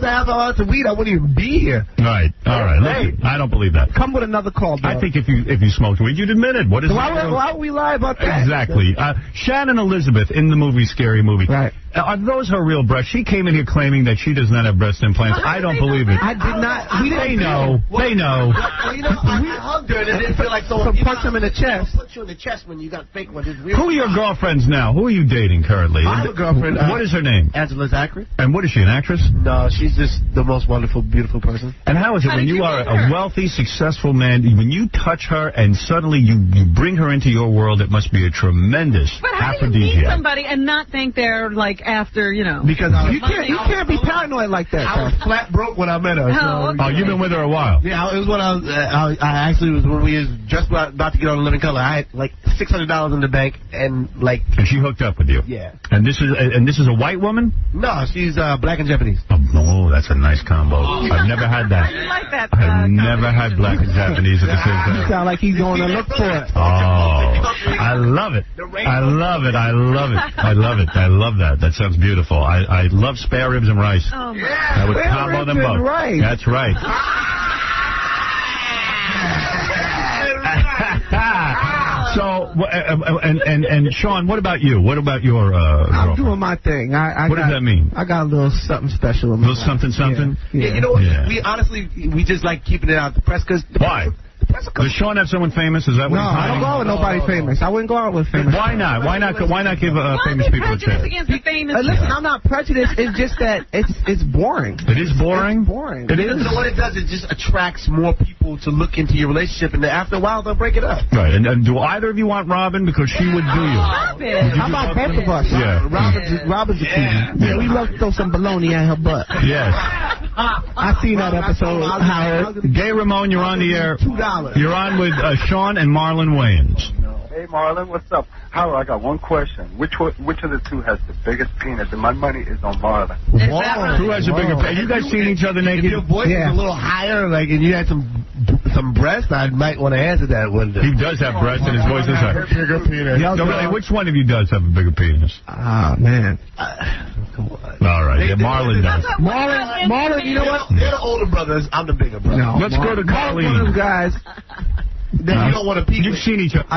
I have an ounce of weed, I wouldn't even be here. Right. All right. Listen, I don't believe that. Come with another call, bro. I think if you smoked weed, you'd admit it. What is why would we lie about that? Exactly. Shannon Elizabeth in the movie Scary Movie. Right. Are those her real breasts? She came in here claiming that she does not have breast implants. I don't believe it. I did not. They know. They know. Well, you know, I hugged her and it didn't feel like So punch them in the chest. Punch you in the chest when you got fake ones. Who are your girlfriends now? Who are you dating currently? I have a girlfriend. What is her name? Angela Zachary. And what is she, an actress? No, she's just the most wonderful, beautiful person. And how is it when you are a wealthy, successful man, when you touch her and suddenly you bring her into your world, it must be a tremendous But how do you meet somebody and not think they're, like, after, you know... Because you can't be paranoid like that. I was flat broke when I met her. Oh, okay. Oh, you've been with her a while. Yeah, it was when I actually was when we was just about to get on Living Color. I had like $600 in the bank and like. And she hooked up with you. Yeah. And this is a white woman? No, she's black and Japanese. Oh, that's a nice combo. I've never had that. You like that? I've never had black and Japanese at the same You time. sound like he's going to look for it. Oh, I love it. I love it. I love it. I love it. I love that. That sounds beautiful. I love spare ribs and rice. Oh, my I would combo them both. Rice. That's right. So, and Sean, what about you? What about your I'm girlfriend? doing my thing. What does that mean? I got a little something special in A my little something, something? Yeah, you know what? We honestly, we just like keeping it out of the press because. Why? Does Sean have someone famous? Is that what No, he's I don't hiding? go out with nobody famous. I wouldn't go out with famous. Why not? Why not give famous people a chance? against the famous. Listen, I'm not prejudiced. It's just that it's boring. It is boring? It's boring. It You is. know what it does? It just attracts more people to look into your relationship, and then after a while, they'll break it up. Right. And do either of you want Robin? Because she would do you. How about both of us? Yeah. Robin's a cutie. Yeah, we love to throw some baloney at her butt. Yes. I seen that episode, Howard. Gay Ramon, you're on the air. $2. You're on with Sean and Marlon Wayans. Hey, Marlon, what's up? Howard, I got one question. Which of the two has the biggest penis? And my money is on Marlon. Whoa. Who has a bigger penis? You guys seen each other naked? If your voice is a little higher, like, and you had some breasts, I might want to answer that one day. He does have breasts and his voice is high. Bigger penis. No, really, which one of you does have a bigger penis? Ah, man. All right, yeah, Marlon does. Marlon, you know what? They're the older brothers. I'm the bigger brother. No, Let's go to Colleen. One of those guys. Then you don't want to pee. You've seen each other.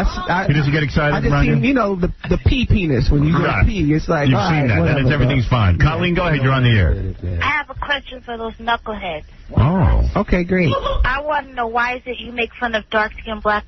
He doesn't get excited I just around seen, you? you know, the pee penis. When you go Right. pee, it's like, You've all seen right, that. whatever, And everything's fine. Colleen, go ahead. You're on the air. I have a question for those knuckleheads. Oh. Okay, great. I want to know, why is it you make fun of dark-skinned black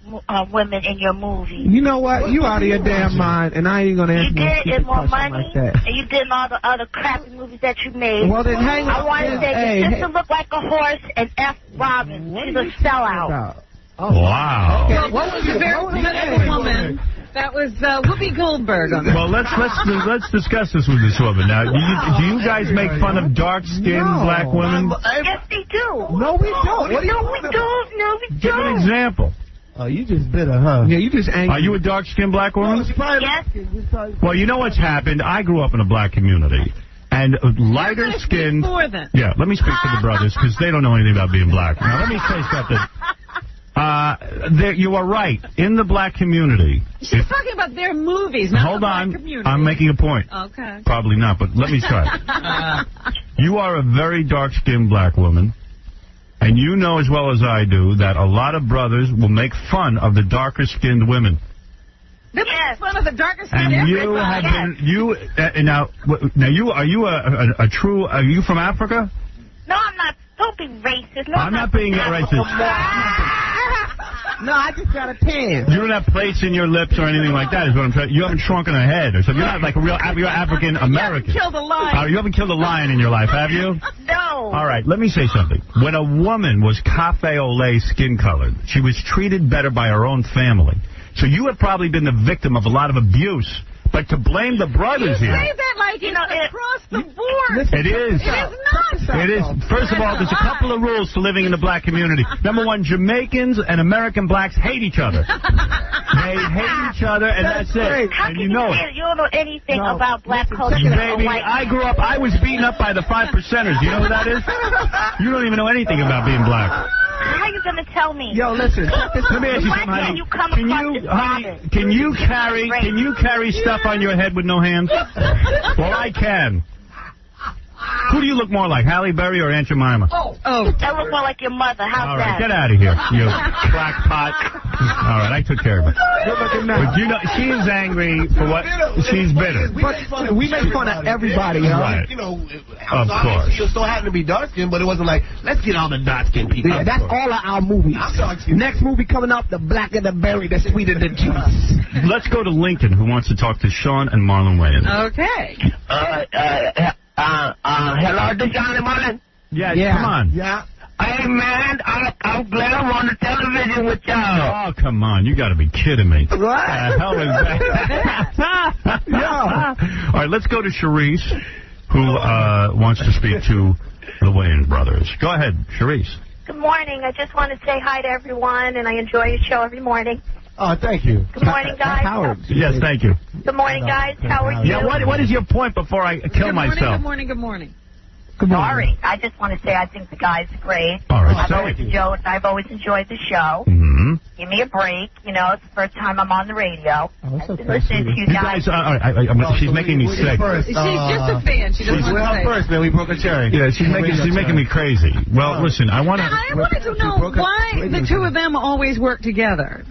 women in your movies? You know what? You out of your damn mind, and I ain't gonna answer You no did it stupid in More question Money, like that. and you did in all the other crappy movies that you made. Well, then hang I on. want to say Hey, just hey. to look like a horse and F Robin. She's a sellout. Wow. Well, what was a very beautiful woman? That was Whoopi Goldberg on that. Well, let's discuss this with this woman. Now, do you guys make fun of dark-skinned black women? Yes, they do. No, we don't. What do you No, we don't. No, we Give an don't. example. Oh, you just bitter, huh? Yeah, you just angry. Are you a dark-skinned black woman? Yes. Well, you know what's happened? I grew up in a black community. And lighter skinned. Yeah, let me speak to the brothers because they don't know anything about being black. Now, let me say something. You are right. In the black community. She's talking about their movies, not Hold the on. black community. I'm making a point. Okay. Probably not, but let me try. You are a very dark-skinned black woman. And you know as well as I do that a lot of brothers will make fun of the darker-skinned women. They make fun of the darker skin. And you have been are you a true? Are you from Africa? No, I'm not. Don't be racist. No, I'm not being racist. No, I just got a tan. You don't have plates in your lips or anything like that. Is what I'm trying. You haven't shrunken a head or something. You're not like a real. You're African American. You haven't killed a lion. You haven't killed a lion in your life, have you? No. All right. Let me say something. When a woman was cafe au lait skin colored, she was treated better by her own family. So you have probably been the victim of a lot of abuse But to blame the brothers You here. say that like it's across the board. It is. It is not. It is. First of all, there's a couple of rules to living in the black community. Number one, Jamaicans and American blacks hate each other. They hate each other, and that's it. How And can you know say it. You don't know anything about black culture. Baby, I grew up, I was beaten up by the 5%ers. Do you know what that is? You don't even know anything about being black. How are you going to tell me? Yo, listen. Let me ask you Why something, can't honey. you come across as bothered? Can you carry stuff on your head with no hands? Well, I can. Who do you look more like, Halle Berry or Aunt Jemima? Oh. That look more like your mother. How's All that? right, get out of here, you crackpot. All right, I took care of it. But you know, she is angry for what? She's bitter. But we make fun of everybody, huh? Right. You know, Of course. She still happened to be dark skinned, but it wasn't like, let's get all the dark skinned people. Yeah, that's all of our movies. Next movie coming up, The Blacker the Berry, the Sweeter the Juice. Let's go to Lincoln, who wants to talk to Sean and Marlon Wayans. Okay. Hello, this is Johnny Marlon. Yeah, come on. Yeah. Hey, man, I'm glad I'm on the television with y'all. Oh, come on. You got to be kidding me. What? The hell is that? Yeah. All right, let's go to Sharice, who wants to speak to the Wayans brothers. Go ahead, Sharice. Good morning. I just want to say hi to everyone, and I enjoy your show every morning. Oh, thank you. Good morning, guys. Howard. Yes, thank you. Good morning, guys. How are you? Yeah, what is your point before I kill myself? Good morning, good morning. Sorry. I just want to say I think the guys are great. All right, I've always enjoyed the show. Mm-hmm. Give me a break. You know, it's the first time I'm on the radio. I've been listening to you You guys. guys, she's making me sick. She's just a fan. She doesn't want to say. First, man, we broke a cherry. Yeah, she's making me crazy. Well, listen, I want to. I wanted to know why the two of them always work together.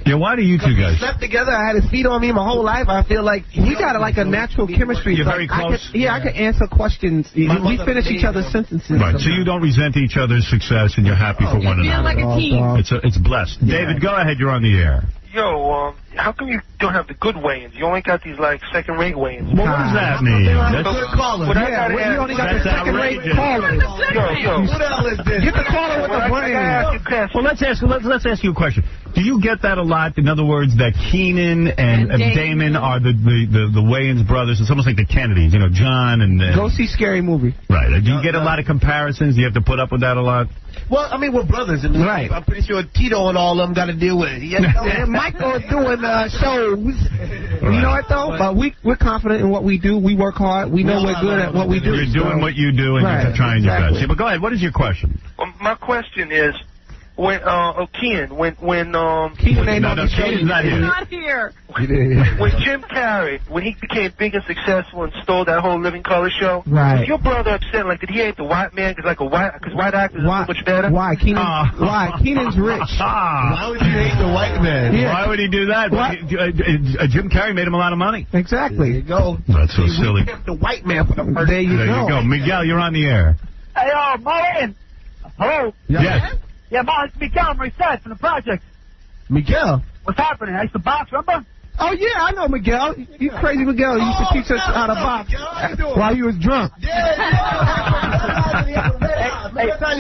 Yeah, why do you two We guys? slept together. I had his feet on me my whole life. I feel like We got like a natural chemistry. You're very close? I could answer questions. We finish each other's sentences. Right, so you don't resent each other's success and you're happy for one You feel another. like a team. It's blessed. David, go ahead. You're on the air. Yo, how come you don't have the good Wayans? You only got these, like, second-rate Wayans. Well, what does that mean? That's good callers. You only got the second-rate callers. Yo. Who the hell is this? Get the caller with the brain. Well, let's ask you a question. Do you get that a lot? In other words, that Keenan and Damon are the Wayans brothers. It's almost like the Kennedys, you know, John and... Go see Scary Movie. Right. Do you get a lot of comparisons? Do you have to put up with that a lot? Well, I mean, we're brothers. And right. I'm pretty sure Tito and all of them got to deal with it. Yeah, Michael doing shows. Right. You know what, though? But we're confident in what we do. We work hard. We know we're good at what we do. You're doing what you do, and you're trying your best. Yeah, but go ahead. What is your question? My question is, when Keenan ain't not here. When Jim Carrey, when he became big and successful and stole that whole Living Color show, right. was your brother upset? Like, did he hate the white man because white actors are so much better? Why? Keenan's rich. Why would you hate the white man? Yeah. Why would he do that? Jim Carrey made him a lot of money. Exactly. There you go. That's so silly. The white man for the first. There you go. Miguel, you're on the air. Hey, Marlon. Hello? Yes. Yeah, Marlon, it's Miguel. I'm Reset from the project. Miguel? What's happening? I used to box, remember? Oh, yeah, I know Miguel. You crazy Miguel. He used to teach us how to box while he was drunk.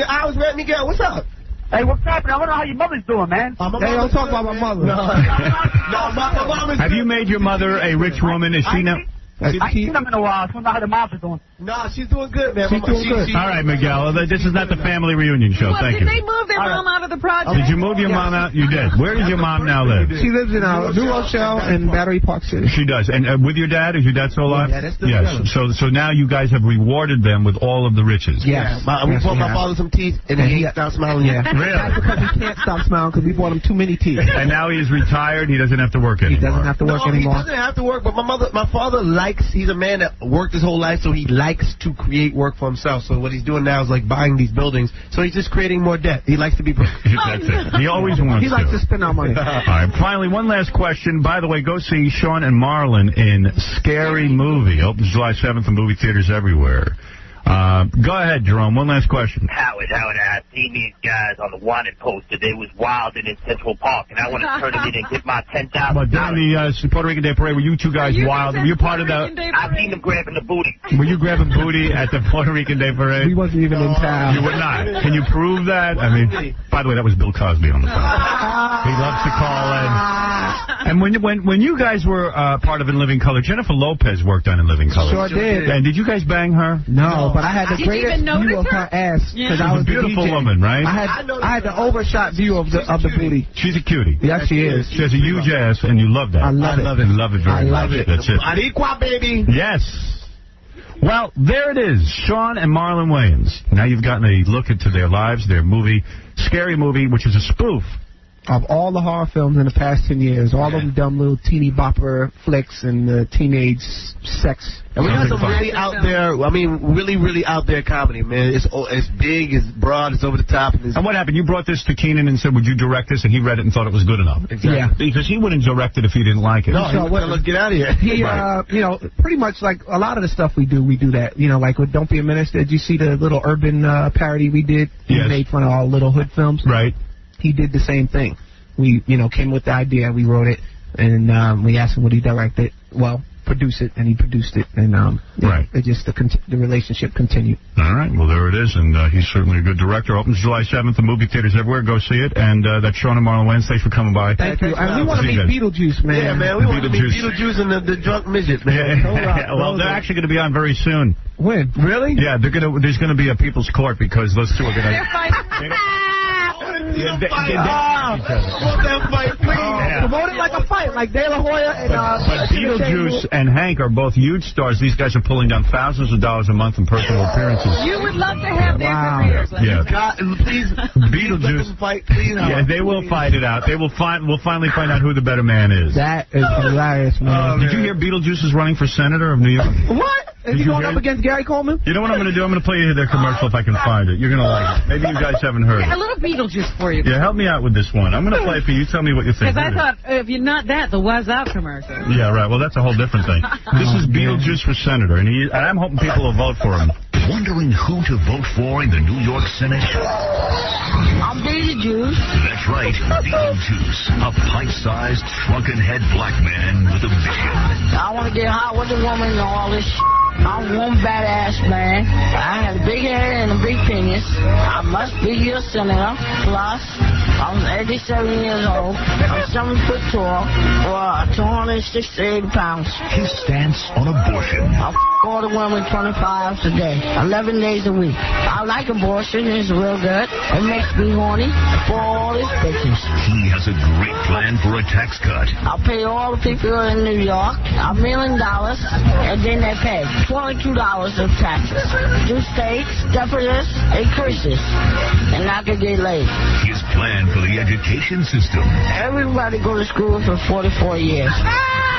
I was with Miguel. What's up? Hey, what's happening? I want to know how your mother's doing, man. Hey, don't talk about my mother. My mom is... Have you made your mother a rich woman? Is she now... I ain't seen them in a while. I just want to know how the moms are doing. No, she's doing good, man. She's doing good. All right, Miguel. This is not the family reunion show. Thank you. Did they move their mom out of the project? Did you move your mom out? You did. Where does your mom now live? She lives in New Rochelle and Battery Park City. She does. And with your dad? Is your dad still alive? Yeah, that's still yes. So now you guys have rewarded them with all of the riches. Yes. We bought my father some teeth, and he stopped smiling yet. Really? That's because he can't stop smiling because we bought him too many teeth. And now he's retired. He doesn't have to work anymore. He doesn't have to work anymore. He doesn't have to work, but my father likes, he's a man that worked his whole life, so he likes to create work for himself. So what he's doing now is like buying these buildings. So he's just creating more debt. He likes to be broke. That's it. He always wants He likes to spend our money. All right. Finally, one last question. By the way, go see Sean and Marlon in Scary Movie. Opens July 7th in movie theaters everywhere. Go ahead, Jerome. One last question. Howard, I seen these guys on the wanted poster. They was wilding in Central Park, and I want to turn them in and get my $10,000. But during the Puerto Rican Day Parade, were you two guys wild? Were you part of that? I seen them grabbing the booty. Were you grabbing booty at the Puerto Rican Day Parade? He wasn't even in town. You were not. Can you prove that? I mean, by the way, that was Bill Cosby on the phone. He loves to call in. And when you guys were part of In Living Color, Jennifer Lopez worked on In Living Color. Sure did. And did you guys bang her? No, but I had the greatest view of her ass because I was a beautiful woman, right? I had the overshot view of the booty. She's a cutie. Yes, she is. She has a huge ass, and you love that. I love it. You love it very much. That's it. Arikwa, baby. Yes. Well, there it is. Sean and Marlon Wayans. Now you've gotten a look into their lives, their movie, Scary Movie, which is a spoof of all the horror films in the past 10 years, all them dumb little teeny bopper flicks and teenage sex. And we got some really out there, really out there comedy, man. It's big, it's broad, it's over the top. And what happened? You brought this to Keenan and said, would you direct this? And he read it and thought it was good enough. Exactly. Yeah. Because he wouldn't direct it if he didn't like it. No, let's get out of here. He, pretty much like a lot of the stuff we do that. Like with Don't Be a Menace, did you see the little urban parody we did? Yes. We made fun of all little hood films. Right. He did the same thing. We, came with the idea, we wrote it, and we asked him would he direct it. Well, produce it, and he produced it, and right. It just the relationship continued. All right, well there it is, and he's certainly a good director. Opens July 7th, the movie theaters everywhere. Go see it, and that's Sean and Marlon Wayans. Thanks for coming by. Thank you. And we want to meet Beetlejuice, man. Yeah, man, we want to meet Beetlejuice and the drunk midget, man. Yeah. Well, they're actually going to be on very soon. When? Really? Yeah, there's going to be a people's court because those two are going to. Promote it like a fight, like De La Hoya and But Beetlejuice and Hank are both huge stars. These guys are pulling down thousands of dollars a month in personal appearances. You would love to have their careers. Yeah. Please, Beetlejuice. Fight, please. Yeah, they will fight it out. We'll finally find out who the better man is. That is hilarious, man. Did you hear Beetlejuice is running for senator of New York? What? Is he going up against Gary Coleman? You know what I'm going to do? I'm going to play you their commercial if I can find it. You're going to like it. Maybe you guys haven't heard it. A little Beetlejuice for you. Yeah, help me out with this one. I'm going to play it for you. You tell me what you think. Because I thought, if you're not that, the Waz Out commercial. Yeah, right. Well, that's a whole different thing. This is Beetlejuice for senator, and I'm hoping people will vote for him. Wondering who to vote for in the New York Senate? I'm Beetlejuice. That's right, Beetlejuice, a pint-sized, shrunken-head black man with a vision. I want to get hot with the woman and all this shit. I'm one badass man. I have a big head and a big penis. I must be your senator. Plus, I'm 87 years old. I'm 7 foot tall, or 268 pounds. His stance on abortion. I all the women 25 hours a day, 11 days a week. I like abortion. It's real good. It makes me horny for all these bitches. He has a great plan for a tax cut. I'll pay all the people in New York $1 million, and then they pay $22 of taxes. Two states, deficits, increases, and I can get laid. His plan for the education system. Everybody go to school for 44 years.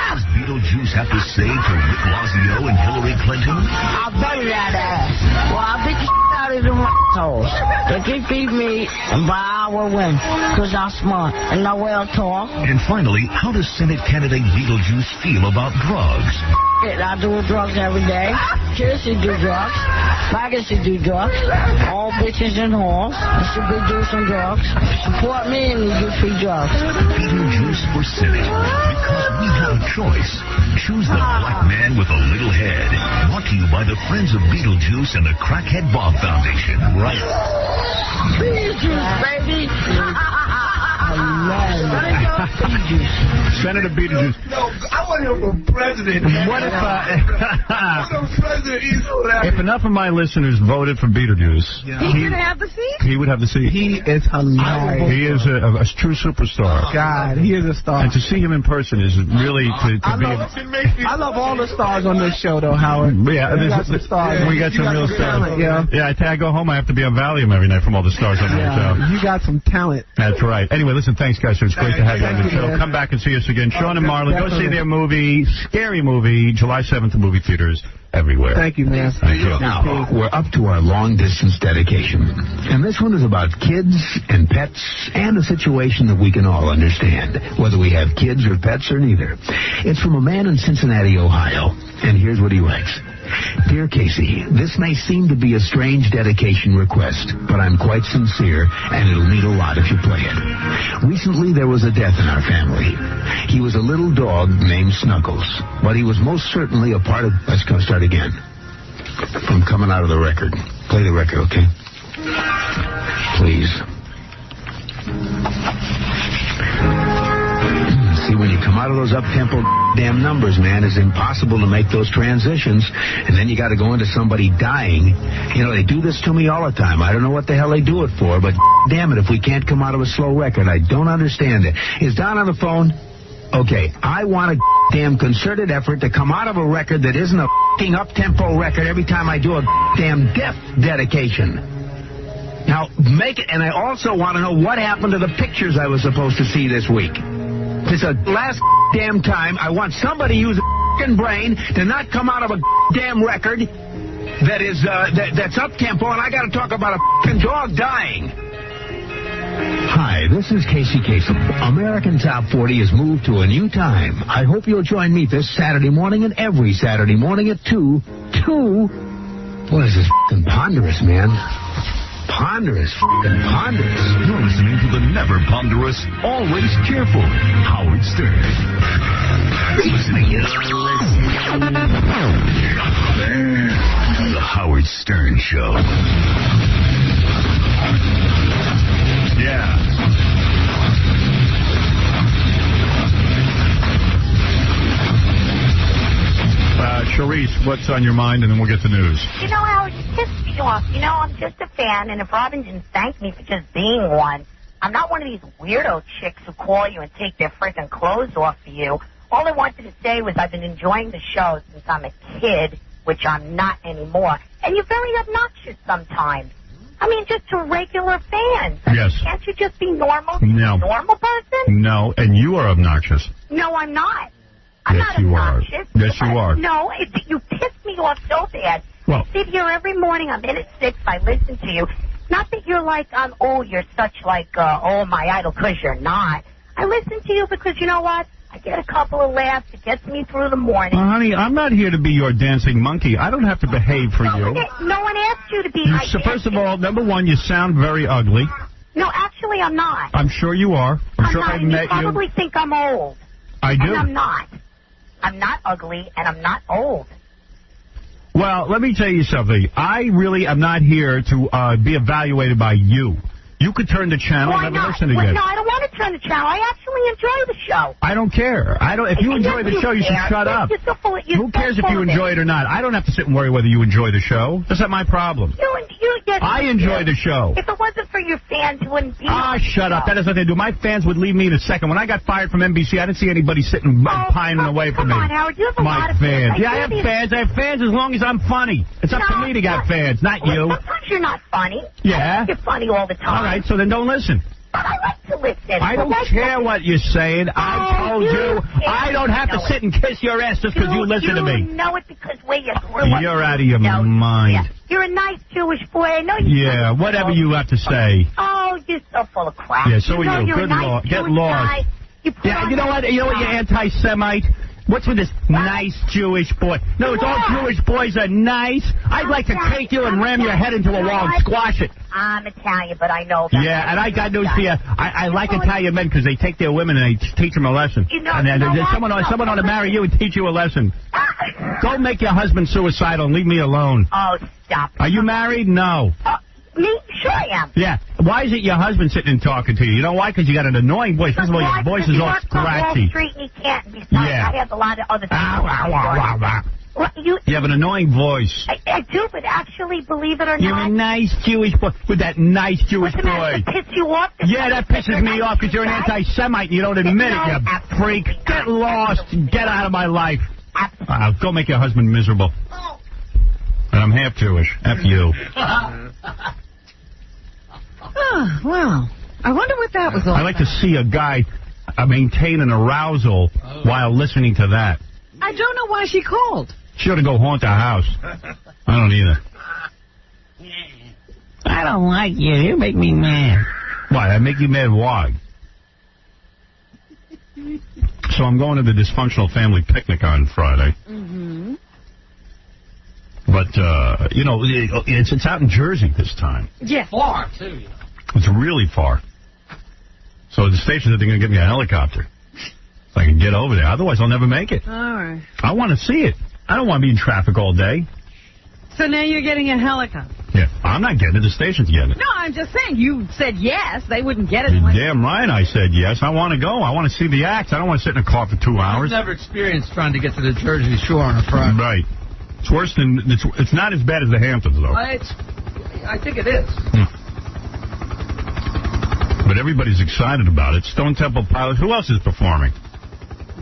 Does Beetlejuice have to say to Rick Lazio and Hillary Clinton? I'll bury that ass. Well, I'll beat the out of them assholes. They can beat me, and by I will win, because I'm smart and not well tall. And finally, how does Senate candidate Beetlejuice feel about drugs? I do drugs every day. Kids should do drugs. Faggots should do drugs. All bitches and whores should be doing some drugs. Support me and you get free drugs. Beetlejuice for Senate. Because we have a choice. Choose the black man with a little head. Brought to you by the Friends of Beetlejuice and the Crackhead Bob Foundation. Right. Beetlejuice, baby. Senator Beetlejuice. No, I want him for president. What if enough of my listeners voted for Beetlejuice, he would have the seat? He would have the seat. He is hilarious. He is a true superstar. God, he is a star. And to see him in person is really I love all the stars on this show, though, Howard. Yeah, we got some stars. We got some real stars. Yeah. I go home, I have to be on Valium every night from all the stars on the show. You got some talent. That's right. Anyway, listen, thanks, guys. It's great to have you on the show. Come back and see us again. Sean and Marlon, go see their movie, Scary Movie, July 7th in movie theaters everywhere. Thank you, man. Thank you. Now, we're up to our long-distance dedication. And this one is about kids and pets and a situation that we can all understand, whether we have kids or pets or neither. It's from a man in Cincinnati, Ohio. And here's what he writes. Dear Casey, this may seem to be a strange dedication request, but I'm quite sincere, and it'll mean a lot if you play it. Recently, there was a death in our family. He was a little dog named Snuggles, but he was most certainly a part of... Let's go start again. From coming out of the record. Play the record, okay? Please. See, when you come out of those up-tempo damn numbers, man. It's impossible to make those transitions. And then you got to go into somebody dying. You know, they do this to me all the time. I don't know what the hell they do it for, but damn it, if we can't come out of a slow record, I don't understand it. Is Don on the phone? Okay, I want a damn concerted effort to come out of a record that isn't a f***ing up-tempo record every time I do a damn death dedication. Now, make it, and I also want to know what happened to the pictures I was supposed to see this week. This is the last damn time I want somebody to use a f***ing brain to not come out of a damn record that is, that's up-tempo, and I got to talk about a f***ing dog dying. Hi, this is Casey Kasem. American Top 40 has moved to a new time. I hope you'll join me this Saturday morning and every Saturday morning at 2. Boy, this is f***ing ponderous, man. Ponderous, f***ing ponderous. You're listening to the never ponderous, always cheerful Howard Stern. The Howard Stern Show. Yeah. Charisse, what's on your mind, and then we'll get the news. You know, Howard, you pissed me off. You know, I'm just a fan, and if Robin didn't thank me for just being one, I'm not one of these weirdo chicks who call you and take their freaking clothes off for you. All I wanted to say was I've been enjoying the show since I'm a kid, which I'm not anymore, and you're very obnoxious sometimes. I mean, just to regular fans. Yes. Can't you just be normal? No. A normal person? No, and you are obnoxious. No, I'm not. I'm yes, not you obnoxious. are. Yes, you are. No, you piss me off so bad. Well, I sit here every morning. I'm in at 6. I listen to you. Not that you're like, you're such like, my idol, because you're not. I listen to you because, you know what? I get a couple of laughs. It gets me through the morning. Well, honey, I'm not here to be your dancing monkey. I don't have to behave for you. No one asked you to be my First of all, number one, you sound very ugly. No, actually, I'm not. I'm sure you are. I'm sure not, I've met you. You probably think I'm old. I do. And I'm not. I'm not ugly, and I'm not old. Well, let me tell you something. I really am not here to be evaluated by you. You could turn the channel and never listen again. No, I don't want to turn the channel. I actually enjoy the show. I don't care. If you enjoy the show, you should shut up. Who cares if you enjoy it or not? I don't have to sit and worry whether you enjoy the show. That's not my problem. I enjoy the show. If it wasn't for your fans, you wouldn't be shut up. That has nothing to do. My fans would leave me in a second. When I got fired from NBC, I didn't see anybody sitting pining away from me. Come on, Howard. You have a lot of fans. Yeah, I have fans. I have fans as long as I'm funny. It's up to me to get fans, not you. Sometimes you're not funny. Yeah. You're funny all the time. All right, so then don't listen. But I like to listen. I don't care what you're saying. I told you I don't have to sit and kiss your ass just because you listen to me. You know it because where you grew up. You're out of your mind. Yeah. You're a nice Jewish boy. I know you. Yeah, whatever you have to say. Oh, you're so full of crap. Yeah, so are you. Good Lord. Get lost. Yeah, you know what? You anti-Semite? What's with this nice Jewish boy? No, it's all Jewish boys are nice. I'd like to take you and ram your head into a wall and squash it. I'm Italian, but I know that. Yeah, and I got news for you. I like Italian men because they take their women and they teach them a lesson. Someone ought to marry you and teach you a lesson. Go make your husband suicidal and leave me alone. Oh, stop. Are you married? No. Me? Sure I am. Yeah. Why is it your husband sitting and talking to you? You know why? Because you got an annoying voice. First of all, your voice is all scratchy. Wall Street and he can't. Besides, I have a lot of other things. You have an annoying voice. I do, but actually, believe it or not. You're a nice Jewish boy with that nice Jewish boy. That piss you off? Yeah, that pisses me off because you're an anti-Semite and you don't admit it, you freak. Get lost. Get out of my life. Go make your husband miserable. And I'm half Jewish. F you. Well, I wonder what that was all I like to see a guy maintain an arousal while listening to that. I don't know why she called. She ought to go haunt the house. I don't either. I don't like you. You make me mad. Why? I make you mad? Why? So I'm going to the dysfunctional family picnic on Friday. Mm-hmm. But, it's out in Jersey this time. Yeah. Far, too. It's really far. So the station said they're going to give me a helicopter so I can get over there. Otherwise, I'll never make it. All right. I want to see it. I don't want to be in traffic all day. So now you're getting a helicopter. Yeah, I'm not getting it. The station's getting it. No, I'm just saying, you said yes. They wouldn't get it. You're damn right I said yes. I want to go. I want to see the acts. I don't want to sit in a car for 2 hours. I've never experienced trying to get to the Jersey Shore on a Friday. Right. It's worse than... It's not as bad as the Hamptons, though. I think it is. But everybody's excited about it. Stone Temple Pilots. Who else is performing?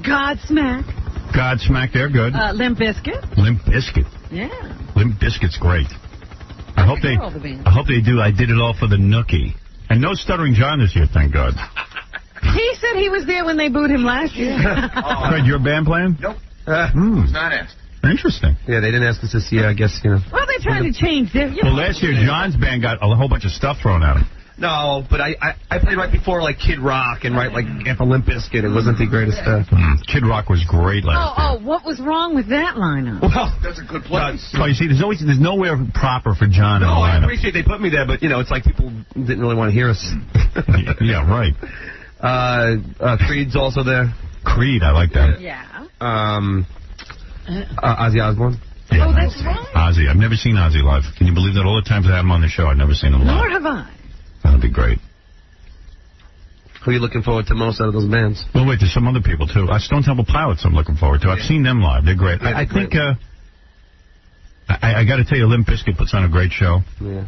Godsmack. Godsmack, they're good. Limp Bizkit. Limp Bizkit. Yeah. Limp Bizkit's great. I hope they do. I did it all for the Nookie. And no Stuttering John this year, thank God. He said he was there when they booed him last year. Fred, your band playing? Nope. Was not asked. Interesting. Yeah, they didn't ask us this year, I guess, you know. Well, they're trying to change their... Well, last year, John's band got a whole bunch of stuff thrown at him. No, but I played right before, like, Kid Rock and right, like, after Limp Bizkit. It wasn't the greatest stuff. Kid Rock was great last year. Oh, what was wrong with that lineup? Well, that's a good place. Oh, you see, there's nowhere proper for John in the lineup. I appreciate they put me there, but, you know, it's like people didn't really want to hear us. Yeah, right. Creed's also there. Creed, I like that. Yeah. Ozzy Osbourne. Yeah. Oh, that's right. Ozzy. I've never seen Ozzy live. Can you believe that? All the times I had him on the show, I've never seen him live. Nor have I. That'd be great. Who are you looking forward to most out of those bands? Well, wait, there's some other people, too. Stone Temple Pilots I'm looking forward to. I've seen them live. They're great. I think, I got to tell you, Limp Bizkit puts on a great show. Yeah.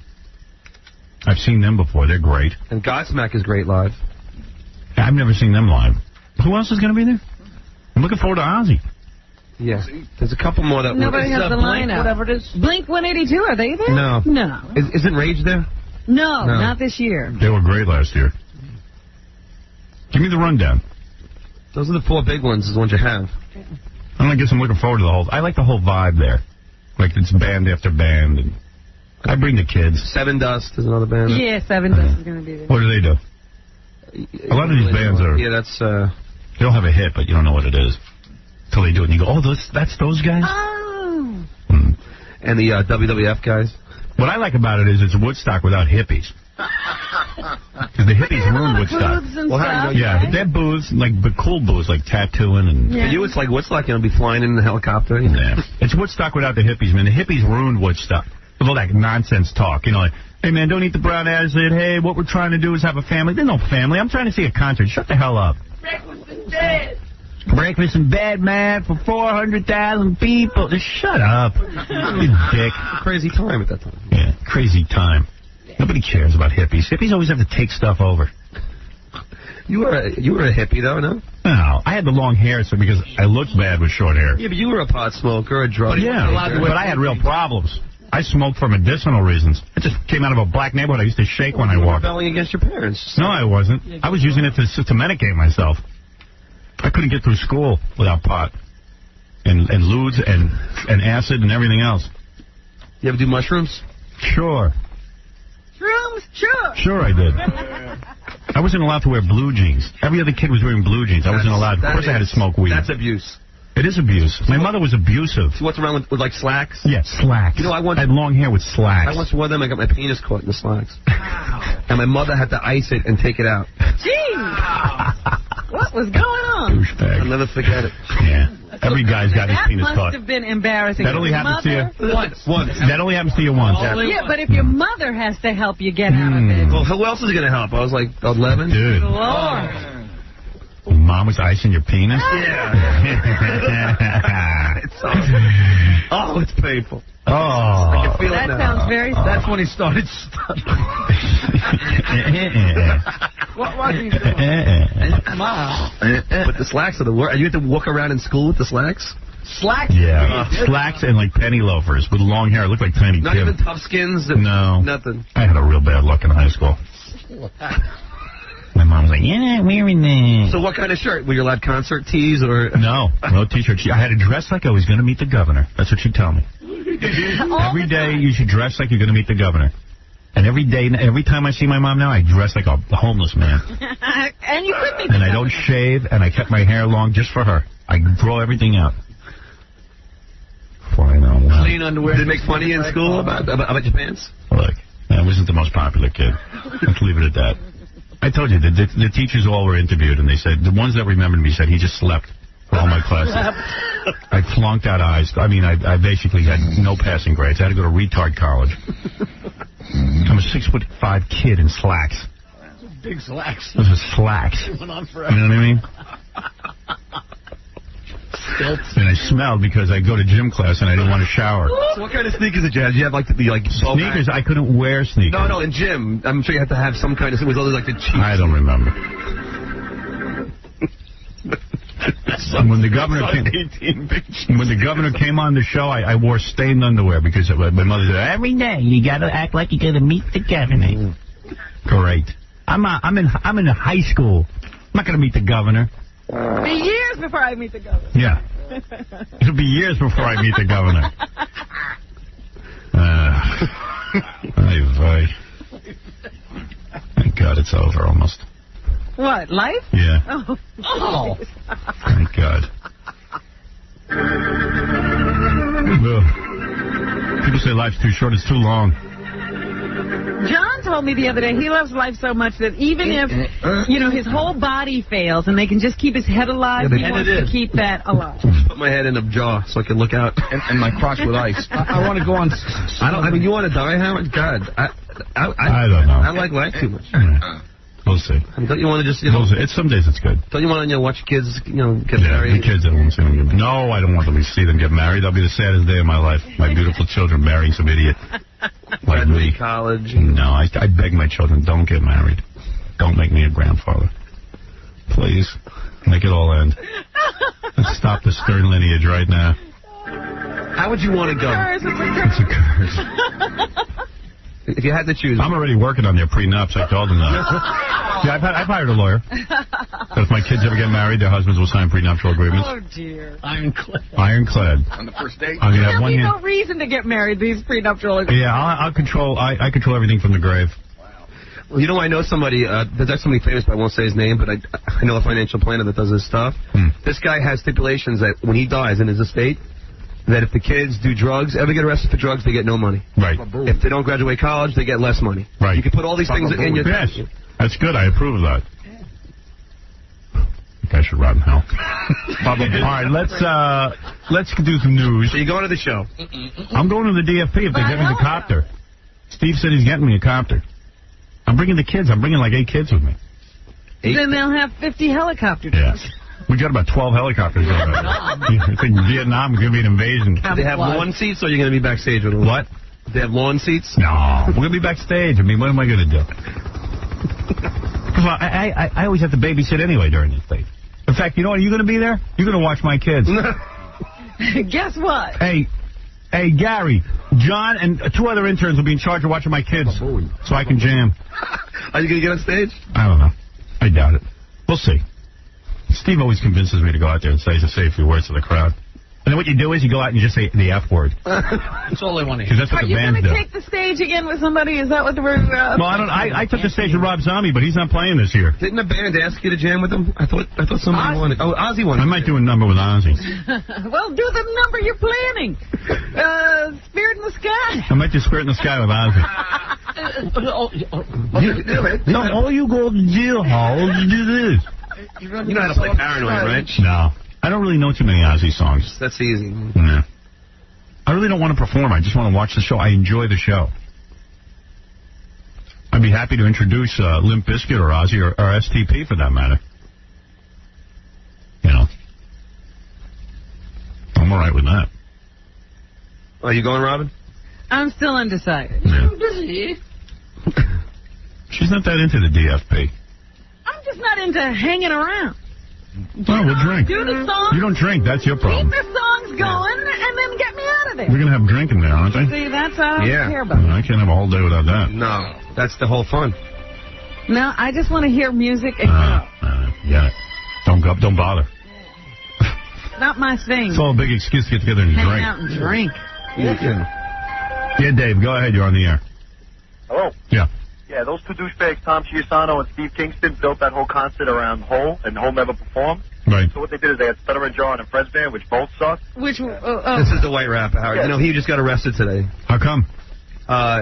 I've seen them before. They're great. And Godsmack is great live. I've never seen them live. Who else is going to be there? I'm looking forward to Ozzy. Yeah. There's a couple more that... Nobody has the Blink, lineup. whatever it is. Blink 182, are they there? No. No. Isn't Rage there? No, not this year. They were great last year. Give me the rundown. Those are the 4 big ones, is the ones you have. I guess I'm looking forward to the whole... I like the whole vibe there. Like, it's band after band. And I bring the kids. Seven Dust is another band. Yeah, Seven Dust is going to be there. What do they do? A lot of these bands are... Yeah, that's... They don't have a hit, but you don't know what it is. Until they do it, and you go, oh, that's those guys? Oh. And the WWF guys. What I like about it is it's Woodstock without hippies. The hippies ruined Woodstock. They're booths, but cool booths, like tattooing and... For you, it's like Woodstock, you know, be flying in the helicopter. Yeah. It's Woodstock without the hippies, man. The hippies ruined Woodstock. With all that nonsense talk, you know, like, hey, man, don't eat the brown acid. Hey, what we're trying to do is have a family. There's no family. I'm trying to see a concert. Shut the hell up. Breakfast in bed. Breakfast in bed, man, for 400,000 people. Just shut up. You dick. Crazy time at that time. Yeah, crazy time. Nobody cares about hippies. Hippies always have to take stuff over. You were a hippie, though, no? No, I had the long hair so because I looked bad with short hair. Yeah, but you were a pot smoker, a drug Yeah, but I had real problems. I smoked for medicinal reasons. I just came out of a black neighborhood. I used to shake when I walked. You were rebelling against your parents. No, I wasn't. I was using it to medicate myself. I couldn't get through school without pot and ludes and acid and everything else. You ever do mushrooms? Sure. Shrooms? Sure. Sure I did. I wasn't allowed to wear blue jeans. Every other kid was wearing blue jeans. I wasn't allowed. Of course I had to smoke weed. That's abuse. It is abuse. My mother was abusive. She walked around with like slacks? Yeah, slacks. You know, I had long hair with slacks. I once wore them. I got my penis caught in the slacks. Wow. And my mother had to ice it and take it out. Gee! What was going on? Douchebag. I'll never forget it. Yeah. Every guy's got his penis caught. That must have been embarrassing. That only happens to you once. That only happens to you once. Yeah, but if your mother has to help you get out of it. Well, who else is going to help? I was like 11. Dude. Lord. Mom was icing your penis? Yeah. Oh, it's painful. Oh. I can feel that it now. sounds very... That's when he started stuttering. What was he doing? Mom. But the slacks are the worst. You had to walk around in school with the slacks? Slacks? Yeah. Slacks and like penny loafers with long hair. It looked like Tiny Not Tim. even tough skins? No. Nothing. I had a real bad luck in high school. My mom was like, you're not wearing that. So what kind of shirt? Were you allowed concert tees or... No T-shirt. I had to dress like I was going to meet the governor. That's what she'd tell me. Every day you should dress like you're going to meet the governor. And every time I see my mom now, I dress like a homeless man. And you could be. And I don't shave, and I kept my hair long just for her. I grow everything out. Before I know. Wow. Clean underwear. Did they make fun of you in school about your pants? Look, I wasn't the most popular kid. Let's leave it at that. I told you, the teachers all were interviewed, and they said, the ones that remembered me said he just slept for all my classes. I flunked out of high school. I mean, I basically had no passing grades. I had to go to retard college. I'm a 6'5" kid in slacks. Big slacks. Those are slacks. It went on forever. You know what I mean? Stilts. And I smelled because I go to gym class and I didn't want to shower. So what kind of sneakers did you have? Did you have like the sneakers? I couldn't wear sneakers. No, in gym. I'm sure you had to have some kind of. Was those like the cheap? I don't remember. When the governor came on the show, I wore stained underwear because my mother said every day you got to act like you're going to meet the governor. Great. I'm in high school. I'm not going to meet the governor. It'll be years before I meet the governor. Yeah. It'll be years before I meet the governor. Thank God it's over almost. What, life? Yeah. Oh. Thank God. People say life's too short, it's too long. John told me the other day he loves life so much that even if, his whole body fails and they can just keep his head alive, he wants to keep that alive. Put my head in a jar so I can look out. And my crotch with ice. I want to go on... you want to die, Howard? God. I don't know. I like life too much. We'll see. Don't you want to just, some days it's good. Don't you want to, watch kids, get married? The kids, I don't want to see them get married. No, I don't want them to see them get married. That'll be the saddest day of my life. My beautiful children marrying some idiot. Like me. College. No, I beg my children, don't get married. Don't make me a grandfather. Please. Make it all end. Let's stop the stern lineage right now. How would you want to go? It's a curse. If you had to choose. I'm already working on their prenups. I told them that. Yeah, I've hired a lawyer. But if my kids ever get married, their husbands will sign prenuptial agreements. Oh, dear. Ironclad. On the first date? I'm gonna have There'll be no reason to get married, these prenuptial agreements. Yeah, I control everything from the grave. Well, I know somebody, there's somebody famous, but I won't say his name, but I know a financial planner that does this stuff. This guy has stipulations that when he dies in his estate, that if the kids do drugs, ever get arrested for drugs, they get no money. Right. If they don't graduate college, they get less money. Right. You can put all these things in your... Yes. That's good. I approve of that. I think I should rot in hell. All right, let's do some news. So you're going to the show? I'm going to the DFP if they get me the copter. Steve said he's getting me a copter. I'm bringing the kids. I'm bringing like 8 kids with me. Then they'll have 50 helicopter trips. Yeah. We got about 12 helicopters. I think Vietnam is going to be an invasion. Do they have lawn seats, or are you going to be backstage with them? What? Do they have lawn seats? No. We're going to be backstage. I mean, what am I going to do? I always have to babysit anyway during this thing. In fact, you know what? Are you going to be there? You're going to watch my kids. Guess what? Hey, Gary, John, and 2 other interns will be in charge of watching my kids so I can jam. Are you going to get on stage? I don't know. I doubt it. We'll see. Steve always convinces me to go out there and say a few words to the crowd. And then what you do is you go out and you just say the F word. That's all I want to hear. Because that's what the bands do. Are you going to take the stage again with somebody? Is that what we're... Well, I took the stage with Rob Zombie, but he's not playing this year. Didn't the band ask you to jam with them? I thought somebody wanted... Oh, Ozzy wanted. I might do a number with Ozzy. Well, do the number you're planning. Spirit in the Sky. I might do Spirit in the Sky with Ozzy. No, all you go to jail halls do this. You know how to play Paranoid, right? No. I don't really know too many Ozzy songs. That's easy. Yeah. I really don't want to perform. I just want to watch the show. I enjoy the show. I'd be happy to introduce Limp Bizkit or Ozzy or STP for that matter. You know. I'm all right with that. Are you going, Robin? I'm still undecided. Yeah. Busy. She's not that into the DFP. I'm just not into hanging around. Well, we'll drink. Do the song. You don't drink. That's your problem. Keep the songs going and then get me out of there. We're going to have drinking there, aren't they? See, that's all I care about. I can't have a whole day without that. No, that's the whole fun. No, I just want to hear music and yeah. Don't bother. not my thing. It's all a big excuse to get together and hang drink. out and drink. Yeah, Dave, go ahead. You're on the air. Hello? Yeah. Yeah, those 2 douchebags, Tom Chiusano and Steve Kingston, built that whole concert around Hole, and Hole never performed. Right. So what they did is they had Stutter and John and Fred's band, which both sucked. Which This is the white rapper, Howard. Yeah. You know, he just got arrested today. How come?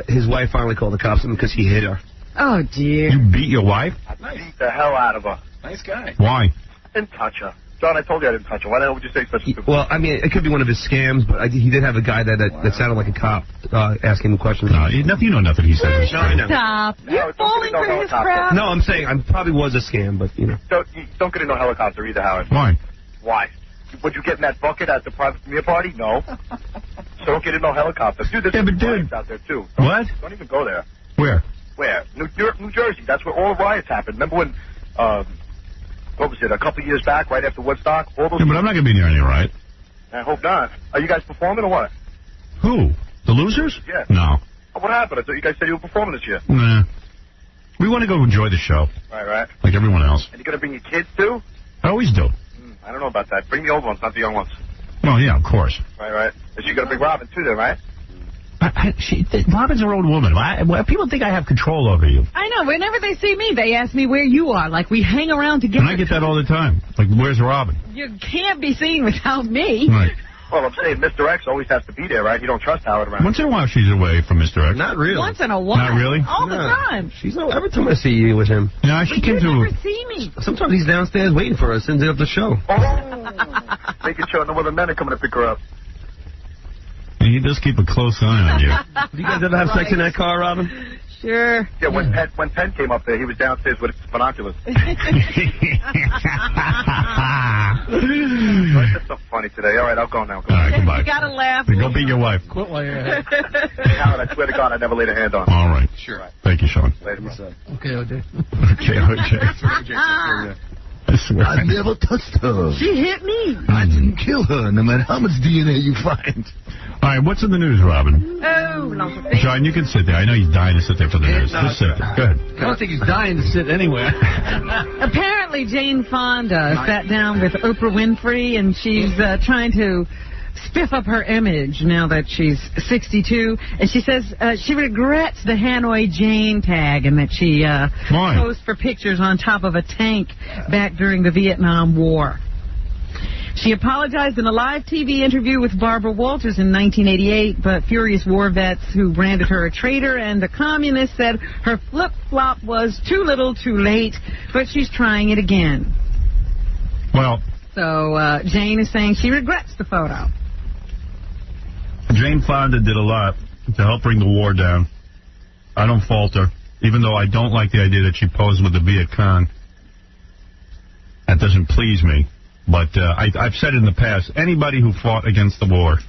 His wife finally called the cops on him because he hit her. Oh, dear. You beat your wife? I beat the hell out of her. Nice guy. Why? Didn't touch her. John, I told you I didn't touch him. Why the hell would you say such a stupid Well, I mean, it could be one of his scams, but he did have a guy that sounded like a cop asking him questions. No, you know nothing he said. No, I know. Stop. You're falling for his crap. No, I'm saying I probably was a scam, but, you know. Don't get in no helicopter either, Howard. Why? Why? Would you get in that bucket at the private premiere party? No. So don't get in no helicopter. Dude, there's riots out there, too. Don't even go there. Where? Where? New Jersey. That's where all the riots happened. Remember when, what was it, a couple years back, right after Woodstock? All those Yeah, but I'm not going to be near any riot. I hope not. Are you guys performing or what? Who? The losers? Yeah. No. What happened? I thought you guys said you were performing this year. Nah. We want to go enjoy the show. Right. Like everyone else. And you're going to bring your kids, too? I always do. I don't know about that. Bring the old ones, not the young ones. Well, yeah, of course. Right. And you're going to bring Robin, too, then, right? Robin's her own woman. People think I have control over you. I know. Whenever they see me, they ask me where you are. Like, we hang around together. And I get that all the time. Like, where's Robin? You can't be seen without me. Right. Well, I'm saying Mr. X always has to be there, right? You don't trust Howard around. Once in a while, she's away from Mr. X. Not really. Once in a while. Not really? All the time. She's no. Every time I see you with him. Yeah, she came You never see me. Sometimes he's downstairs waiting for us since of the show. Making sure no other men are coming to pick her up. He does keep a close eye on you. Do you guys ever have sex in that car, Robin? Sure. Yeah, when Penn came up there, he was downstairs with his binoculars. That's so funny today. All right, I'll go now. All right, goodbye. You gotta laugh. Go beat your wife. Quit while you're at it. Howard, I swear to God, I never laid a hand on her. All right. Sure. Thank you, Sean. Later, bro. Okay, OJ. Okay, OJ. I swear. I never touched her. She hit me. I didn't kill her, no matter how much DNA you find. All right, what's in the news, Robin? Oh, lots of things. John, you can sit there. I know he's dying to sit there for the news. Just sit there. Go ahead. I don't think he's dying to sit anywhere. Apparently, Jane Fonda sat down with Oprah Winfrey, and she's trying to spiff up her image now that she's 62. And she says she regrets the Hanoi Jane tag and that she posed for pictures on top of a tank back during the Vietnam War. She apologized in a live TV interview with Barbara Walters in 1988, but furious war vets who branded her a traitor and a communist said her flip-flop was too little too late, but she's trying it again. Well, so Jane is saying she regrets the photo. Jane Fonda did a lot to help bring the war down. I don't fault her, even though I don't like the idea that she posed with the Viet Cong. That doesn't please me. But I've said in the past, anybody who fought against the war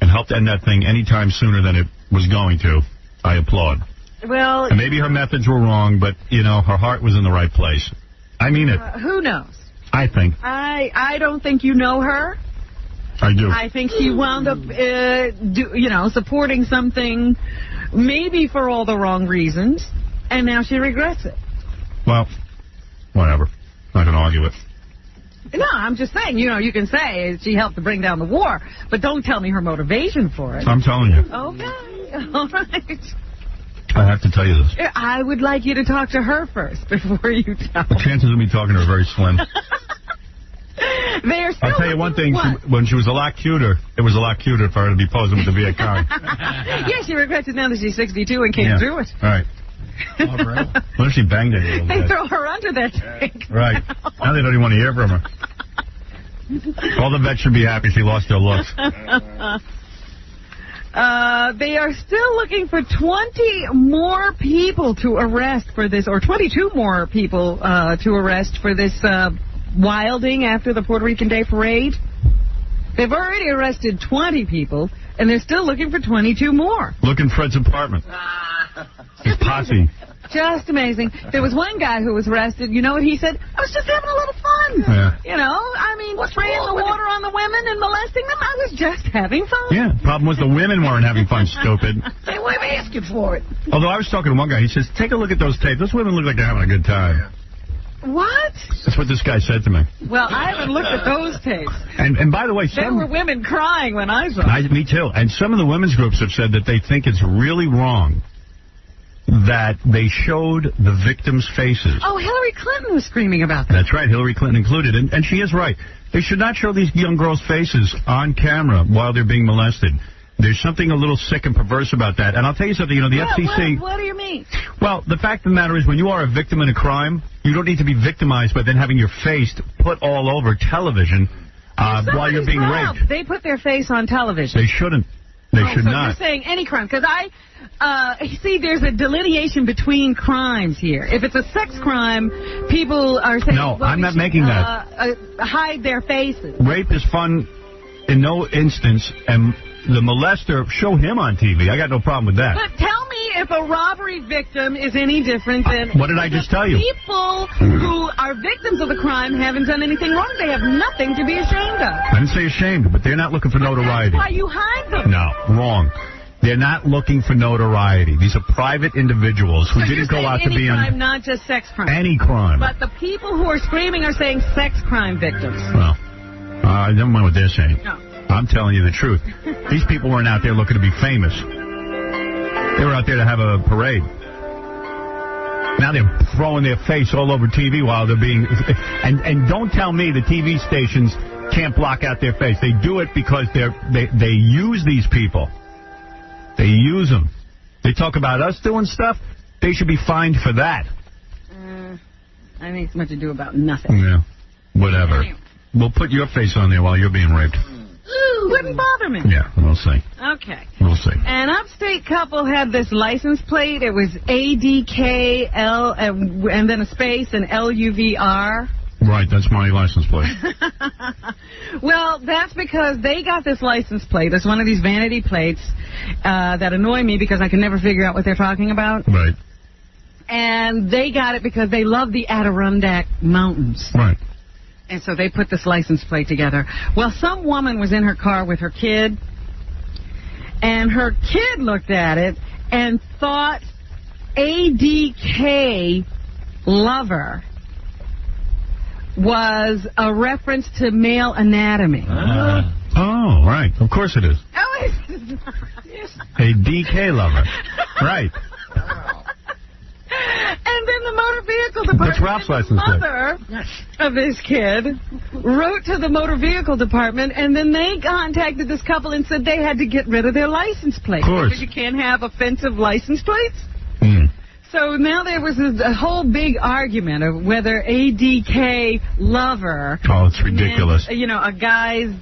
and helped end that thing any time sooner than it was going to, I applaud. Well, and maybe her methods were wrong, but, you know, her heart was in the right place. I mean it. Who knows? I think. I don't think you know her. I do. I think she wound up, supporting something maybe for all the wrong reasons, and now she regrets it. Well, whatever. Not going to argue it. No, I'm just saying, you can say she helped to bring down the war, but don't tell me her motivation for it. I'm telling you. Okay, all right. I have to tell you this. I would like you to talk to her first before you tell. The chances of me talking to her are very slim. I'll tell you one thing. When she was a lot cuter, it was a lot cuter for her to be posing with the Viet Cong. Yeah, she regrets it now that she's 62 and can't do it. All right. What if she banged it a little They bit? throw her under that tank. Right. Now they don't even want to hear from her. All the vets should be happy she lost her looks. They are still looking for 20 more people to arrest for this, or 22 more people to arrest for this wilding after the Puerto Rican Day Parade. They've already arrested 20 people, and they're still looking for 22 more. Look in Fred's apartment. His posse. Just amazing. There was one guy who was arrested. You know what he said? I was just having a little fun. Yeah. Spraying the water on the women and molesting them. I was just having fun. Yeah. Problem was the women weren't having fun, stupid. They weren't asking for it. Although I was talking to one guy, he says, take a look at those tapes. Those women look like they're having a good time. What? That's what this guy said to me. Well, I haven't looked at those tapes. And by the way, There were women crying when I saw them. Me too. And some of the women's groups have said that they think it's really wrong that they showed the victims' faces. Oh, Hillary Clinton was screaming about that. That's right, Hillary Clinton included. And she is right. They should not show these young girls' faces on camera while they're being molested. There's something a little sick and perverse about that. And I'll tell you something, the FCC... What do you mean? Well, the fact of the matter is when you are a victim in a crime, You don't need to be victimized by then having your face put all over television while you're being raped. They put their face on television. They shouldn't. They should so not. You're saying any crime. Because see, there's a delineation between crimes here. If it's a sex crime, people are saying... No, I'm not making that. Hide their faces. Rape is fun in no instance, and the molester, show him on TV. I got no problem with that. But tell me if a robbery victim is any different than... What did I just tell you? People who are victims of the crime haven't done anything wrong. They have nothing to be ashamed of. I didn't say ashamed, but they're not looking for notoriety. That's why you hide them. No, wrong. They're not looking for notoriety. These are private individuals who didn't go out to be on... Any crime, not just sex crime. Any crime. But the people who are screaming are saying sex crime victims. Well, never mind what they're saying. No. I'm telling you the truth. These people weren't out there looking to be famous. They were out there to have a parade. Now they're throwing their face all over TV while they're being... And don't tell me the TV stations can't block out their face. They do it because they use these people. They use them. They talk about us doing stuff. They should be fined for that. I think it's much ado about nothing. Yeah, whatever. Anyway. We'll put your face on there while you're being raped. Wouldn't bother me. Yeah, we'll see. Okay. We'll see. An upstate couple had this license plate. It was ADKL and then a space and LUVR. Right, that's my license plate. Well, that's because they got this license plate. It's one of these vanity plates that annoy me because I can never figure out what they're talking about. Right. And they got it because they love the Adirondack Mountains. Right. And so they put this license plate together. Well, some woman was in her car with her kid, and her kid looked at it and thought ADK Lover was a reference to male anatomy. Oh, right. Of course it is. Oh, it's not. A DK lover. Right. And then the motor vehicle department, that's Ralph's license plate. The mother of this kid wrote to the motor vehicle department, and then they contacted this couple and said they had to get rid of their license plate. Of course. Because you can't have offensive license plates. Mm. So now there was a whole big argument of whether ADK Lover... Oh, it's ridiculous. Meant, a guy's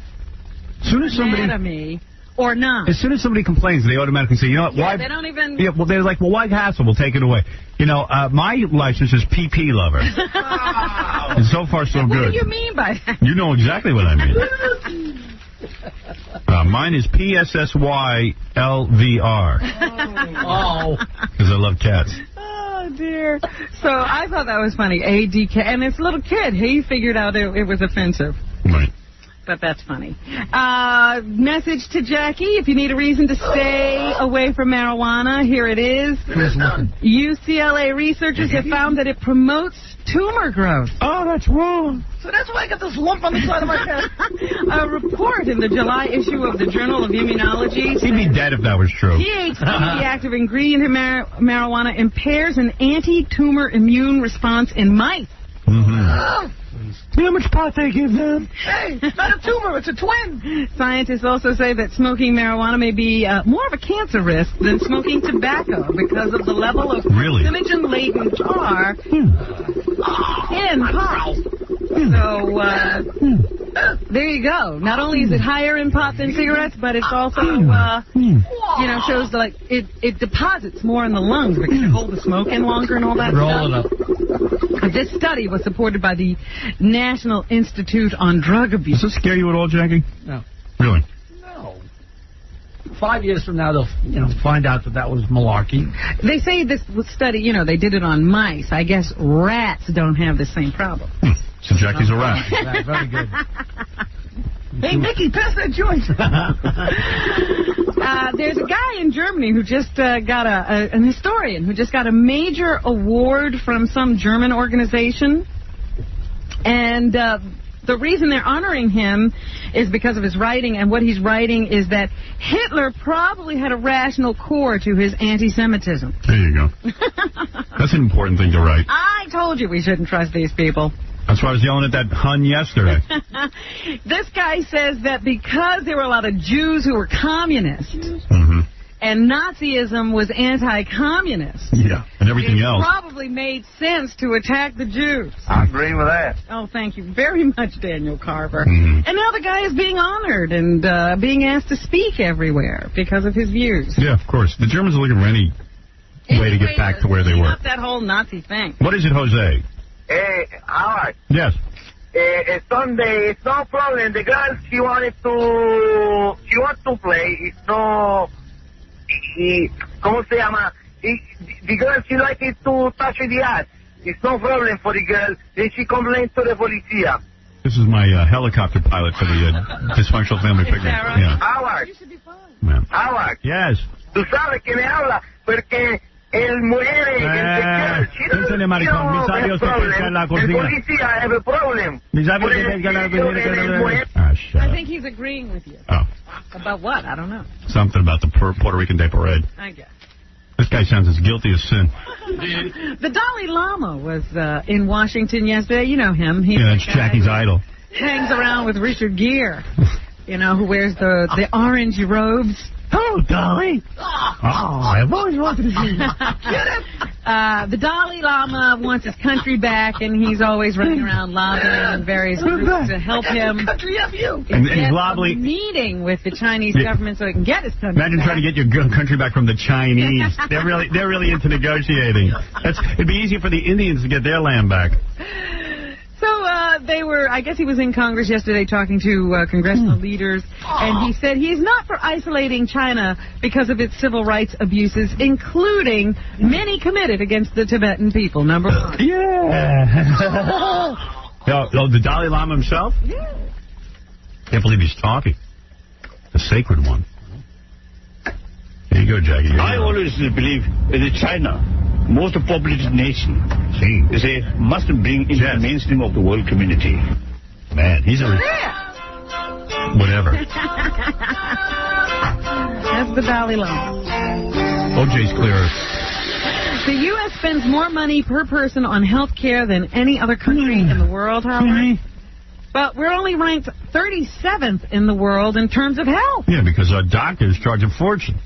anatomy or not. As soon as somebody complains, they automatically say, you know what, why... They don't even... Yeah, well, they're like, well, why hassle? We'll take it away. My license is PP Lover. And so far, so good. What do you mean by that? You know exactly what I mean. Mine is PSSYLVR. Oh. Because I love cats. Oh, dear. So I thought that was funny. ADK. And this little kid, he figured out it was offensive. Right. But that's funny. Message to Jackie. If you need a reason to stay away from marijuana, here it is. UCLA researchers have found that it promotes tumor growth. Oh, that's wrong. So that's why I got this lump on the side of my head. A report in the July issue of the Journal of Immunology. He'd be dead if that was true. THC, the active ingredient in marijuana, impairs an anti-tumor immune response in mice. Mm-hmm. You know how much pot they give them? Hey, it's not a tumor, it's a twin. Scientists also say that smoking marijuana may be more of a cancer risk than smoking tobacco because of the level of carcinogen-laden tar in pot. So, there you go. Not only is it higher in pot than cigarettes, but it's also, shows like it deposits more in the lungs because you hold the smoke in longer and all that stuff. Roll it up. This study was supported by the National Institute on Drug Abuse. Does this scare you at all, Jackie? No. Really? No. 5 years from now, they'll find out that was malarkey. They say this study, they did it on mice. I guess rats don't have the same problem. So Jackie's a rat. Yeah, very good. Hey, Mickey, pass that joint. There's a guy in Germany who just got an historian who just got a major award from some German organization. And the reason they're honoring him is because of his writing, and what he's writing is that Hitler probably had a rational core to his anti-Semitism. There you go. That's an important thing to write. I told you we shouldn't trust these people. That's why I was yelling at that Hun yesterday. This guy says that because there were a lot of Jews who were communists, and Nazism was anti-communist. Yeah, and everything it else. Probably made sense to attack the Jews. I agree with that. Oh, thank you very much, Daniel Carver. And now the guy is being honored and being asked to speak everywhere because of his views. Yeah, of course. The Germans are looking for any way to get back to where they were. That whole Nazi thing. What is it, Jose? Hey, Howard. Yes. Sunday, it's no problem. The girl, she wants to play. It's no, ¿cómo se llama? The girl, she likes it to touch the ass. It's no problem for the girl. Then she complains to the policía. This is my helicopter pilot for the dysfunctional family picnic. Right? Yeah. Howard. You should be fine. Man. Howard. Yes. Tú sabes que me habla porque él muere. Pínsele, maricón. Mis sabios que pesca en la El cocina. policía have a problem. Mis sabios que pesca en la cocina. Ah, shut I up. think he's agreeing with you. Oh. About what? I don't know. Something about the Puerto Rican Day Parade. I guess. This guy sounds as guilty as sin. The Dalai Lama was in Washington yesterday. You know him. He's Yeah, that's Jackie's idol. Hangs around with Richard Gere, you know, who wears the orange robes. Oh, Dolly. Oh, I've always wanted to see you. The Dalai Lama wants his country back, and he's always running around lobbying various groups to help him. Country of you. And he's a meeting with the Chinese government so he can get his country Imagine back. trying to get your country back from the Chinese. They're really into negotiating. It'd be easier for the Indians to get their land back. So I guess he was in Congress yesterday talking to congressional leaders, and he said he's not for isolating China because of its civil rights abuses, including many committed against the Tibetan people, number one. The Dalai Lama himself? Yeah. Can't believe he's talking. The sacred one. Here you go, Jackie. I always believe that China, most populated nation, they must bring into the mainstream of the world community. Man, he's a... Whatever. That's the Dalai Lama. OJ's clearer. The U.S. spends more money per person on health care than any other country in the world, Howard. But we're only ranked 37th in the world in terms of health. Yeah, because our doctors charge a fortune.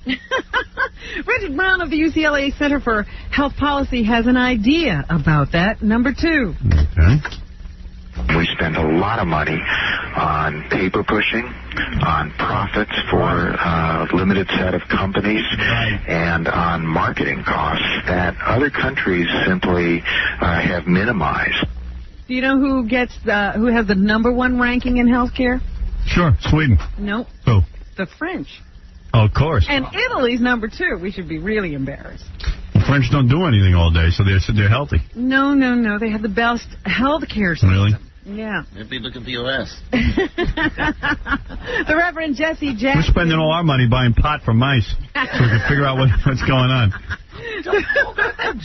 Richard Brown of the UCLA Center for Health Policy has an idea about that. Number 2. Okay. We spend a lot of money on paper pushing, on profits for a limited set of companies, and on marketing costs that other countries simply have minimized. Do you know who has the number 1 ranking in healthcare? Sure, Sweden. Nope. Who? The French. Oh, of course. And Italy's number 2. We should be really embarrassed. The French don't do anything all day, so they're healthy. No. They have the best healthcare system. Really? Yeah. Maybe look at the U.S. The Reverend Jesse Jackson. We're spending all our money buying pot for mice so we can figure out what's going on.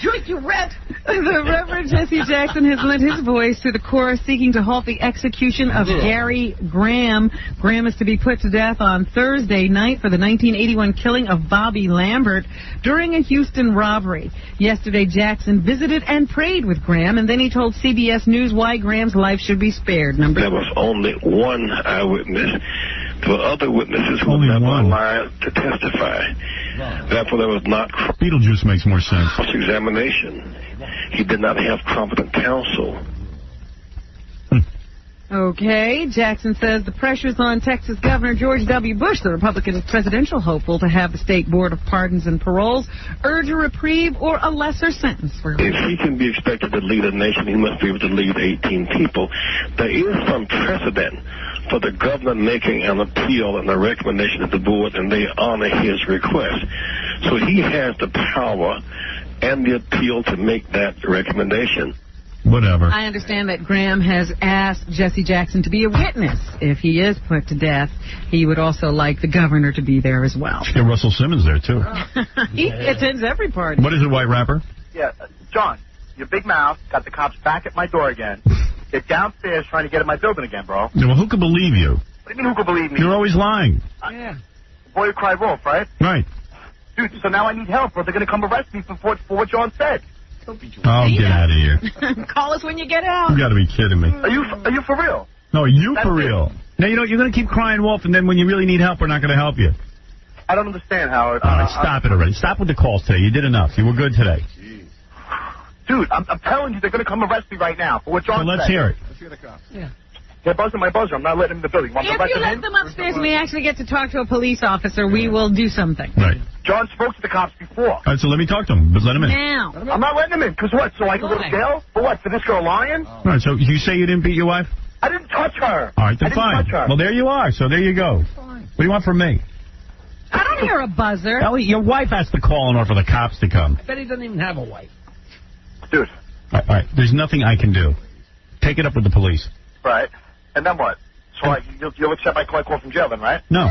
Drink, you rat. The Reverend Jesse Jackson has lent his voice to the chorus seeking to halt the execution of Gary Graham. Graham is to be put to death on Thursday night for the 1981 killing of Bobby Lambert during a Houston robbery. Yesterday, Jackson visited and prayed with Graham, and then he told CBS News why Graham's life should be spared. There was only one eyewitness. There were other witnesses who were never allowed to testify. Therefore, there was not Beetlejuice makes more sense. Cross-examination. He did not have competent counsel. Okay, Jackson says the pressures on Texas Governor George W. Bush, the Republican presidential hopeful to have the State Board of Pardons and Paroles urge a reprieve or a lesser sentence for him. If he can be expected to lead a nation, he must be able to lead 18 people. There is some precedent for the governor making an appeal and a recommendation to the board, and they honor his request. So he has the power and the appeal to make that recommendation. Whatever. I understand that Graham has asked Jesse Jackson to be a witness. If he is put to death, he would also like the governor to be there as well. Get Russell Simmons there, too. He attends every party. What is it, White Rapper? Yeah, John, your big mouth got the cops back at my door again. They're downstairs trying to get in my building again, bro. Yeah, well, who could believe you? What do you mean, who could believe me? You're always lying. Yeah. Boy who cried wolf, right? Right. Dude, so now I need help, or they're going to come arrest me for what John said. Oh, get out of here. Call us when you get out. You got to be kidding me. Are you for real? No, are you for real? Now, you're going to keep crying wolf, and then when you really need help, we're not going to help you. I don't understand, Howard. All right, stop it already. Stop with the calls today. You did enough. You were good today. Dude, I'm telling you, they're going to come arrest me right now for what John So let's said. hear it. Let's hear the cops. Yeah. They're buzzing my buzzer. I'm not letting them in the building. Want me to If you them let in? them upstairs and they actually get to talk to a police officer, we will do something. Right. John spoke to the cops before. All right, so let me talk to him. But let him in. Now. I'm not letting him in. Because what? So I can go to Why? jail? For what? For this girl lying? All right, so you say you didn't beat your wife? I didn't touch her. All right, then I didn't fine. touch her. Well, there you are. So there you go. What do you want from me? I don't hear a buzzer. Ellie, your wife has to call in order for the cops to come. I bet he doesn't even have a wife. Dude. All right, there's nothing I can do. Take it up with the police. Right. And then what? So you'll accept my call from jail then, right? No.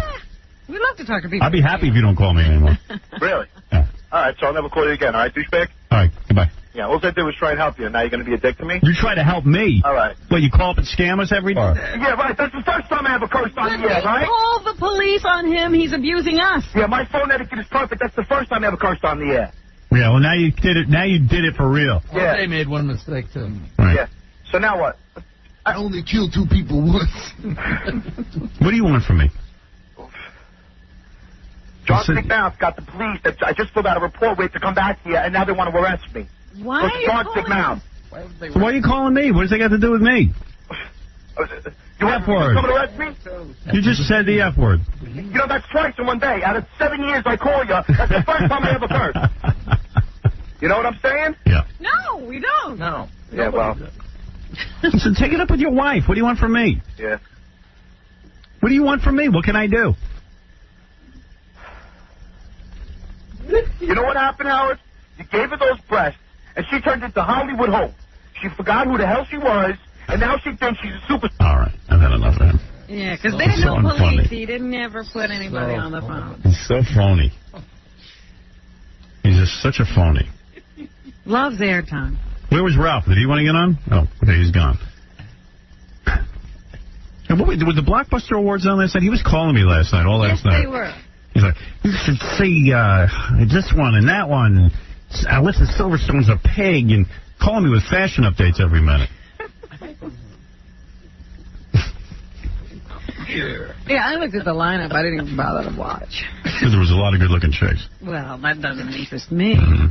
We love to talk to people. I'll be happy if you don't call me anymore. Really? Yeah. All right, so I'll never call you again, all right, douchebag? All right, goodbye. Yeah, all I did was try and help you, and now you're going to be a dick to me? You try to help me. All right. What, you call up and scam us every day? Yeah, right, that's the first time I ever cursed on the air, right? Call the police on him. He's abusing us. Yeah, my phone etiquette is perfect. That's the first time I ever cursed on the air. Yeah, well, now you did it. Now you did it for real. Yeah. They made one mistake, too. Right. Yeah. So now what? I only killed 2 people once. What do you want from me? John McMouth got the police. I just filled out a report waiting to come back here, and now they want to arrest me. Why are you John calling McMouth. So why are you calling me? What does that got to do with me? You want F word. to come and arrest me? You just said the F word. You know, that's twice in one day. Out of 7 years I call you, that's the first time I ever cursed. You know what I'm saying? Yeah. No, we don't. No. Yeah, well. So take it up with your wife. What do you want from me? Yeah. What do you want from me? What can I do? You know what happened, Howard? You gave her those breasts, and she turned into Hollywood Hope. She forgot who the hell she was, and now she thinks she's a superstar. All right. I've had enough of him. Yeah, because they didn't know police. He didn't ever put anybody on the phone. He's so phony. He's just such a phony. Loves airtime. Where was Ralph? Did he want to get on? Oh, okay, he's gone. And what, were the Blockbuster Awards on last night? He was calling me last night, all last night. Yes, they were. He's like, you should see this one and that one. Alyssa Silverstone's a pig, and calling me with fashion updates every minute. Yeah, I looked at the lineup. I didn't even bother to watch. Because there was a lot of good-looking chicks. Well, that doesn't interest me. Mm-hmm.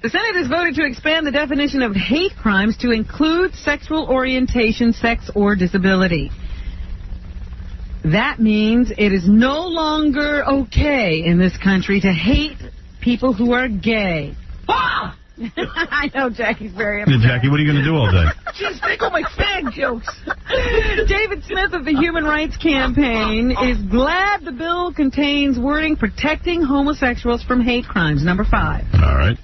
The Senate has voted to expand the definition of hate crimes to include sexual orientation, sex, or disability. That means it is no longer okay in this country to hate people who are gay. Ah! I know Jackie's very upset. Yeah, Jackie, what are you going to do all day? She's taking my fag jokes. David Smith of the Human Rights Campaign is glad the bill contains wording protecting homosexuals from hate crimes. Number 5. All right.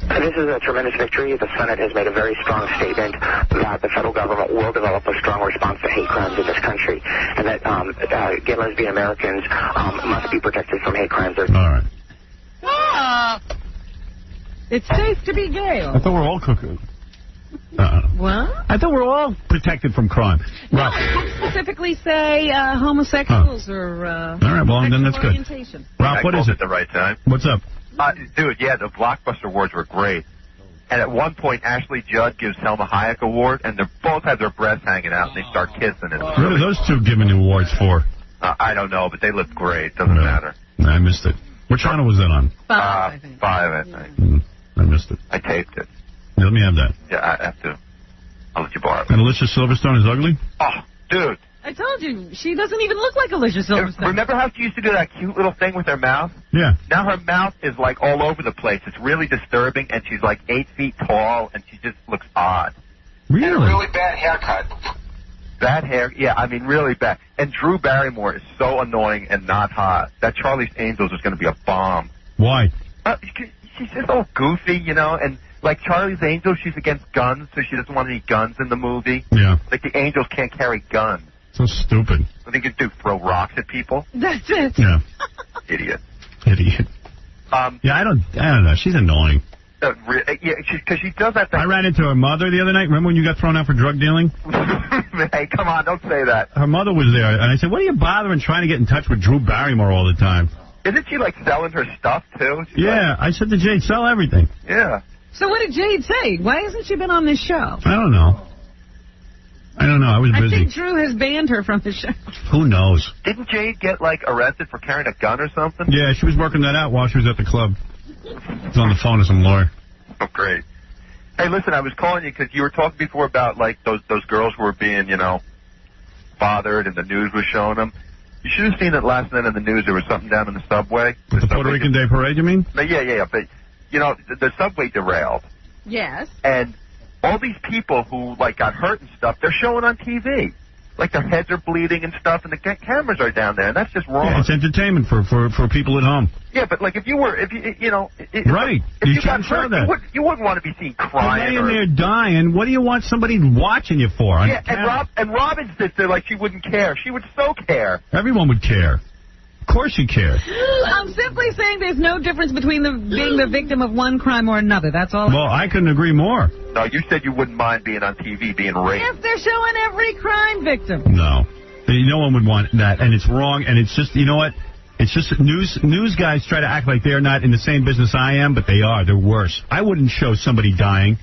This is a tremendous victory. The Senate has made a very strong statement that the federal government will develop a strong response to hate crimes in this country, and that gay and lesbian Americans must be protected from hate crimes. All right. It's safe to be gay. I thought we were all cooking. What? I thought we were all protected from crime. No, it didn't specifically say homosexuals or all right, well, then that's good. orientation. Ralph, what is it? At the right time. What's up? Dude, yeah, the Blockbuster Awards were great. And at one point, Ashley Judd gives Selma Hayek award, and they both have their breasts hanging out, and they start kissing. And What are those two giving the awards for? I don't know, but they looked great. Doesn't matter. No, I missed it. What channel was that on? 5, I think. 5, I think. I missed it. I taped it. Yeah, let me have that. Yeah, I have to. I'll let you borrow it. And Alicia Silverstone is ugly? Oh, dude. I told you, she doesn't even look like Alicia Silverstone. Remember how she used to do that cute little thing with her mouth? Yeah. Now her mouth is like all over the place. It's really disturbing, and she's like 8 feet tall, and she just looks odd. Really? And a really bad haircut. Bad hair, yeah, I mean really bad. And Drew Barrymore is so annoying and not hot. That Charlie's Angels is going to be a bomb. Why? She's just all goofy, you know, and like Charlie's Angels, she's against guns, so she doesn't want any guns in the movie. Yeah. Like the Angels can't carry guns. So stupid. What they could do, throw rocks at people? That's it. Yeah. Idiot. Idiot. Yeah, I don't know. She's annoying. Yeah, because she does that thing. I ran into her mother the other night. Remember when you got thrown out for drug dealing? Hey, come on, don't say that. Her mother was there, and I said, what are you bothering trying to get in touch with Drew Barrymore all the time? Isn't she, like, selling her stuff, too? Yeah, I said to Jade, sell everything. Yeah. So what did Jade say? Why hasn't she been on this show? I don't know. I don't know. I was I busy. think Drew has banned her from the show. Who knows? Didn't Jade get, like, arrested for carrying a gun or something? Yeah, she was working that out while she was at the club. She was on the phone with some lawyer. Oh, great. Hey, listen, I was calling you because you were talking before about, like, those girls who were being, you know, bothered and the news was showing them. You should have seen it last night in the news. There was something down in the subway. With the Puerto Rican Day Parade, you mean? Yeah. But, you know, the subway derailed. Yes. And all these people who, like, got hurt and stuff, they're showing on TV. Like, their heads are bleeding and stuff, and the cameras are down there, and that's just wrong. Yeah, it's entertainment for people at home. Yeah, but, like, if you know... Right. If you shouldn't got hurt, show that. you wouldn't want to be seen crying. You're laying there dying. What do you want somebody watching you for? Yeah, and Robin sits there like she wouldn't care. She would so care. Everyone would care. Of course you care. I'm simply saying there's no difference between being the victim of one crime or another. That's all. Well, I couldn't agree more. No, you said you wouldn't mind being on TV, being raped. If they're showing every crime victim. No. No one would want that, and it's wrong, and it's just, you know what? It's just news guys try to act like they're not in the same business I am, but they are. They're worse. I wouldn't show somebody dying.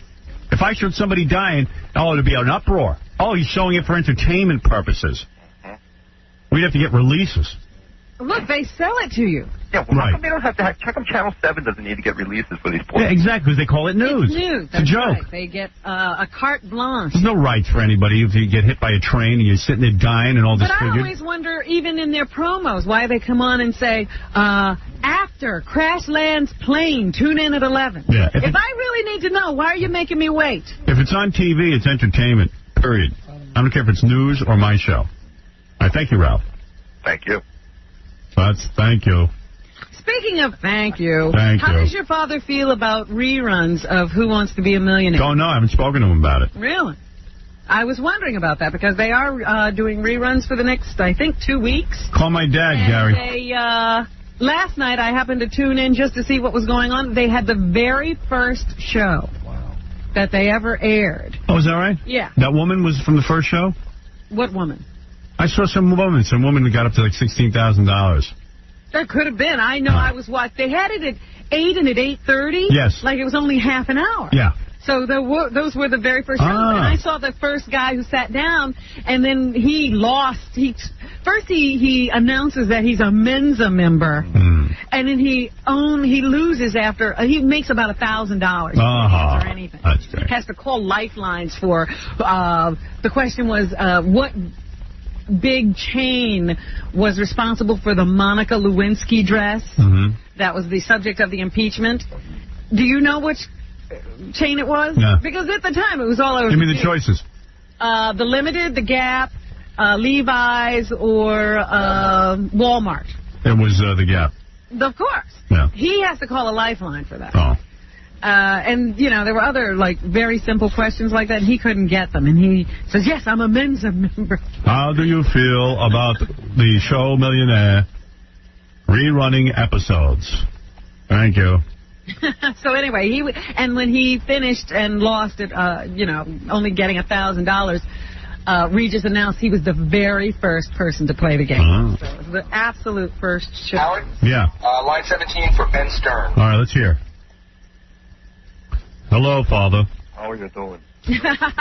If I showed somebody dying, it'd be an uproar. Oh, he's showing it for entertainment purposes. We'd have to get releases. Look, they sell it to you. Yeah, well, how come they don't have to check them? Channel 7 doesn't need to get releases for these points. Yeah, exactly, because they call it news. It's news. It's a joke. Right. They get a carte blanche. There's no rights for anybody if you get hit by a train and you're sitting there dying and all But disfigured. I always wonder, even in their promos, why they come on and say, after crash lands plane, tune in at 11. Yeah, if I really need to know, why are you making me wait? If it's on TV, it's entertainment, period. I don't care if it's news or my show. All right, thank you, Ralph. Thank you. Thank you. Speaking of thank you, Thank how you. does your father feel about reruns of Who Wants to Be a Millionaire? Don't know. I haven't spoken to him about it. Really? I was wondering about that because they are doing reruns for the next, I think, 2 weeks. Call my dad, And Gary. last night I happened to tune in just to see what was going on. They had the very first show that they ever aired. Oh, is that right? Yeah. That woman was from the first show? What woman? I saw some woman that got up to like $16,000. There could have been. I know I was watching. They had it at 8 and at 8:30. Yes. Like it was only half an hour. Yeah. So those were the very first shows. And I saw the first guy who sat down, and then he lost. First he announces that he's a Mensa member, and then he loses after he makes about $1,000 or anything. That's great. Has to call lifelines for. The question was what big chain was responsible for the Monica Lewinsky dress? That was the subject of the impeachment. Do you know which chain it was? No. Because at the time it was all over. Give me the choices. The Limited, the Gap, Levi's, or Walmart. It was the Gap. Of course. Yeah. He has to call a lifeline for that. Oh. And, you know, there were other, like, very simple questions like that, and he couldn't get them. And he says, yes, I'm a Mensa member. How do you feel about the show Millionaire rerunning episodes? Thank you. So anyway, and when he finished and lost it, only getting $1,000, Regis announced he was the very first person to play the game. So it was the absolute first show. Howard? Yeah. Line 17 for Ben Stern. All right, let's hear. Hello, Father. How are you doing?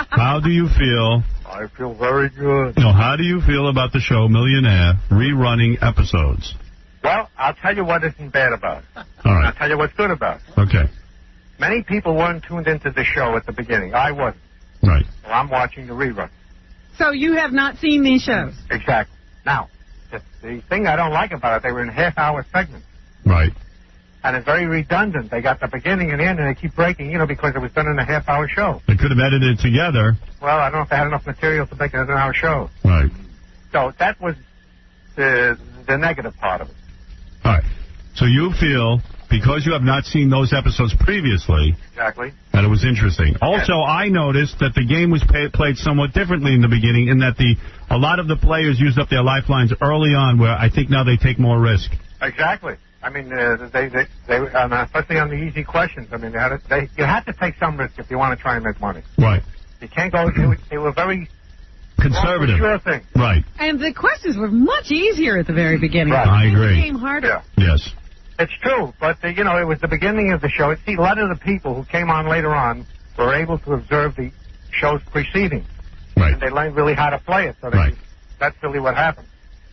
How do you feel? I feel very good. No, how do you feel about the show Millionaire rerunning episodes? Well, I'll tell you what isn't bad about it. All right. I'll tell you what's good about it. Okay. Many people weren't tuned into the show at the beginning. I wasn't. Right. So I'm watching the rerun. So you have not seen these shows? Exactly. Now, the thing I don't like about it, they were in half-hour segments. Right. And it's very redundant. They got the beginning and the end, and they keep breaking, because it was done in a half-hour show. They could have edited it together. Well, I don't know if they had enough material to make it an hour show. Right. So that was the negative part of it. All right. So you feel, because you have not seen those episodes previously, Exactly. that it was interesting. Also, I noticed that the game was played somewhat differently in the beginning, in that a lot of the players used up their lifelines early on, where I think now they take more risk. Exactly. I mean, they especially on the easy questions. I mean, you had to take some risk if you want to try and make money. Right. You can't go. They were very conservative. Sure thing. Right. And the questions were much easier at the very beginning. Right. I agree. It became harder. Yeah. Yes. It's true, but it was the beginning of the show. See, a lot of the people who came on later on were able to observe the shows preceding. Right. And they learned really how to play it. So that's really what happened.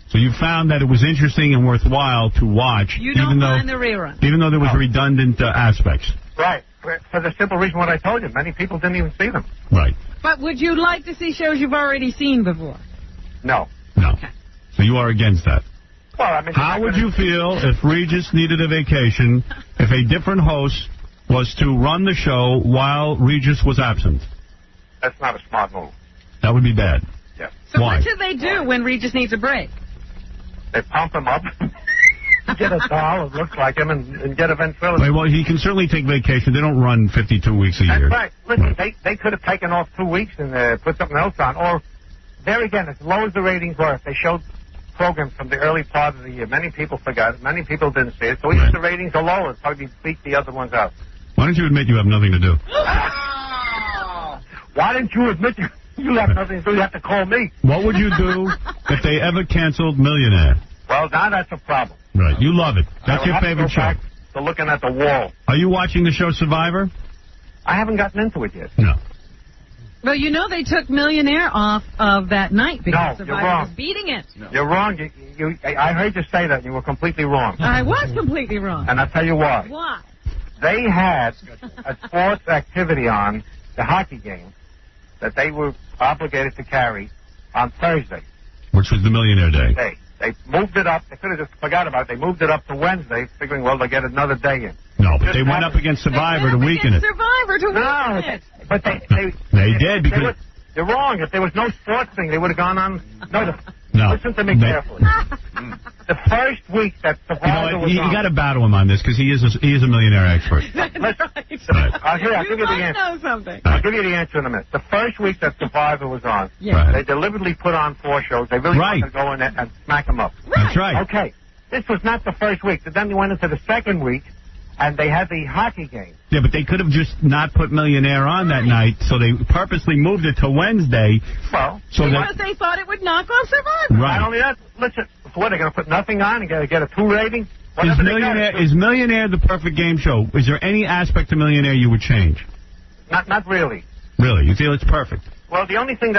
So you found that it was interesting and worthwhile to watch, You don't mind the rerun. even though there was redundant aspects. Right. For the simple reason what I told you. Many people didn't even see them. Right. But would you like to see shows you've already seen before? No. No. So you are against that. Well, I mean, how would you feel if Regis needed a vacation, if a different host was to run the show while Regis was absent? That's not a smart move. That would be bad. Yeah. So Why? what should they do when Regis needs a break? They pump him up, get a doll that looks like him, and get a ventriloquist. Well, he can certainly take vacation. They don't run 52 weeks a year. That's right. Listen, they could have taken off 2 weeks and put something else on. Or, there again, as low as the ratings were, if they showed programs from the early part of the year, many people forgot it. Many people didn't see it. So even if the ratings are low, it'd probably beat the other ones out. Why don't you admit you have nothing to do? Why didn't you admit you have nothing to do? You have to call me. What would you do if they ever canceled Millionaire? Well, now that's a problem. Right. You love it. That's I your have to favorite go show. back to looking at the wall. Are you watching the show Survivor? I haven't gotten into it yet. No. Well, you know they took Millionaire off of that night because No, you're Survivor wrong. was beating it. You're wrong. I heard you say that, and you were completely wrong. I was completely wrong. And I'll tell you why. Why? They had a sports activity on, the hockey game, that they were obligated to carry on Thursday. Which was the Millionaire Day. They moved it up. They could have just forgot about it. They moved it up to Wednesday, figuring, well, they'll get another day in. No, but they went up against Survivor to weaken it. Survivor to No, win it. but they did because... You're wrong. If there was no sports thing, they would have gone on. No. Listen to me carefully. The first week that Survivor was you on. got to battle him on this because he is a millionaire expert. I'll give you the answer. Know something. I'll give you the answer in a minute. The first week that Survivor was on, they deliberately put on 4 shows. They really wanted to go in there and smack them up. That's right. Okay. This was not the first week. Then they went into the second week, and they had the hockey game. Yeah, but they could have just not put Millionaire on that night, so they purposely moved it to Wednesday. Well, so because they thought it would knock off Survivor. Right. Not only that, listen, what, they're going to put nothing on and get a 2 rating? Is Millionaire the perfect game show? Is there any aspect to Millionaire you would change? Not really. Really? You feel it's perfect? Well, the only thing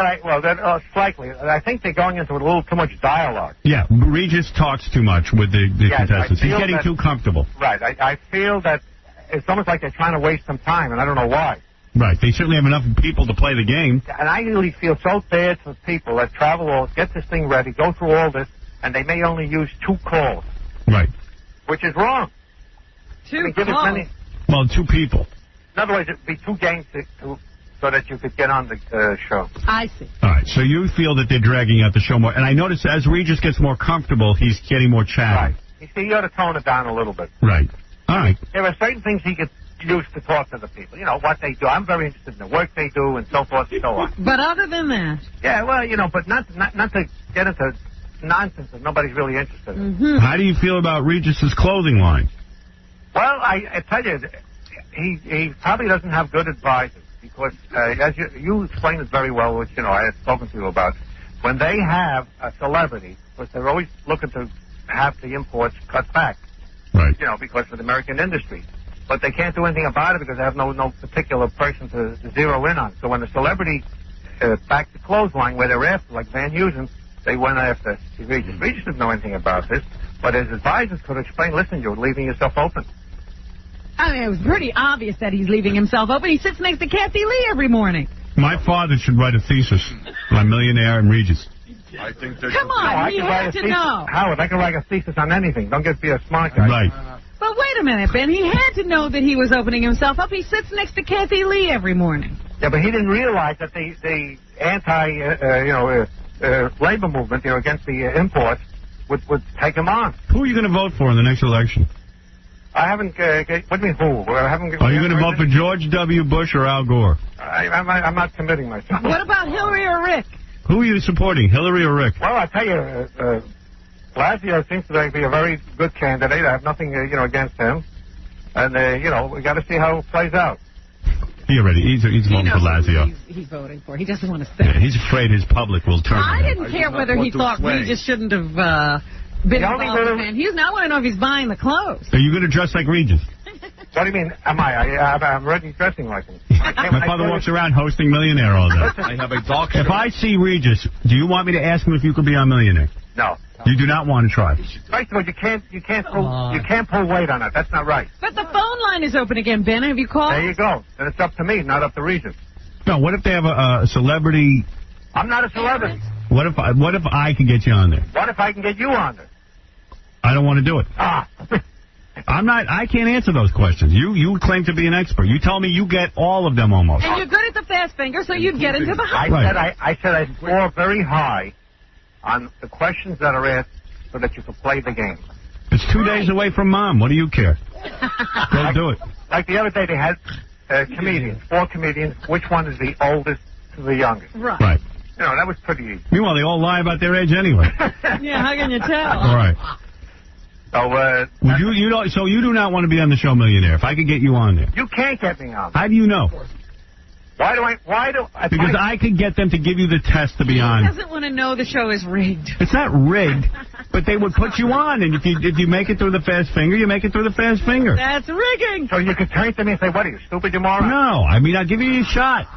slightly, I think they're going into a little too much dialogue. Yeah, Regis talks too much with the contestants. He's getting too comfortable. Right. I feel that it's almost like they're trying to waste some time, and I don't know why. Right. They certainly have enough people to play the game. And I really feel so bad for people that travel all, get this thing ready, go through all this, and they may only use 2 calls. Right. Which is wrong. 2 give calls? As many, well, 2 people. In other words, it would be 2 games so that you could get on the show. I see. All right, so you feel that they're dragging out the show more. And I notice as Regis gets more comfortable, he's getting more chatty. Right. You see, you ought to tone it down a little bit. Right. All right. There are certain things he could use to talk to the people. You know, what they do. I'm very interested in the work they do and so forth and so on. But other than that... Yeah, well, but not to get into nonsense that nobody's really interested in. Mm-hmm. How do you feel about Regis's clothing line? Well, I tell you, he probably doesn't have good advisors. Because, as you explained it very well, which, I had spoken to you about, when they have a celebrity, because they're always looking to have the imports cut back. Right. Because of the American industry. But they can't do anything about it because they have no particular person to zero in on. So when the celebrity backed the clothesline where they're after, like Van Heusen, they went after Regis. Regis didn't know anything about this, but his advisors could explain, listen, you're leaving yourself open. I mean, it was pretty obvious that he's leaving himself open. He sits next to Kathy Lee every morning. My father should write a thesis on Millionaire and Regis. I think Come on, he had to know. Howard, I can write a thesis on anything. Don't be a smart guy. Right. But wait a minute, Ben. He had to know that he was opening himself up. He sits next to Kathy Lee every morning. Yeah, but he didn't realize that the labor movement, against the imports would take him on. Who are you going to vote for in the next election? I haven't. What do you mean who? Are you going to vote for George W. Bush or Al Gore? I'm not committing myself. What about Hillary or Rick? Who are you supporting, Hillary or Rick? Well, I tell you, Blasio seems to be a very good candidate. I have nothing, against him. And, we got to see how it plays out. He's voting for Lazio. He's voting for. He doesn't want to say. Yeah, he's afraid his public will turn. I didn't care whether he thought Regis shouldn't have been involved with Van Heusen. I want to know if he's buying the clothes. Are you going to dress like Regis? What do you mean? Am I? I'm already dressing like him. My father walks around hosting Millionaire all day. I have a dog. If I see Regis, do you want me to ask him if you could be on Millionaire? No. You do not want to try. First of all, you can't pull weight on it. That's not right. But the phone line is open again, Ben. Have you called? There you go. Then it's up to me, not up to Regis. No, what if they have a celebrity? I'm not a celebrity. What if I can get you on there? What if I can get you on there? I don't want to do it. Ah. I can't answer those questions. You claim to be an expert. You tell me you get all of them almost. And you're good at the fast finger, so you'd get into the high. I said I score very high on the questions that are asked so that you can play the game. It's 2 days away from Mom. What do you care? Go do it. Like the other day, they had comedians, 4 comedians. Which one is the oldest to the youngest? Right. You know, that was pretty easy. Meanwhile, they all lie about their age anyway. Yeah, how can you tell? All right. So, so you do not want to be on the show Millionaire. If I could get you on there. You can't get me on. How do you know? Because I could get them to give you the test to be on. He doesn't want to know the show is rigged. It's not rigged, but they would put you on, and if you make it through the fast finger, you make it through the fast finger. That's rigging. So you could turn to me and say, "What are you, stupid, you moron?" No, I mean, I'll give you a shot.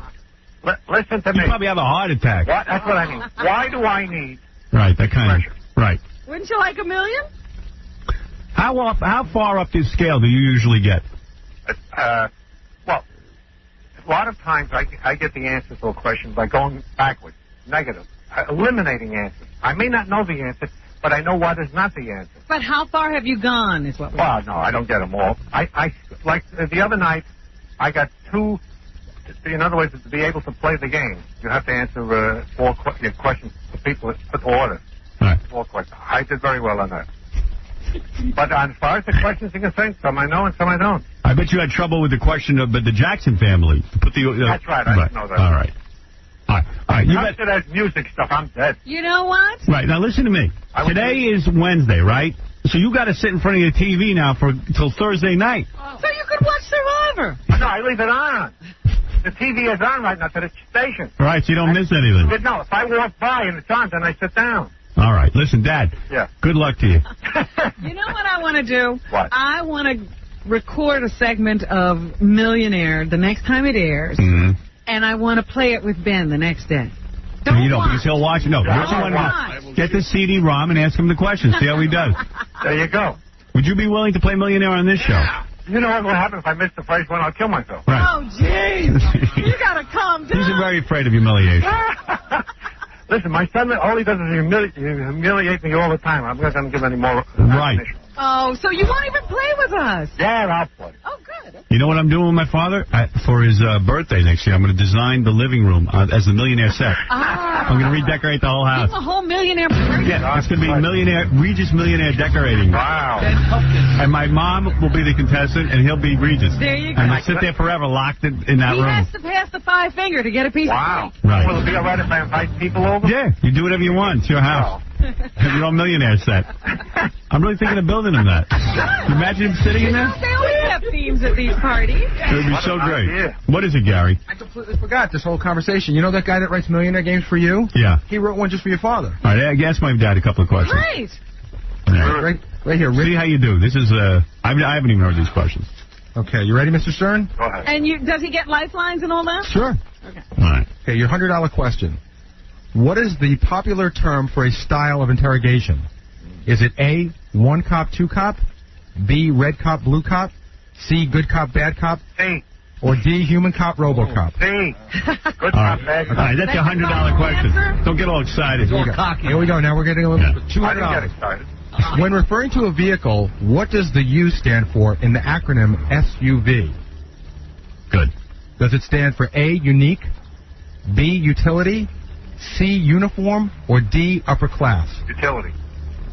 Listen to me. You probably have a heart attack. That's what I mean. Why do I need... Right, that kind pressure? Right. Wouldn't you like $1 million? How far up the scale do you usually get? Well, a lot of times I get the answer to a question by going backwards, negative, eliminating answers. I may not know the answer, but I know what is not the answer. But how far have you gone is what we're Well, no, I don't get them all. I like the other night, I got 2... In other words, to be able to play the game, you have to answer 4 questions to people in order. Right. 4 questions. I did very well on that. But as far as the questions are concerned, some I know and some I don't. I bet you had trouble with the question of the Jackson family. That's right. I know that. All right. All right. You bet that music stuff. I'm dead. You know what? Right. Now listen to me. Today is Wednesday, right? So you got to sit in front of your TV now till Thursday night. So you could watch Survivor. No, I leave it on. The TV is on right now to the station. Right, so you don't miss anything. But no, if I walk by and it's on, then I sit down. All right. Listen, Dad. Yeah. Good luck to you. You know what I want to do? What? I want to record a segment of Millionaire the next time it airs, and I want to play it with Ben the next day. Because he'll watch it. No, get the CD-ROM and ask him the questions. See how he does. There you go. Would you be willing to play Millionaire on this show? You know what will happen if I miss the first one? I'll kill myself. Right. Oh, jeez. You got to calm down. He's very afraid of humiliation. Listen, my son, all he does is humiliate me all the time. I'm not going to give any more. Right. Oh, so you won't even play with us? Yeah, I'll play. Oh, good. You know what I'm doing with my father? For his birthday next year, I'm going to design the living room as the Millionaire set. I'm going to redecorate the whole house. Give him a whole millionaire party. Yeah, it's going to be Regis Millionaire decorating. Wow. And my mom will be the contestant, and he'll be Regis. There you go. And we'll sit there forever locked in that room. He has to pass the 5 finger to get a piece of cake. Right. Will it be all right if I invite people over? Yeah, you do whatever you want. It's your house. Have your own Millionaire set. I'm really thinking of building him that. Imagine him sitting in there. They always have themes at these parties. It would be so great. Idea. What is it, Gary? I completely forgot this whole conversation. You know that guy that writes Millionaire games for you? Yeah. He wrote one just for your father. All right, I asked my dad a couple of questions. Great. Yeah. Right here. See how you do. This is, I haven't even heard these questions. Okay, you ready, Mr. Stern? Go ahead. And does he get lifelines and all that? Sure. Okay. All right. Okay, your $100 question. What is the popular term for a style of interrogation? Is it A, 1 cop, 2 cop, B, red cop, blue cop, C, good cop, bad cop, C, or D, human cop, robocop? C, good cop, bad cop. All right, that's your $100 question. Don't get all excited. Here we go. Now we're getting a little $200. I didn't get excited. When referring to a vehicle, what does the U stand for in the acronym SUV? Good. Does it stand for A, unique, B, utility, C, uniform, or D, upper class? Utility.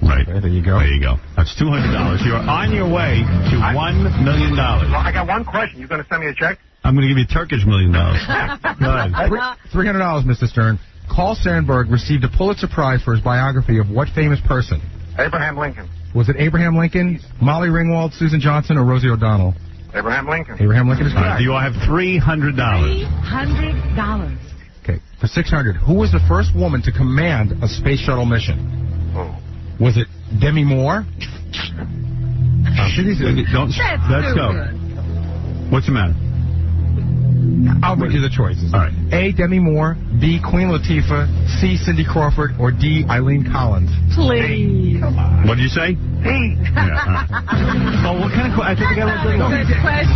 Right. Okay, there you go. There you go. That's $200. You're on your way to $1 million. Well, I got one question. You going to send me a check? I'm going to give you a Turkish $1 million. Go ahead. $300, Mr. Stern. Carl Sandburg received a Pulitzer Prize for his biography of what famous person? Abraham Lincoln. Was it Abraham Lincoln, Molly Ringwald, Susan Johnson, or Rosie O'Donnell? Abraham Lincoln. Abraham Lincoln is correct. You all have $300. $300. Okay, for $600. Who was the first woman to command a space shuttle mission? Oh. Was it Demi Moore? Let's go. What's the matter? I'll read you the choices. All right. A. Demi Moore, B. Queen Latifah, C. Cindy Crawford, or D. Eileen Collins. Please. What did you say? Oh, what kind of question? I think I got a good one.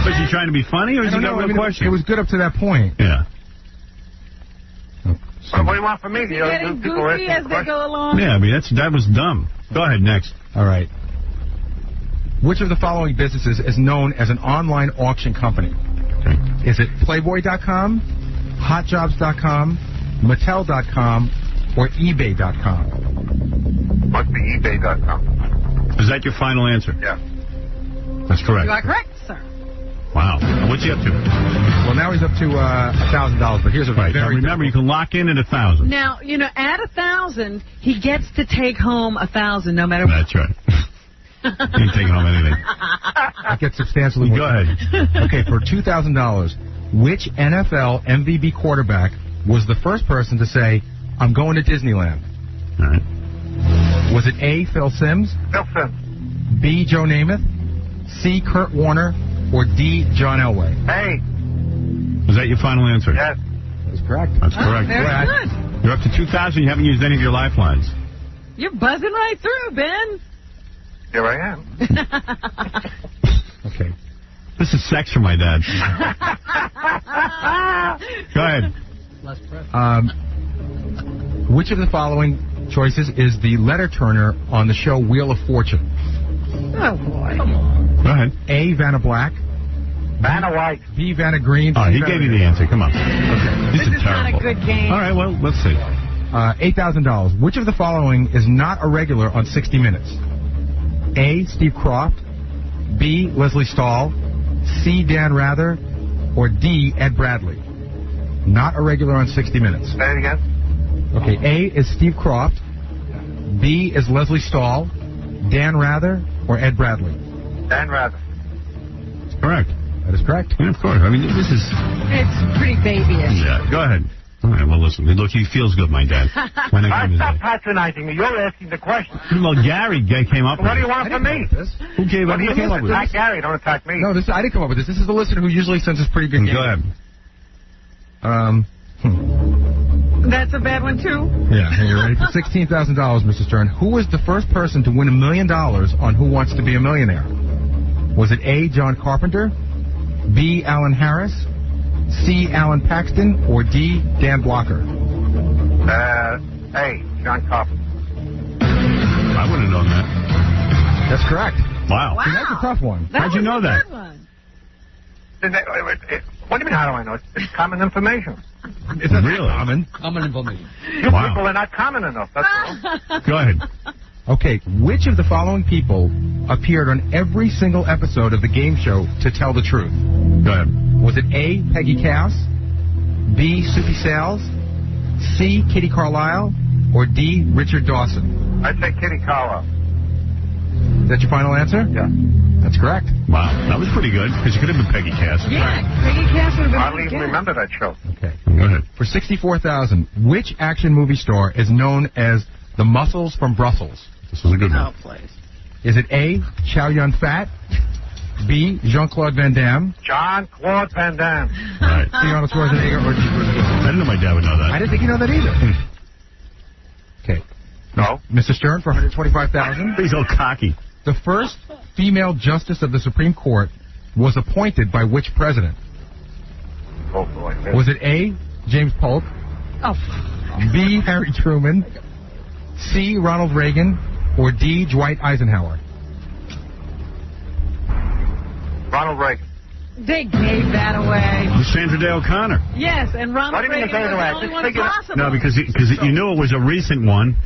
Was he trying to be funny, or is he got a real question? It was good up to that point. Yeah. What do you want from me? You're getting goofy as they go along. Yeah, I mean, that was dumb. Go ahead, next. All right. Which of the following businesses is known as an online auction company? Okay. Is it Playboy.com, HotJobs.com, Mattel.com, or eBay.com? Must be eBay.com. Is that your final answer? Yeah. That's correct. You are correct, sir. Wow. What's he up to? Well, now he's up to $1,000, but here's a right. Now, remember, you can lock in at 1,000. Now, at 1,000, he gets to take home 1,000 no matter what. That's right. He ain't taking home anything. I get substantially more. Go ahead. Okay, for $2,000, which NFL MVP quarterback was the first person to say, I'm going to Disneyland? All right. Was it A, Phil Simms? Phil Simms. B, Joe Namath? C, Kurt Warner? Or D, John Elway? Hey. Was that your final answer? Yes. That's correct. That's correct. Very good. You're up to 2,000. You haven't used any of your lifelines. You're buzzing right through, Ben. Here I am. Okay. This is sex for my dad. Go ahead. Which of the following choices is the letter turner on the show Wheel of Fortune? Oh, boy. Go ahead. A, Vanna Black. Vanna White. B, Vanna Green. Oh, he gave you the answer. Come on. Okay. This is not a good game. All right, well, let's see. $8,000. Which of the following is not a regular on 60 Minutes? A, Steve Croft. B, Leslie Stahl. C, Dan Rather. Or D, Ed Bradley. Not a regular on 60 Minutes. Say it again. Okay, A is Steve Croft. B is Leslie Stahl. Dan Rather or Ed Bradley? Dan Rather. That's correct. That is correct. Yeah, of course. I mean, this is... It's pretty babyish. Yeah, go ahead. All right, well, listen. Look, he feels good, my dad. Stop patronizing me. You're asking the question. Well, Gary came up with What do you want from me? Who came up with this? Attack Gary, don't attack me. No, I didn't come up with this. This is the listener who usually sends us pretty good games. Go ahead. That's a bad one, too. Yeah, are you ready for $16,000, Mr. Stern? Who was the first person to win $1 million on Who Wants to Be a Millionaire? Was it A, John Carpenter, B, Alan Harris, C, Alan Paxton, or D, Dan Blocker? A, John Carpenter. I wouldn't have known that. That's correct. Wow. See, that's a tough one. How'd you know that? What do you mean, how do I know? It's common information. It's not really common. Common information. You people are not common enough, that's all. Go ahead. Okay, which of the following people appeared on every single episode of the game show To Tell the Truth? Go ahead. Was it A, Peggy Cass, B, Soupy Sales, C, Kitty Carlisle, or D, Richard Dawson? I'd say Kitty Carlisle. Is that your final answer? Yeah. That's correct. Wow, that was pretty good, because it could have been Peggy Cass. Yeah, Peggy Cass would have been I don't even remember that show. Okay. Go ahead. For $64,000, which action movie star is known as the Muscles from Brussels? This is a good one. Oh, please. Is it A, Chow Yun-Fat, B, Jean-Claude Van Damme, Jean-Claude Van Damme. Right. C, Arnold Schwarzenegger, or D, Bruce Willis? I didn't know my dad would know that. I didn't think you know that either. Okay. No. Mr. Stern for $125,000. He's all cocky. The first female justice of the Supreme Court was appointed by which president? Oh, boy. Was it A, James Polk, Oh. B, Harry Truman, C, Ronald Reagan, or D, Dwight Eisenhower? Ronald Reagan. They gave that away. Sandra Day O'Connor. Yes, and Ronald Reagan was the only one possible. No, because you knew it was a recent one.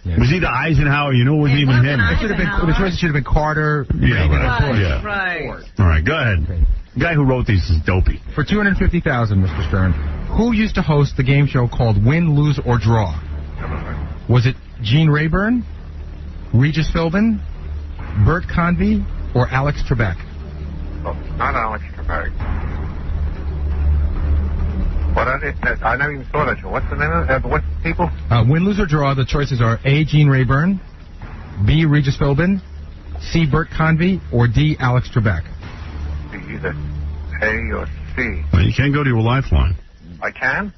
Yeah. It was either Eisenhower, you knew it wasn't even him. It should have been. The choice should have been Carter. Yeah, Reagan, right. or Bush. Yeah. Right. All right, go ahead. Okay. The guy who wrote these is dopey. For $250,000, Mr. Stern, who used to host the game show called Win, Lose, or Draw? Was it Gene Rayburn, Regis Philbin, Bert Convy, or Alex Trebek? Oh, not Alex Trebek. What are they? I never even saw that show. What's the name of it? What's the people? Win, Lose, or Draw, the choices are A, Gene Rayburn, B, Regis Philbin, C, Bert Convy, or D, Alex Trebek. Either A or see. Well, you can go to your lifeline. I can?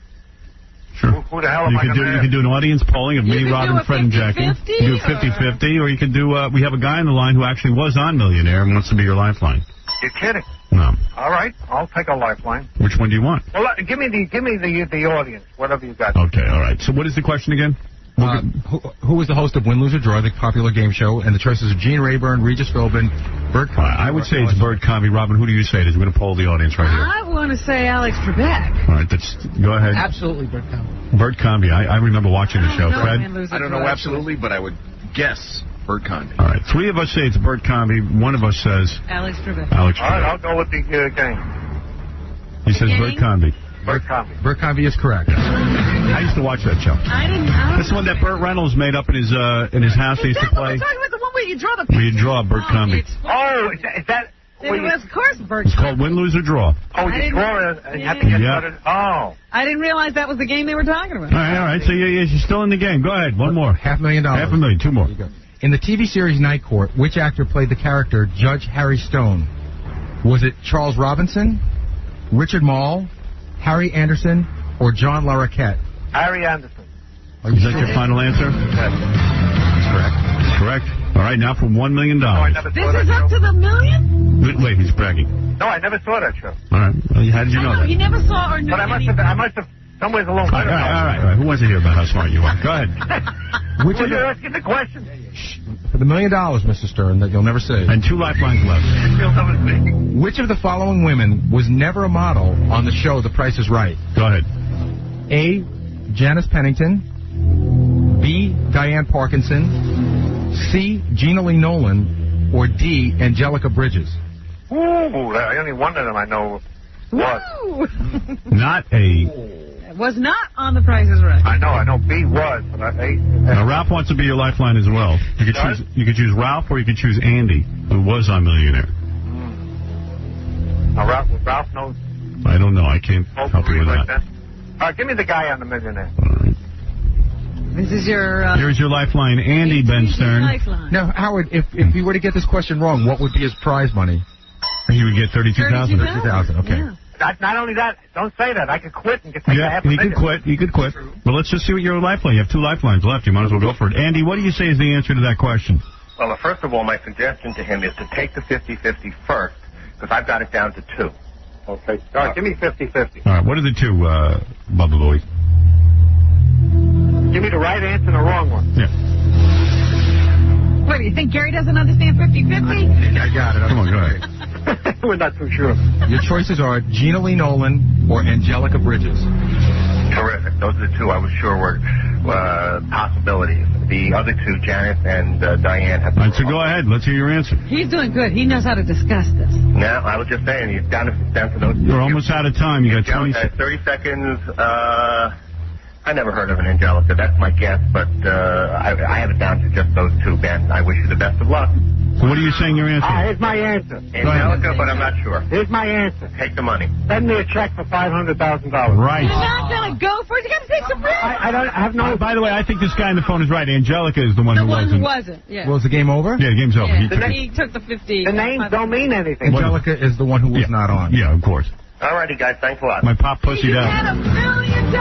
Sure. Who the hell am You I can going to do. You can do an audience polling of me, could Robin, do a Fred, and Jackie. 50-50, You do 50-50, or you could do. We have a guy on the line who actually was on Millionaire and wants to be your lifeline. You're kidding. No. All right, I'll take a lifeline. Which one do you want? Well, give me the audience, whatever you got. Okay, all right. So what is the question again? Who is the host of Win, Lose, or Draw, the popular game show? And the choices are Gene Rayburn, Regis Philbin, Bert Convy. I would say it's Bert Convy. Robin, who do you say it is? We're going to poll the audience right here. I want to say Alex Trebek. All right, go ahead. Absolutely, Bert Convy. Bert Convy. I remember watching the show. Fred? I don't know absolutely, but I would guess Bert Convy. All right, 3 of us say it's Bert Convy. 1 of us says Alex Trebek. Alex All right, Trebek. I'll go with the game. He says Bert Convy. Bert Convy. Bert Convy is correct. I used to watch that show. I didn't. This one that Burt Reynolds made up in his house. He used to play. We're talking about the one where you draw the. Where you draw Bert Convy. Oh, is that? It was, of course, Bert. It's called Win, Lose, or Draw. Oh, you draw it and you have to get started. Oh. I didn't realize that was the game they were talking about. All right. So you're still in the game. Go ahead. One more. $500,000. $500,000. 2 more. In the TV series Night Court, which actor played the character Judge Harry Stone? Was it Charles Robinson, Richard Mall, Harry Anderson, or John LaRoquette? Harry Anderson. Is that your final answer? Yes. That's correct. Correct. All right, now for $1 million. No, I never This saw that is up show. to the million? Wait, he's bragging. No, I never saw that show. All right. Well, how did you know that? You never saw or knew. But I must have. Somewhere's a little All better. right. Who wants to hear about how smart you are? Go ahead. Which Well, of you're the, asking the question. for the $1 million, Mr. Stern, that you'll never say. And 2 lifelines left. You'll never see. Which of the following women was never a model on the show The Price is Right? Go ahead. A. Janice Pennington, B. Diane Parkinson, C. Gina Lee Nolan, or D. Angelica Bridges? Ooh, only one of them I know was. Not A. Was not on The Price is Right. I know B was, but Now, Ralph wants to be your lifeline as well. You could choose Ralph or you could choose Andy, who was on Millionaire. Now, Ralph knows. I don't know. I can't help you with like that. All right, give me the guy on the Millionaire. This is your. Here's your lifeline, Andy Ben Stern. Lifeline. Now, Howard, if you were to get this question wrong, what would be his prize money? He would get $32,000. $32,000. Okay. Yeah. Not only that, don't say that. I could quit and get taken half a he million. could quit. He could quit. Well, let's just see what your lifeline. You have 2 lifelines left. You might as well go for it. Andy, what do you say is the answer to that question? Well, first of all, my suggestion to him is to take the 50-50 first, because I've got it down to 2. Okay. All right, give me 50-50. All right. What are the 2, Bubba Boy? Give me the right answer and the wrong one. Yeah. What, do you think Gary doesn't understand 50-50? I got it. Come on, go ahead. We're not too sure. Your choices are Gina Lee Nolan or Angelica Bridges. Terrific. Those are the 2 I was sure were possibilities. The other 2, Janet and Diane, have. All right, so go ahead. Let's hear your answer. He's doing good. He knows how to discuss this. No, I was just saying, he's down to those. You're almost out of time. You got 20 30 seconds. I never heard of an Angelica. That's my guess, but I have it down to just those 2, Ben. I wish you the best of luck. So what are you saying your answer? Here's my answer. Angelica, but I'm not sure. Here's my answer. Take the money. Send me a check for $500,000. Right. You're not going to go for it. You got to take some risk. I have no. By the way, I think this guy on the phone is right. Angelica is the one The who one wasn't. who wasn't. Yeah. Well, is the game over? Yeah, the game's over. Yeah. He took the 50. The names don't mean anything. Angelica is the one who was not on. Yeah, of course. All righty, guys. Thanks a lot. My pop pussy You down. had $1 million.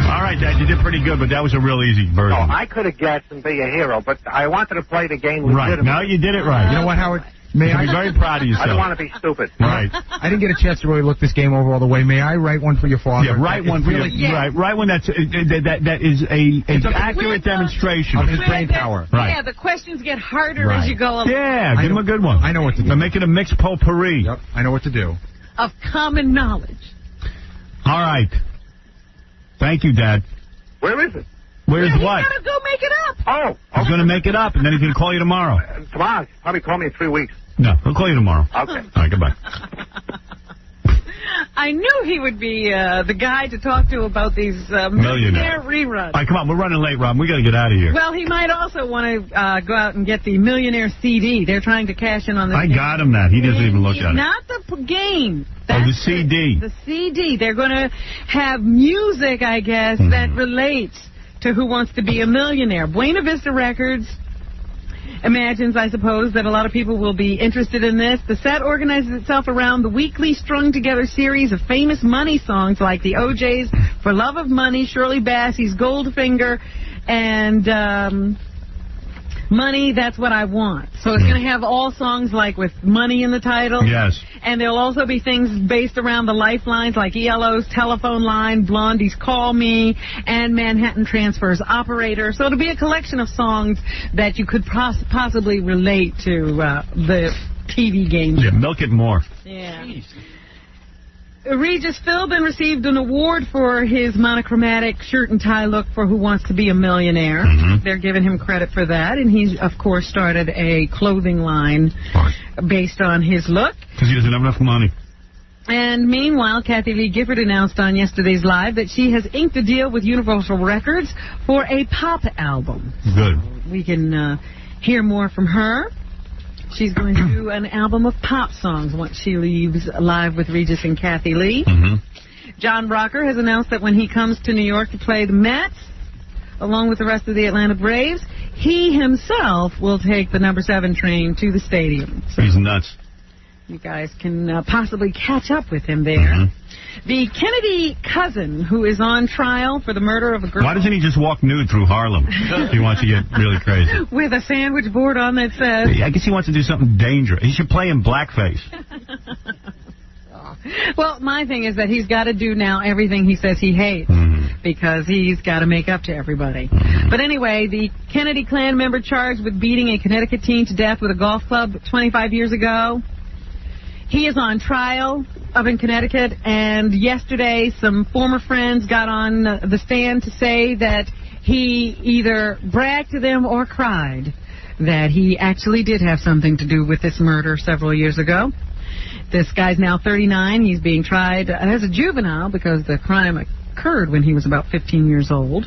All right, Dad, you did pretty good, but that was a real easy version. No, I could have guessed and be a hero, but I wanted to play the game Right. legitimately. Now you did it right. You know what, Howard? May I be very proud of yourself. I don't want to be stupid. Right. I didn't get a chance to really look this game over all the way. May I write one for your father? Yeah, write one for really, you. Right, write one that is a accurate demonstration of his brain power. Right. Yeah, the questions get harder Right. as you go along. Yeah, give him a good one. I know what to do. Now make it a mixed potpourri. Yep, I know what to do. Of common knowledge. All right. Thank you, Dad. Where is it? Where's what? You got to go make it up. Oh. He's going to make it up, and then he's going to call you tomorrow. Tomorrow. Probably call me in 3 weeks. No, he'll call you tomorrow. Okay. All right, goodbye. I knew he would be the guy to talk to about these millionaire reruns. All right, come on. We're running late, Rob. We got to get out of here. Well, he might also want to go out and get the Millionaire CD. They're trying to cash in on this. I got him that. He doesn't even look at it. Not the game. Oh, the CD. The CD. They're going to have music, I guess, that relates to Who Wants to Be a Millionaire. Buena Vista Records imagines, I suppose, that a lot of people will be interested in this. The set organizes itself around the weekly strung-together series of famous money songs like the OJ's For Love of Money, Shirley Bassey's Goldfinger, and Money, That's What I Want. So it's going to have all songs like with money in the title. Yes. And there'll also be things based around the lifelines like ELO's Telephone Line, Blondie's Call Me, and Manhattan Transfer's Operator. So it'll be a collection of songs that you could possibly relate to the TV game. Yeah, milk it more. Yeah. Regis Philbin received an award for his monochromatic shirt and tie look for Who Wants to Be a Millionaire. They're giving him credit for that, and he, of course, started a clothing line based on his look. Because he doesn't have enough money. And meanwhile, Kathy Lee Gifford announced on yesterday's Live that she has inked a deal with Universal Records for a pop album. Good. We can hear more from her. She's going to do an album of pop songs once she leaves Live with Regis and Kathy Lee. John Rocker has announced that when he comes to New York to play the Mets, along with the rest of the Atlanta Braves, he himself will take the number 7 train to the stadium. So he's nuts. You guys can possibly catch up with him there. The Kennedy cousin, who is on trial for the murder of a girl. Why doesn't he just walk nude through Harlem if he wants to get really crazy? With a sandwich board on that says... I guess he wants to do something dangerous. He should play in blackface. Well, my thing is that he's got to do now everything he says he hates because he's got to make up to everybody. But anyway, the Kennedy clan member charged with beating a Connecticut teen to death with a golf club 25 years ago, he is on trial up in Connecticut, and yesterday some former friends got on the stand to say that he either bragged to them or cried that he actually did have something to do with this murder several years ago. This guy's now 39. He's being tried as a juvenile because the crime occurred when he was about 15 years old.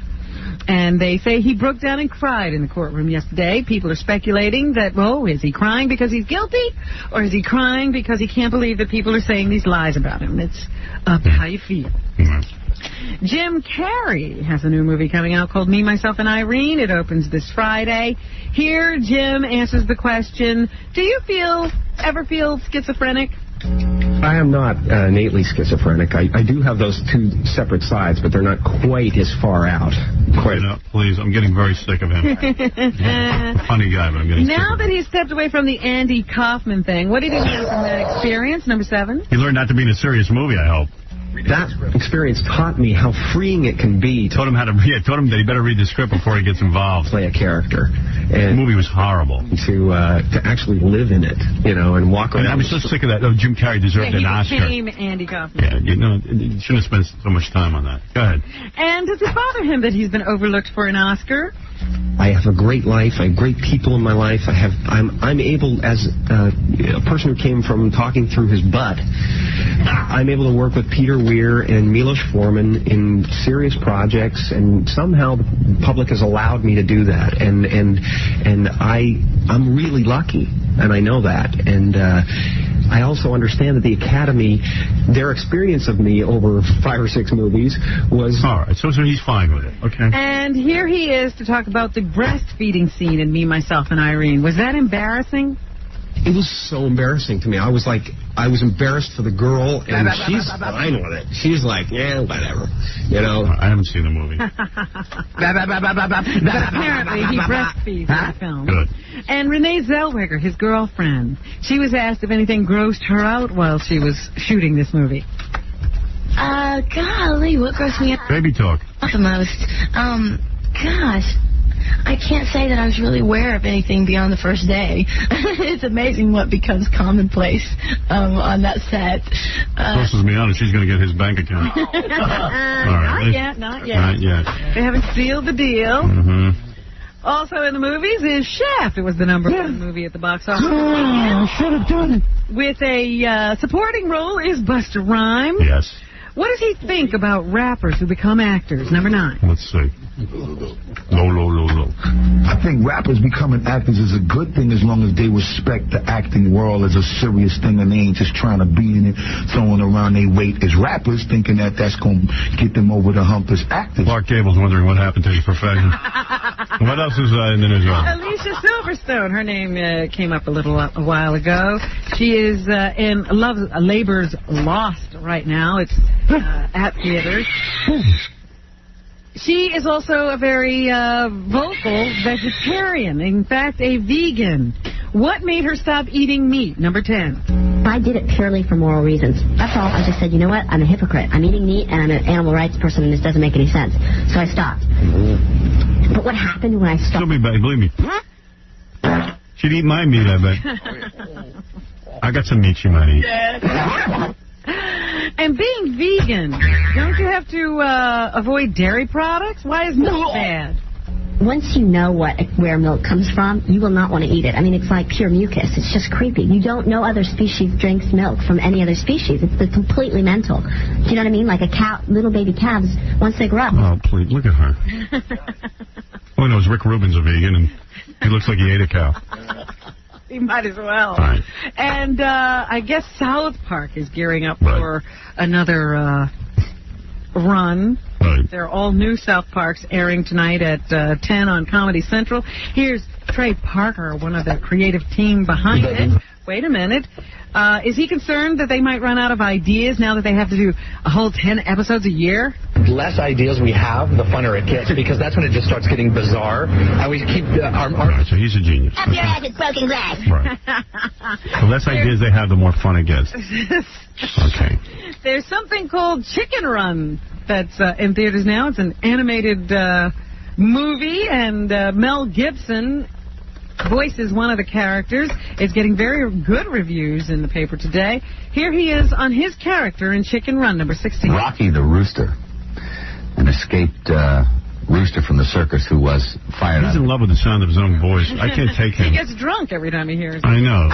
And they say he broke down and cried in the courtroom yesterday. People are speculating that, well, is he crying because he's guilty? Or is he crying because he can't believe that people are saying these lies about him? It's up to how you feel. Jim Carrey has a new movie coming out called Me, Myself, and Irene. It opens this Friday. Here, Jim answers the question, do you ever feel schizophrenic? I am not innately schizophrenic. I do have those two separate sides, but they're not quite as far out. Please, I'm getting very sick of him. Funny guy, but I'm getting sick Now of that he's stepped away from the Andy Kaufman thing, what did he learn from that experience, number 7? He learned not to be in a serious movie, I hope. That experience taught me how freeing it can be. Told him that he better read the script before he gets involved. Play a character. And the movie was horrible. To actually live in it, and walk around. I was so sick of that. Oh, Jim Carrey deserved an Oscar. He became Andy Kaufman. Yeah, you shouldn't have spent so much time on that. Go ahead. And does it bother him that he's been overlooked for an Oscar? I have a great life. I have great people in my life. I'm able, as a person who came from talking through his butt, I'm able to work with Peter Weir and Milos Forman in serious projects, and somehow the public has allowed me to do that. And I'm really lucky, and I know that. And I also understand that the Academy, their experience of me over 5 or 6 movies was... All right, so he's fine with it. Okay. And here he is to talk about the breastfeeding scene in Me, Myself, and Irene. Was that embarrassing? It was so embarrassing to me. I was embarrassed for the girl, and she's fine with it. She's like, yeah, whatever. I haven't seen the movie. But apparently he breastfeeds in the film. Good. And Renee Zellweger, his girlfriend, she was asked if anything grossed her out while she was shooting this movie. Golly, what grossed me out? Baby talk. The most. Gosh. I can't say that I was really aware of anything beyond the first day. It's amazing what becomes commonplace on that set. Closest to be honest, she's going to get his bank account. All right, Not yet. They haven't sealed the deal. Also in the movies is Chef. It was the number 1 movie at the box office. Should have done it. With a supporting role is Busta Rhymes. Yes. What does he think about rappers who become actors? Number 9. Let's see. Low. I think rappers becoming actors is a good thing as long as they respect the acting world as a serious thing and they ain't just trying to be in it, throwing around their weight as rappers, thinking that that's going to get them over the hump as actors. Clark Gable's wondering what happened to his profession. What else is in the news? Alicia Silverstone, her name came up a while ago. She is in Labor's Lost right now. It's at theaters. She is also a very vocal vegetarian. In fact, a vegan. What made her stop eating meat? Number 10. I did it purely for moral reasons. That's all. I just said, you know what? I'm a hypocrite. I'm eating meat, and I'm an animal rights person, and this doesn't make any sense. So I stopped. But what happened when I stopped? She'll be back, believe me. She'd eat my meat, I bet. I got some meat she might eat. And being vegan, don't you have to avoid dairy products? Why is milk bad? Once you know where milk comes from, you will not want to eat it. I mean, it's like pure mucus. It's just creepy. You don't know other species drinks milk from any other species. It's completely mental. Do you know what I mean? Like a cow, little baby calves, once they grow up. Oh, please, look at her. Oh, no, Rick Rubin's a vegan, and he looks like he ate a cow. You might as well. Right. And I guess South Park is gearing up for another run. Right. There are all new South Parks airing tonight at 10 on Comedy Central. Here's Trey Parker, one of the creative team behind it. Wait a minute. Is he concerned that they might run out of ideas now that they have to do a whole 10 episodes a year? The less ideas we have, the funner it gets, because that's when it just starts getting bizarre. And we keep our Right, so he's a genius. Up your ass, it's broken glass. Right. The less ideas they have, the more fun it gets. Okay. There's something called Chicken Run that's in theaters now. It's an animated movie, and Mel Gibson voices one of the characters. It's getting very good reviews in the paper today. Here he is on his character in Chicken Run, number 16. Rocky the Rooster, an escaped rooster from the circus who was fired He's in love with the sound of his own voice. I can't take him. He gets drunk every time he hears it. I know.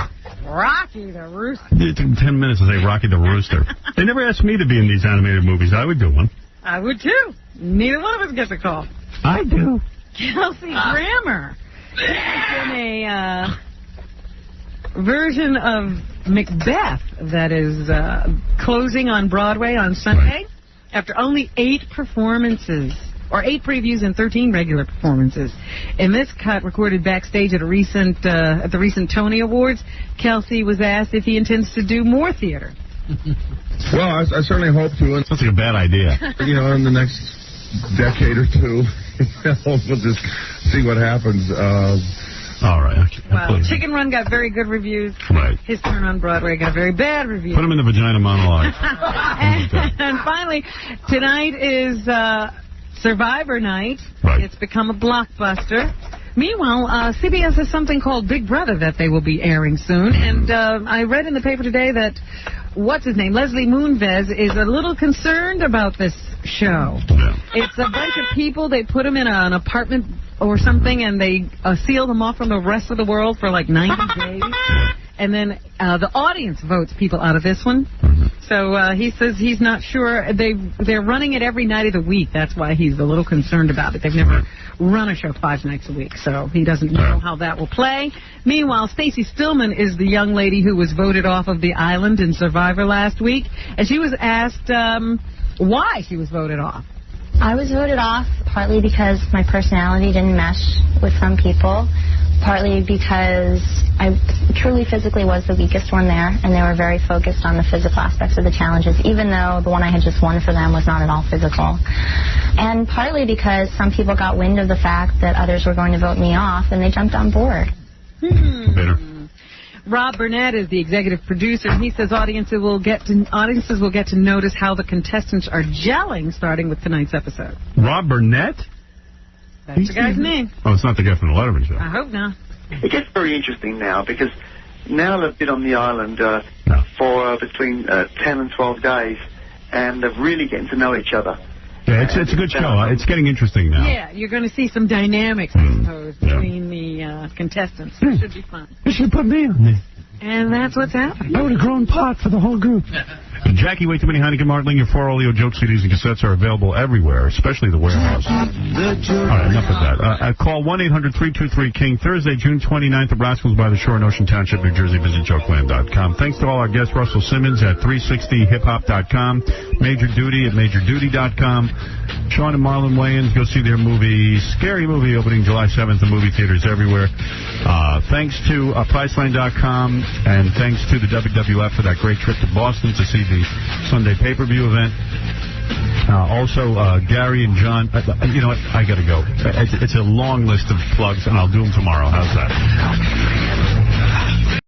Rocky the Rooster. It took 10 minutes to say Rocky the Rooster. They never asked me to be in these animated movies. I would do one. I would too. Neither one of us gets a call. I do. Kelsey Grammer is in a version of Macbeth that is closing on Broadway on Sunday after only 8 performances, or 8 previews and 13 regular performances. In this cut, recorded backstage at the recent Tony Awards, Kelsey was asked if he intends to do more theater. Well, I certainly hope to. Sounds like a bad idea. You know, in the next decade or two, we'll just see what happens. All right. Well, Chicken Run got very good reviews. Right. His turn on Broadway got very bad reviews. Put him in the vagina monologue. And finally, tonight is Survivor Night. Right. It's become a blockbuster. Meanwhile, CBS has something called Big Brother that they will be airing soon. And I read in the paper today that, Leslie Moonves is a little concerned about this show. Yeah. It's a bunch of people. They put them in an apartment or something, and they seal them off from the rest of the world for like 90 days. And then the audience votes people out of this one. So he says he's not sure. They're running it every night of the week. That's why he's a little concerned about it. They've never run a show 5 nights a week, so he doesn't know how that will play. Meanwhile, Stacey Stillman is the young lady who was voted off of the island in Survivor last week, and she was asked why she was voted off. I was voted off partly because my personality didn't mesh with some people, partly because I truly physically was the weakest one there, and they were very focused on the physical aspects of the challenges, even though the one I had just won for them was not at all physical. And partly because some people got wind of the fact that others were going to vote me off, and they jumped on board. Bitter. Rob Burnett is the executive producer, and he says audiences will get to notice how the contestants are gelling starting with tonight's episode. Rob Burnett? That's the guy's name. Oh, it's not the guy from the Letterman show. I hope not. It gets very interesting now because now they've been on the island for between 10 and 12 days, and they're really getting to know each other. Yeah, it's a good show. It's getting interesting now. Yeah, you're going to see some dynamics, I suppose, between the contestants. It should be fun. You should put me on there. And that's what's happening. I would have grown pot for the whole group. Jackie, Way Too Many, Heineken, Martling, your 4 Oleo joke CDs and cassettes are available everywhere, especially the warehouse. All right, enough of that. Call 1-800-323-KING. Thursday, June 29th, the Rascals by the Shore in Ocean Township, New Jersey. Visit jokeland.com. Thanks to all our guests, Russell Simmons at 360hiphop.com, Major Duty at majorduty.com. Sean and Marlon Wayans, go see their movie, Scary Movie, opening July 7th in movie theaters everywhere. Thanks to Priceline.com, and thanks to the WWF for that great trip to Boston to see the Sunday pay-per-view event. Also, Gary and John, you know what, I got to go. It's a long list of plugs, and I'll do them tomorrow. How's that?